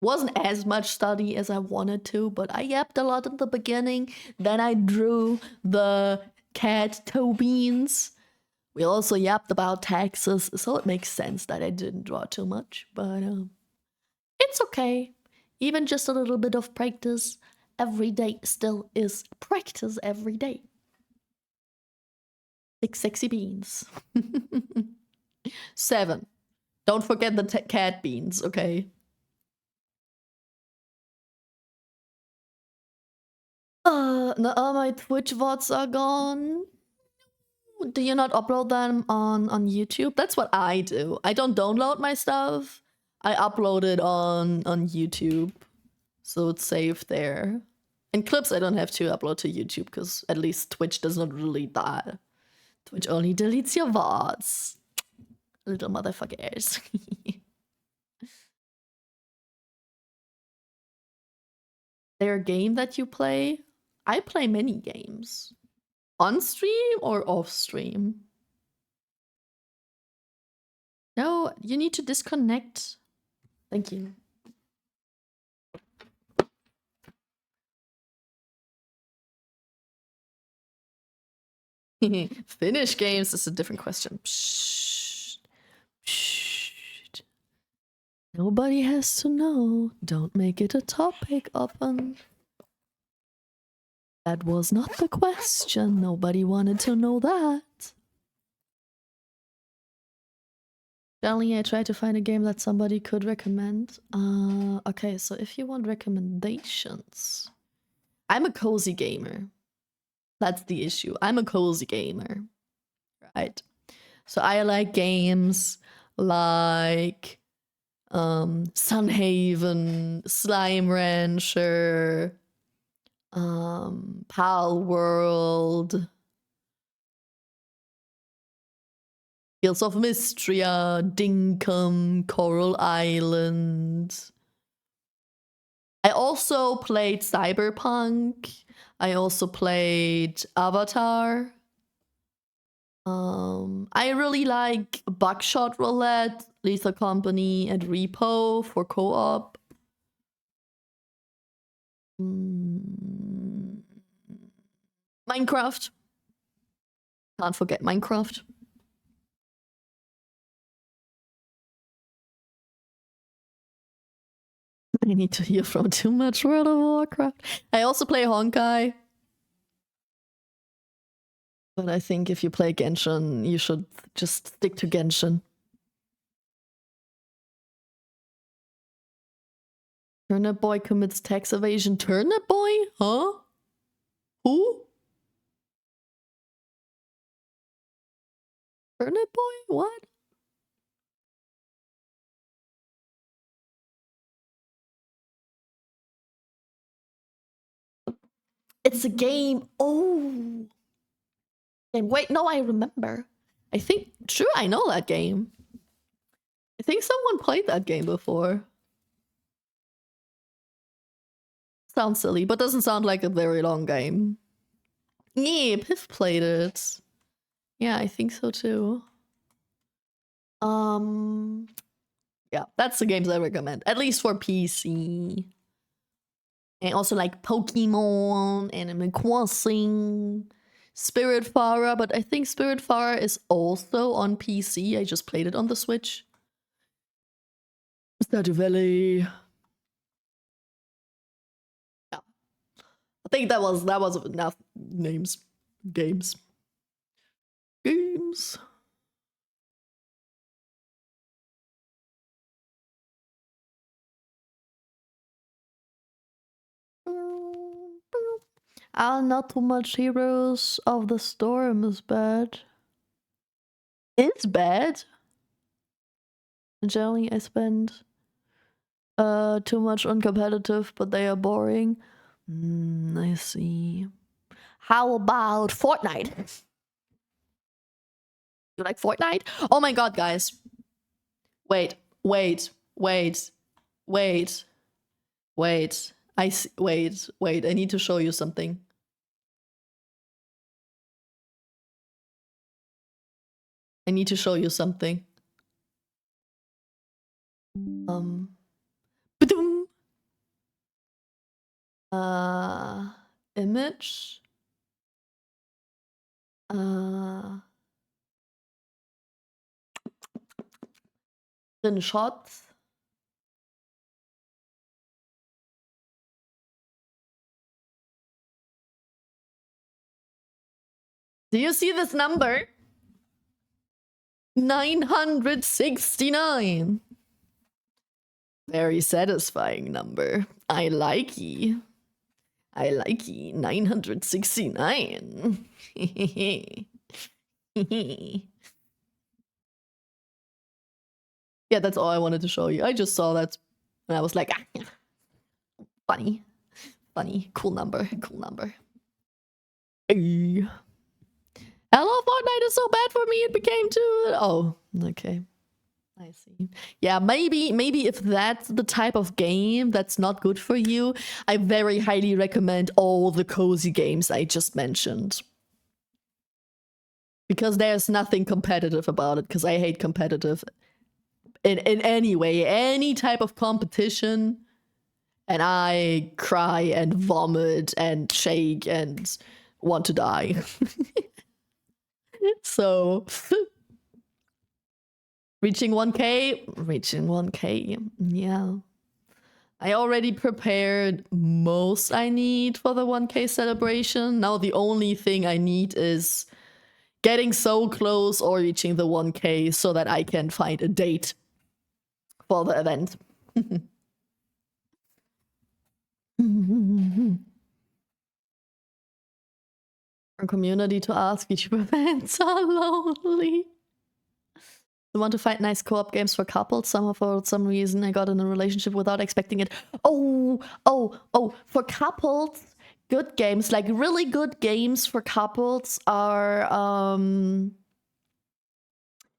Wasn't as much study as I wanted to, but I yapped a lot at the beginning. Then I drew the cat toe beans. We also yapped about taxes, so it makes sense that I didn't draw too much, but it's okay. Even just a little bit of practice every day still is practice every day. 6 sexy beans. 7. Don't forget the cat beans, okay? No, my Twitch VODs are gone. Do you not upload them on YouTube? That's what I do. I don't download my stuff. I upload it on YouTube, so it's saved there. And clips I don't have to upload to YouTube because at least Twitch does not delete that. Twitch only deletes your VODs. Little motherfuckers. There a game that you play? I play many games. On stream or off stream? No, you need to disconnect. Thank you. Finish games is a different question. Psst. Psst. Nobody has to know. Don't make it a topic, Open. That was not the question. Nobody wanted to know that. Darling, I tried to find a game that somebody could recommend. Okay, so if you want recommendations, I'm a cozy gamer. That's the issue. I'm a cozy gamer, right? So I like games like Sunhaven, Slime Rancher, Pal World, Hills of Mystria, Dinkum, Coral Island. I also played Cyberpunk. I also played Avatar. I really like Buckshot Roulette, Lethal Company, and Repo for co-op. Minecraft. Can't forget Minecraft. I need to hear from too much World of Warcraft. I also play Honkai. But I think if you play Genshin, you should just stick to Genshin. Turnip Boy commits tax evasion. Turnip Boy? Huh? Who? Turnip Boy? What? It's a game. Oh. Wait, no, I remember. I think, sure, I know that game. I think someone played that game before. Sounds silly, but doesn't sound like a very long game. Yeah, Piff played it. Yeah, I think so too. Yeah, that's the games I recommend, at least for PC. And also like Pokemon, Animal Crossing, Spiritfarer, but I think Spiritfarer is also on PC. I just played it on the Switch. Stardew Valley. Yeah. I think that was enough names. Games. Games. Not too much Heroes of the Storm is bad. It's bad. Generally, I spend too much on competitive, but they are boring. I see. How about Fortnite? You like Fortnite? Oh my god, guys. Wait. Wait. I need to show you something. I need to show you something. Ba-doom. Image. Thin shots. Do you see this number? 969. Very satisfying number. I like ye. I like ye. 969. Yeah, that's all I wanted to show you. I just saw that and I was like, ah, funny. Funny. Cool number. Cool number. Hey. Hello, Fortnite is so bad for me. It became too. Oh, okay. I see. Yeah, maybe if that's the type of game that's not good for you, I very highly recommend all the cozy games I just mentioned. Because there's nothing competitive about it, because I hate competitive in any way, any type of competition. And I cry and vomit and shake and want to die. So reaching 1K, yeah. I already prepared most I need for the 1K celebration. Now the only thing I need is getting so close or reaching the 1K so that I can find a date for the event. Our community to ask VTuber fans are lonely. I want to find nice co-op games for couples. Somehow, for some reason, I got in a relationship without expecting it. Oh, for couples, good games, like really good games for couples are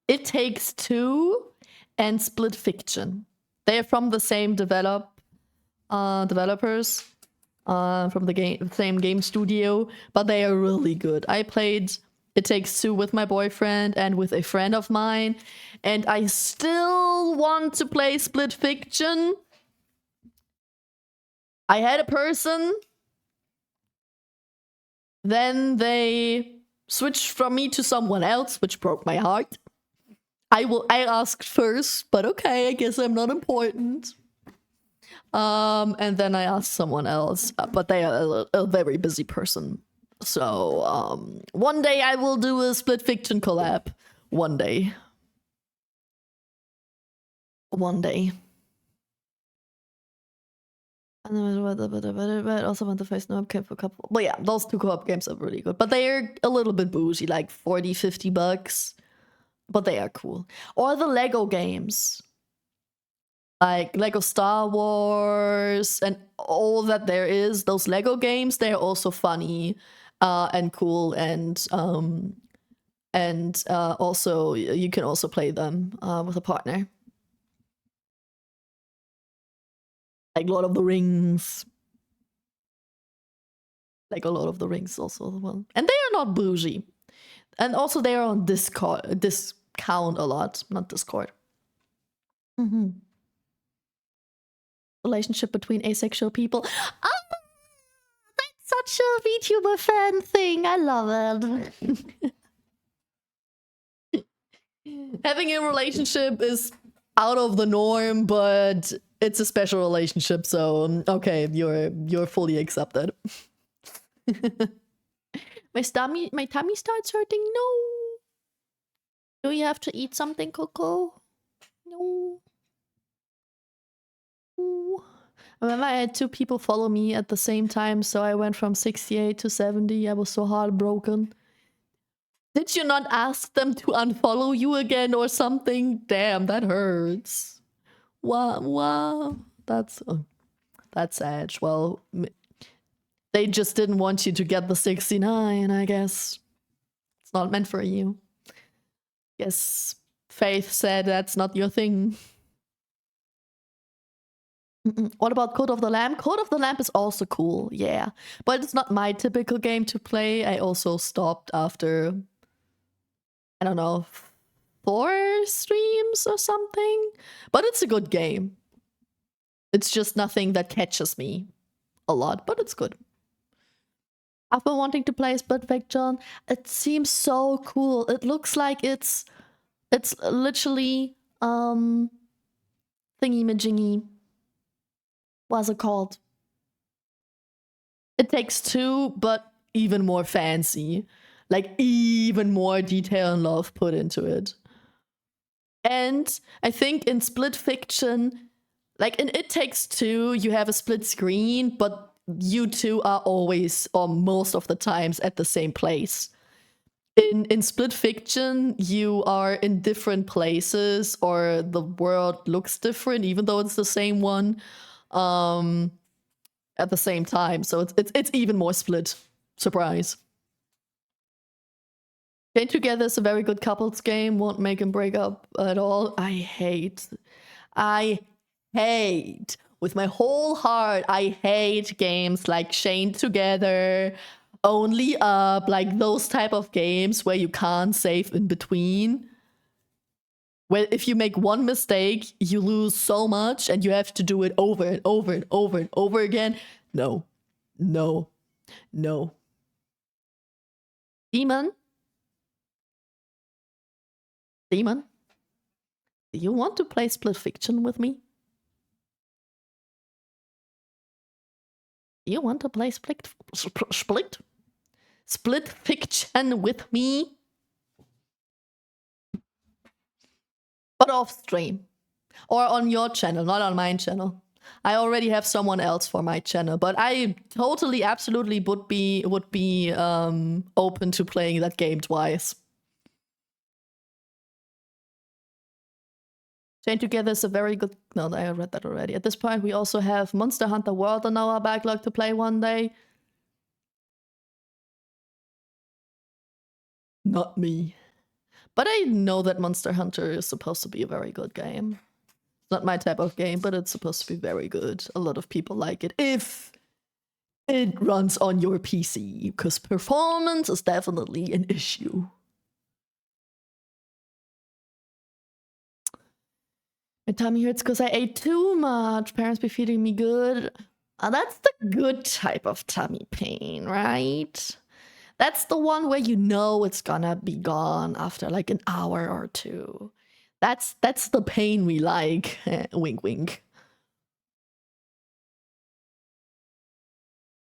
It Takes Two and Split Fiction. They're from the same developers, from the same game studio, but they are really good. I played It Takes Two with my boyfriend and with a friend of mine, and I still want to play Split Fiction. I had a person, then they switched from me to someone else, which broke my heart. I asked first, but okay, I guess I'm not important. And then I asked someone else, but they are a very busy person. So, one day I will do a Split Fiction collab. One day. One day. I also want to face no camp for a couple. But yeah, those two co-op games are really good. But they are a little bit bougie, like 40, 50 bucks. But they are cool. Or the Lego games. Like Lego Star Wars and all that there is, those Lego games, they're also funny and cool, and also you can also play them with a partner. Like Lord of the Rings. Like a Lord of the Rings also the one. And they are not bougie. And also they are on Discord, discount a lot, not Discord. Relationship between asexual people. Oh, that's such a VTuber fan thing. I love it. Having a relationship is out of the norm, but it's a special relationship, so okay, you're fully accepted. my tummy starts hurting. No. Do you have to eat something, Coco? No. I remember I had 2 people follow me at the same time, so I went from 68 to 70. I was so heartbroken. Did you not ask them to unfollow you again or something? Damn, that hurts. Wow. That's sad. Well, they just didn't want you to get the 69, I guess. It's not meant for you. Guess Faith said that's not your thing. What about Code of the Lamp? Code of the Lamp is also cool, yeah. But it's not my typical game to play. I also stopped after, I don't know, 4 streams or something. But it's a good game. It's just nothing that catches me a lot, but it's good. I've been wanting to play Split Fiction. It seems so cool. It looks like it's literally thingy majingy. What's it called? It Takes Two, but even more fancy. Like even more detail and love put into it. And I think in Split Fiction, like in It Takes Two, you have a split screen, but you two are always, or most of the times, at the same place. In Split Fiction, you are in different places, or the world looks different, even though it's the same one, at the same time. So it's even more split. Surprise. Staying Together is a very good couples game. Won't make and break up at all. I hate with my whole heart, I hate games like Chained Together, Only Up, like those type of games where you can't save in between. Where if you make one mistake, you lose so much and you have to do it over and over and over and over again. No. No. No. Demon? Demon? Do you want to play Split Fiction with me? You want to play Split Fiction with me? But off stream. Or on your channel, not on my channel. I already have someone else for my channel, but I totally, absolutely would be open to playing that game twice. Chained Together is a very good... No, I read that already. At this point, we also have Monster Hunter World on our backlog to play one day. Not me. But I know that Monster Hunter is supposed to be a very good game. It's not my type of game, but it's supposed to be very good. A lot of people like it if it runs on your PC, because performance is definitely an issue. My tummy hurts because I ate too much. Parents be feeding me good. That's the good type of tummy pain, right? That's the one where you know it's gonna be gone after like an hour or two. That's the pain we like. Wink, wink.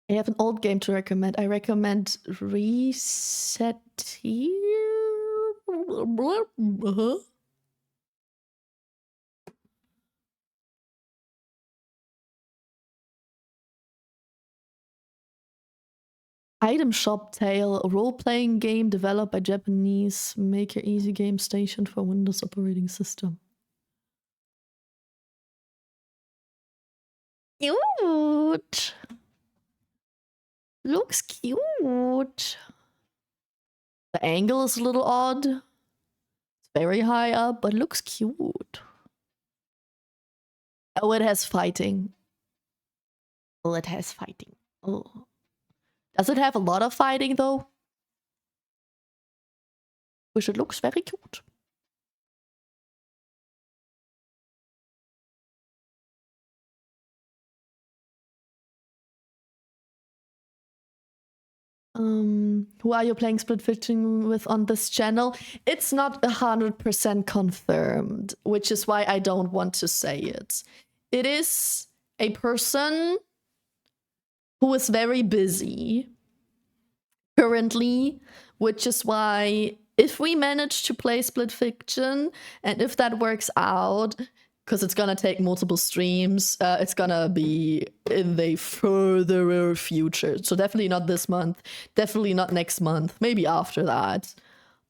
I have an old game to recommend. I recommend Reset Here. Item Shop Tale, a role-playing game developed by Japanese maker Easy Game Station for Windows operating system. Cute! Looks cute. The angle is a little odd. It's very high up, but looks cute. Oh, it has fighting. Oh, it has fighting. Oh. Does it have a lot of fighting, though? Which it looks very cute. Who are you playing Split Fiction with on this channel? It's not 100% confirmed, which is why I don't want to say it. It is a person who is very busy currently, which is why if we manage to play Split Fiction and if that works out, because it's gonna take multiple streams, it's gonna be in the further future. So definitely not this month, definitely not next month, maybe after that.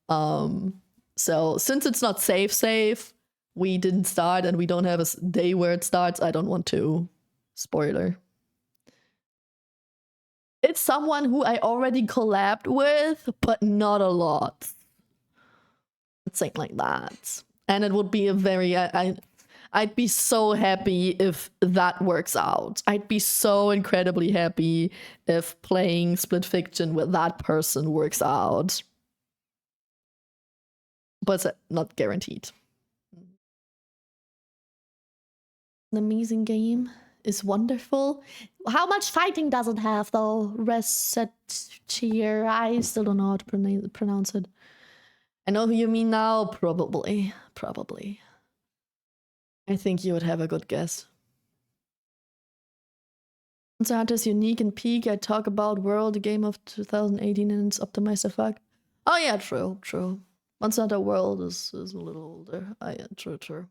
So since it's not safe, we didn't start and we don't have a day where it starts, I don't want to. Spoiler. It's someone who I already collabed with, but not a lot. Something like that. And it would be a very... I'd be so happy if that works out. I'd be so incredibly happy if playing Split Fiction with that person works out. But it's not guaranteed. An amazing game. is wonderful. How much fighting does it have though? Resetir. I still don't know how to pronounce it. I know who you mean now. Probably. Probably. I think you would have a good guess. Monster Hunter is unique and peak. I talk about World, a game of 2018, and it's optimized as fuck. Oh yeah, true, true. Monster Hunter World is a little older. Oh yeah, true, true.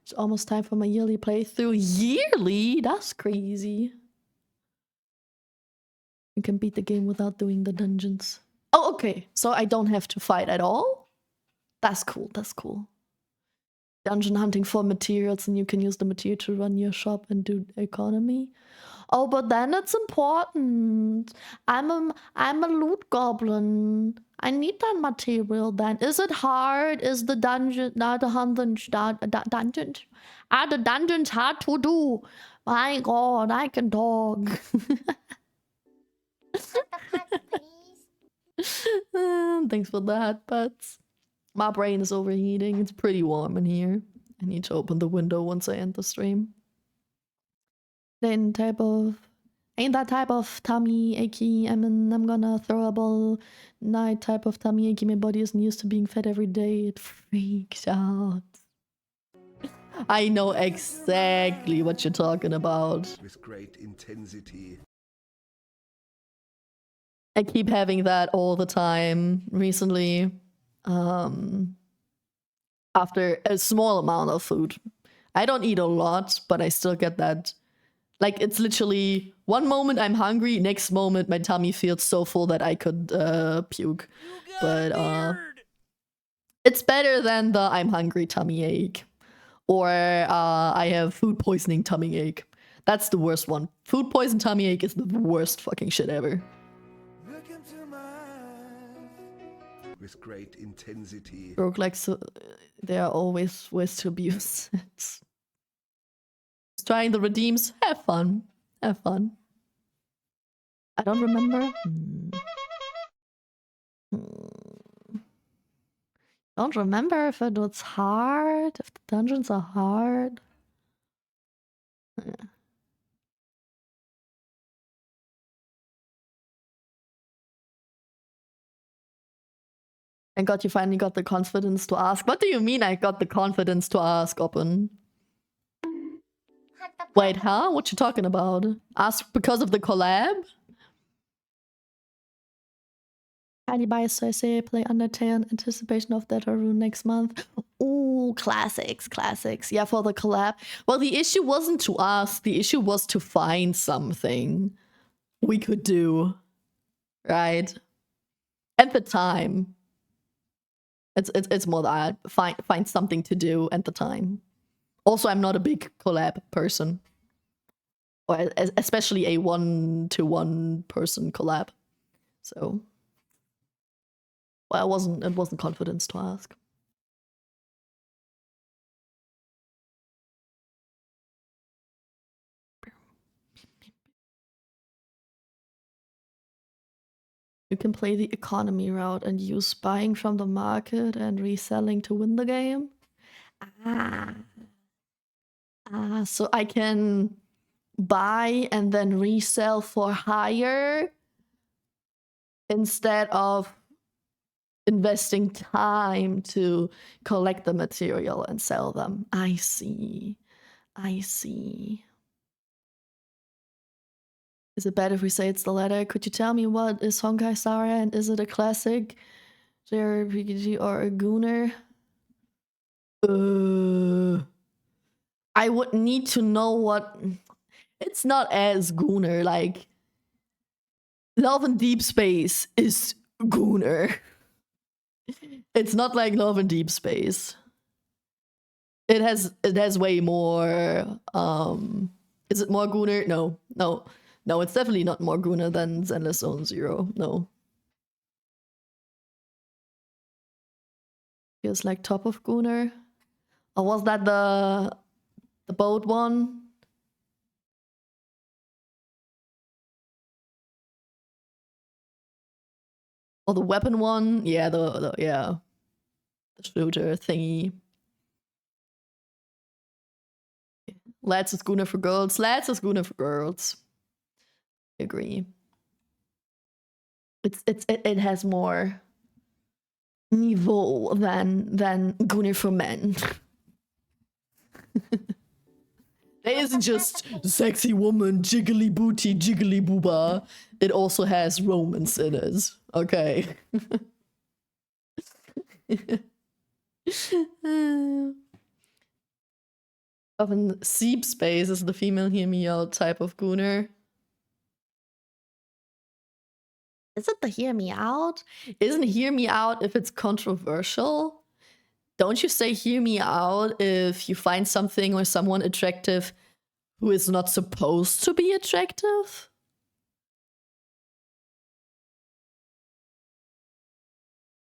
It's almost time for my yearly playthrough. Yearly? That's crazy. You can beat the game without doing the dungeons. Oh, okay. So I don't have to fight at all? That's cool, that's cool. Dungeon hunting for materials, and you can use the material to run your shop and do economy. Oh, but then it's important. I'm a loot goblin. I need that material then. Is it hard? Is the dungeon not the dungeons are the dungeons hard to do? My god, I can talk. Thanks for that, but my brain is overheating. It's pretty warm in here. I need to open the window once I end the stream. Then ain't that type of tummy achy. I'm gonna throw up all night type of tummy achy. My body isn't used to being fed every day. It freaks out. I know exactly what you're talking about. With great intensity. I keep having that all the time recently. After a small amount of food. I don't eat a lot, but I still get that. Like, it's literally one moment I'm hungry, next moment my tummy feels so full that I could puke. But it's better than the I'm hungry tummy ache. Or I have food poisoning tummy ache. That's the worst one. Food poison tummy ache is the worst fucking shit ever. With great intensity. Broke like so, there are always ways to abuse it. Trying the redeems, have fun. Have fun. I don't remember. Don't remember if it was hard, if the dungeons are hard. Yeah. Thank God you finally got the confidence to ask. What do you mean I got the confidence to ask, Open? Wait, huh? What you talking about? Ask because of the collab? Highly biased, so I say play Undertale in anticipation of Deltarune next month. Ooh, classics, classics. Yeah, for the collab. Well, the issue wasn't to ask. The issue was to find something we could do, right? At the time. It's more that find something to do at the time. Also, I'm not a big collab person, or especially a 1-to-1 person collab. So, well, it wasn't confidence to ask. You can play the economy route and use buying from the market and reselling to win the game. So I can buy and then resell for higher instead of investing time to collect the material and sell them. I see. I see. Is it better if we say it's the latter? Could you tell me what is Honkai Star and is it a classic JRPG or a gooner? I would need to know what... It's not as gooner, like... Love and Deep Space is gooner. It's not like Love and Deep Space. It has way more... Is it more gooner? No, it's definitely not more gooner than Zenless Zone Zero. No. Feels like top of gooner. Or was that the boat one? Or the weapon one? Yeah, yeah. shooter thingy. Let's a schooner for girls. Let's a schooner for girls. I agree. It has more niveau than Gunner for men. It isn't just sexy woman, jiggly booty, jiggly booba. It also has romance in it. Okay. Often Seep Space is the female hear me out type of Gunner. Is it the hear me out? Isn't hear me out if it's controversial? Don't you say hear me out if you find something or someone attractive who is not supposed to be attractive?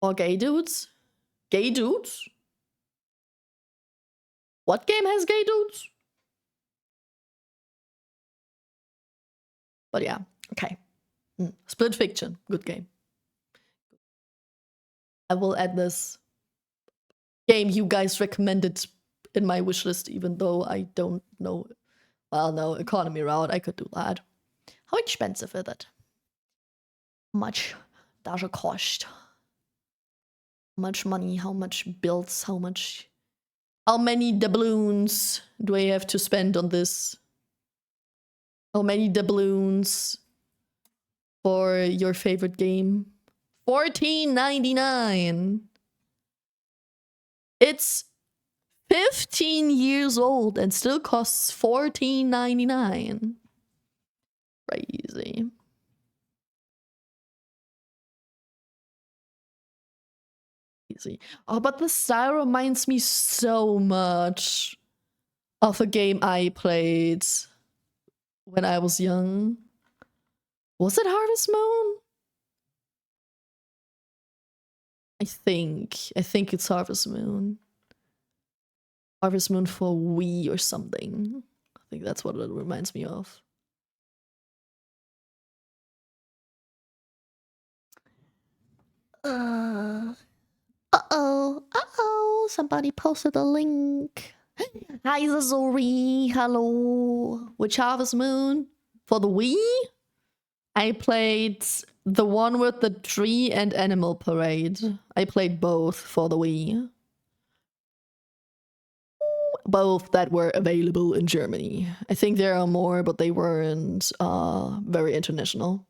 Or gay dudes? Gay dudes? What game has gay dudes? But yeah, okay. Split Fiction, good game. I will add this game you guys recommended in my wishlist, even though I don't know. Well, no, economy route, I could do that. How expensive is it? How much does it cost? How much money? How much bills? How many doubloons do I have to spend on this? How many doubloons for your favorite game? $14.99. It's 15 years old and still costs $14.99. Crazy. Easy. Oh, but the style reminds me so much of a game I played when I was young. Was it Harvest Moon? I think it's Harvest Moon. Harvest Moon for Wii or something. I think that's what it reminds me of. Somebody posted a link. Hi, Zori. Hello. Which Harvest Moon? For the Wii? I played the one with the tree and animal parade. I played both for the Wii. Both that were available in Germany. I think there are more, but they weren't very international.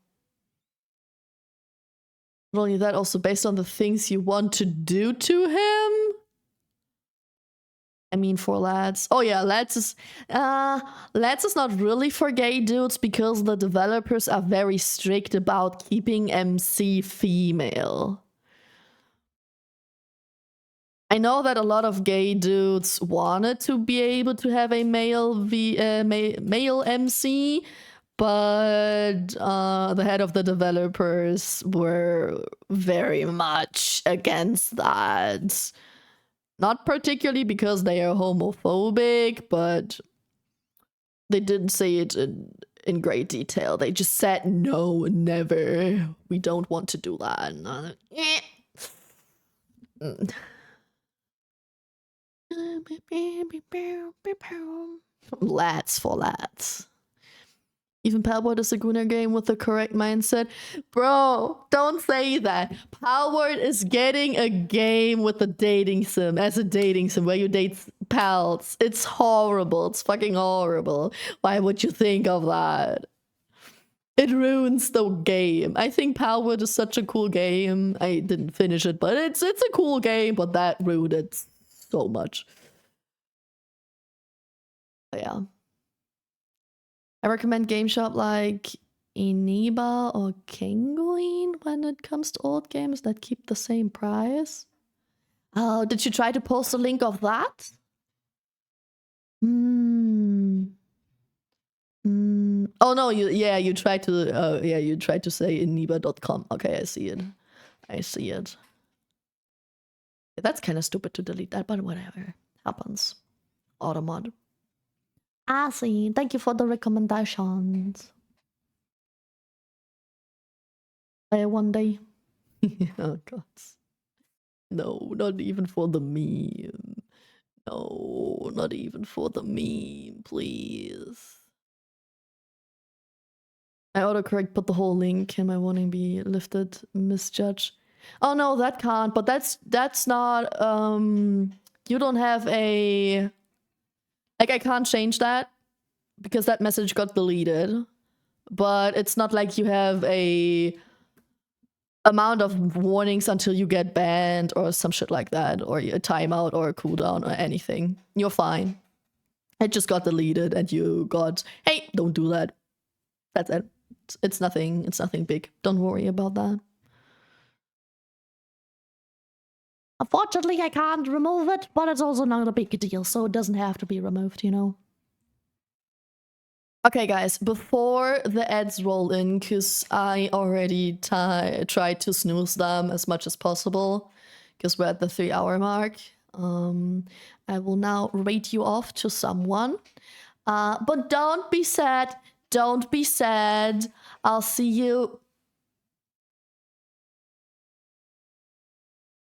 Not only that, also based on the things you want to do to him. I mean, for lads. Oh yeah, lads is not really for gay dudes because the developers are very strict about keeping MC female. I know that a lot of gay dudes wanted to be able to have a male MC, but the head of the developers were very much against that. Not particularly because they are homophobic, but they didn't say it in great detail. They just said, no, never. We don't want to do that. Lads for lads. Even Palworld is a Gunner game with the correct mindset. Bro, don't say that. Palworld is getting a game with a dating sim, as a dating sim, where you date pals. It's horrible. It's fucking horrible. Why would you think of that? It ruins the game. I think Palworld is such a cool game. I didn't finish it, but it's a cool game, but that ruined it so much. But yeah. I recommend game shop like Iniba or Kinguin when it comes to old games that keep the same price. Oh, did you try to post a link of that? Oh no, you tried to say iniba.com. Okay, I see it. Yeah, that's kind of stupid to delete that, but whatever. Happens. Automod. I see. Thank you for the recommendations. Play one day. Oh god. No, not even for the meme. No, not even for the meme, please. I autocorrect, put the whole link. Can my warning be lifted? Misjudge. Oh no, that can't. But that's not. You don't have a. Like, I can't change that because that message got deleted. But it's not like you have a amount of warnings until you get banned or some shit like that, or a timeout or a cooldown or anything. You're fine. It just got deleted and you got, hey, don't do that. That's it. It's nothing big. Don't worry about that. Unfortunately, I can't remove it, but it's also not a big deal, so it doesn't have to be removed, you know? Okay, guys, before the ads roll in, because I already tried to snooze them as much as possible, because we're at the 3-hour mark, I will now rate you off to someone. But don't be sad. Don't be sad. I'll see you.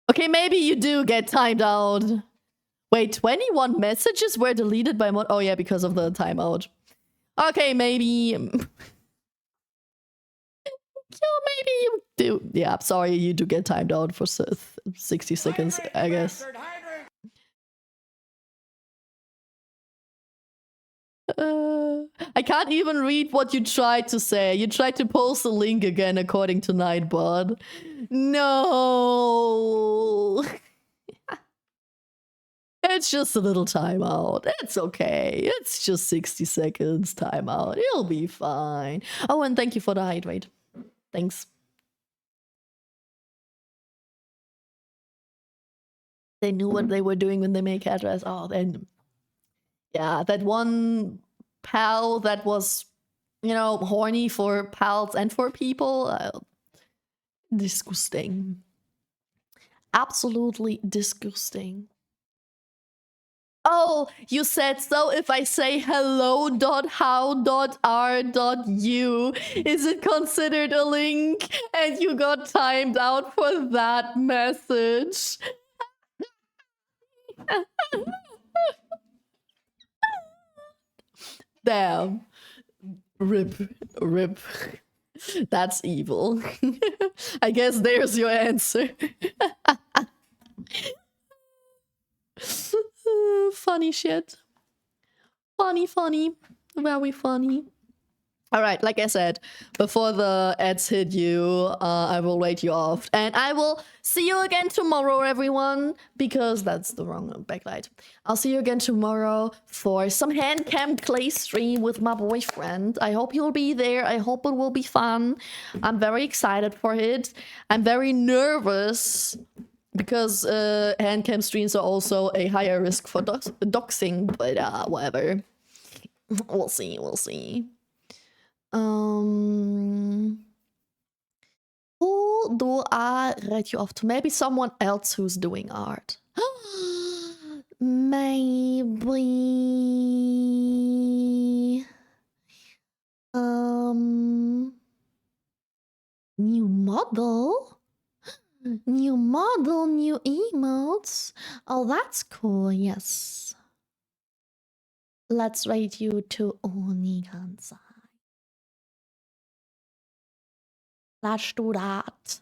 Okay, maybe you do get timed out. Wait, 21 messages were deleted by mod. Oh yeah, because of the timeout. Okay, maybe. Maybe you do. Yeah, I'm sorry, you do get timed out for 60 seconds, I guess. I can't even read what you tried to say. You tried to post the link again, according to Nightbot. No. It's just a little timeout. It's okay. It's just 60 seconds timeout. You'll be fine. Oh, and thank you for the hydrate. Thanks. They knew what they were doing when they made address. Oh, then. Yeah, that one pal that was, you know, horny for pals and for people. Disgusting. Absolutely disgusting. Oh, you said so if I say hello.how.r.u, is it considered a link? And you got timed out for that message. Damn. Rip. Rip. That's evil. I guess there's your answer. Funny shit. Funny. Very funny. All right, like I said, before the ads hit you, I will rate you off. And I will see you again tomorrow, everyone, because that's the wrong backlight. I'll see you again tomorrow for some hand cam clay stream with my boyfriend. I hope you'll be there. I hope it will be fun. I'm very excited for it. I'm very nervous because hand cam streams are also a higher risk for doxing, but whatever. We'll see. Who do I rate you off to? Maybe someone else who's doing art. Maybe new model, new emotes. Oh, that's cool. Yes. Let's rate you to Onigansai. Let's do that.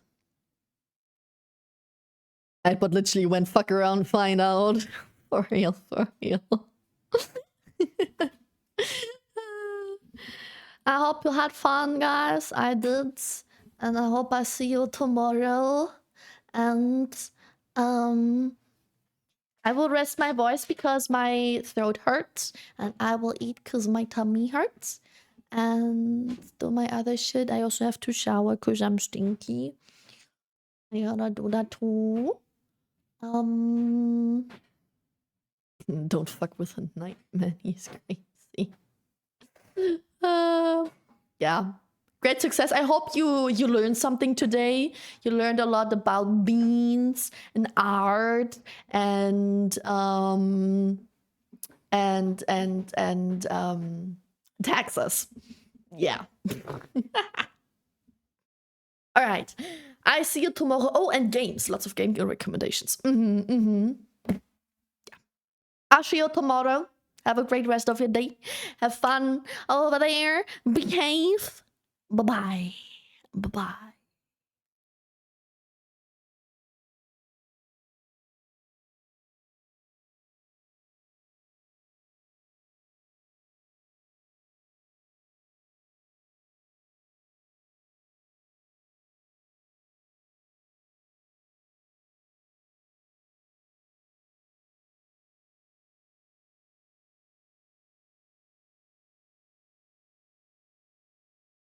But literally went fuck around, find out. For real. I hope you had fun, guys. I did. And I hope I see you tomorrow. And I will rest my voice because my throat hurts. And I will eat because my tummy hurts. And do my other shit. I also have to shower because I'm stinky. I gotta do that too. Don't fuck with a nightman. He's crazy. Yeah. Great success. I hope you learned something today. You learned a lot about beans and art and taxes. Yeah. All right. I see you tomorrow. Oh, and games. Lots of game recommendations. I'll see you tomorrow. Have a great rest of your day. Have fun over there. Behave. Bye-bye. Bye-bye.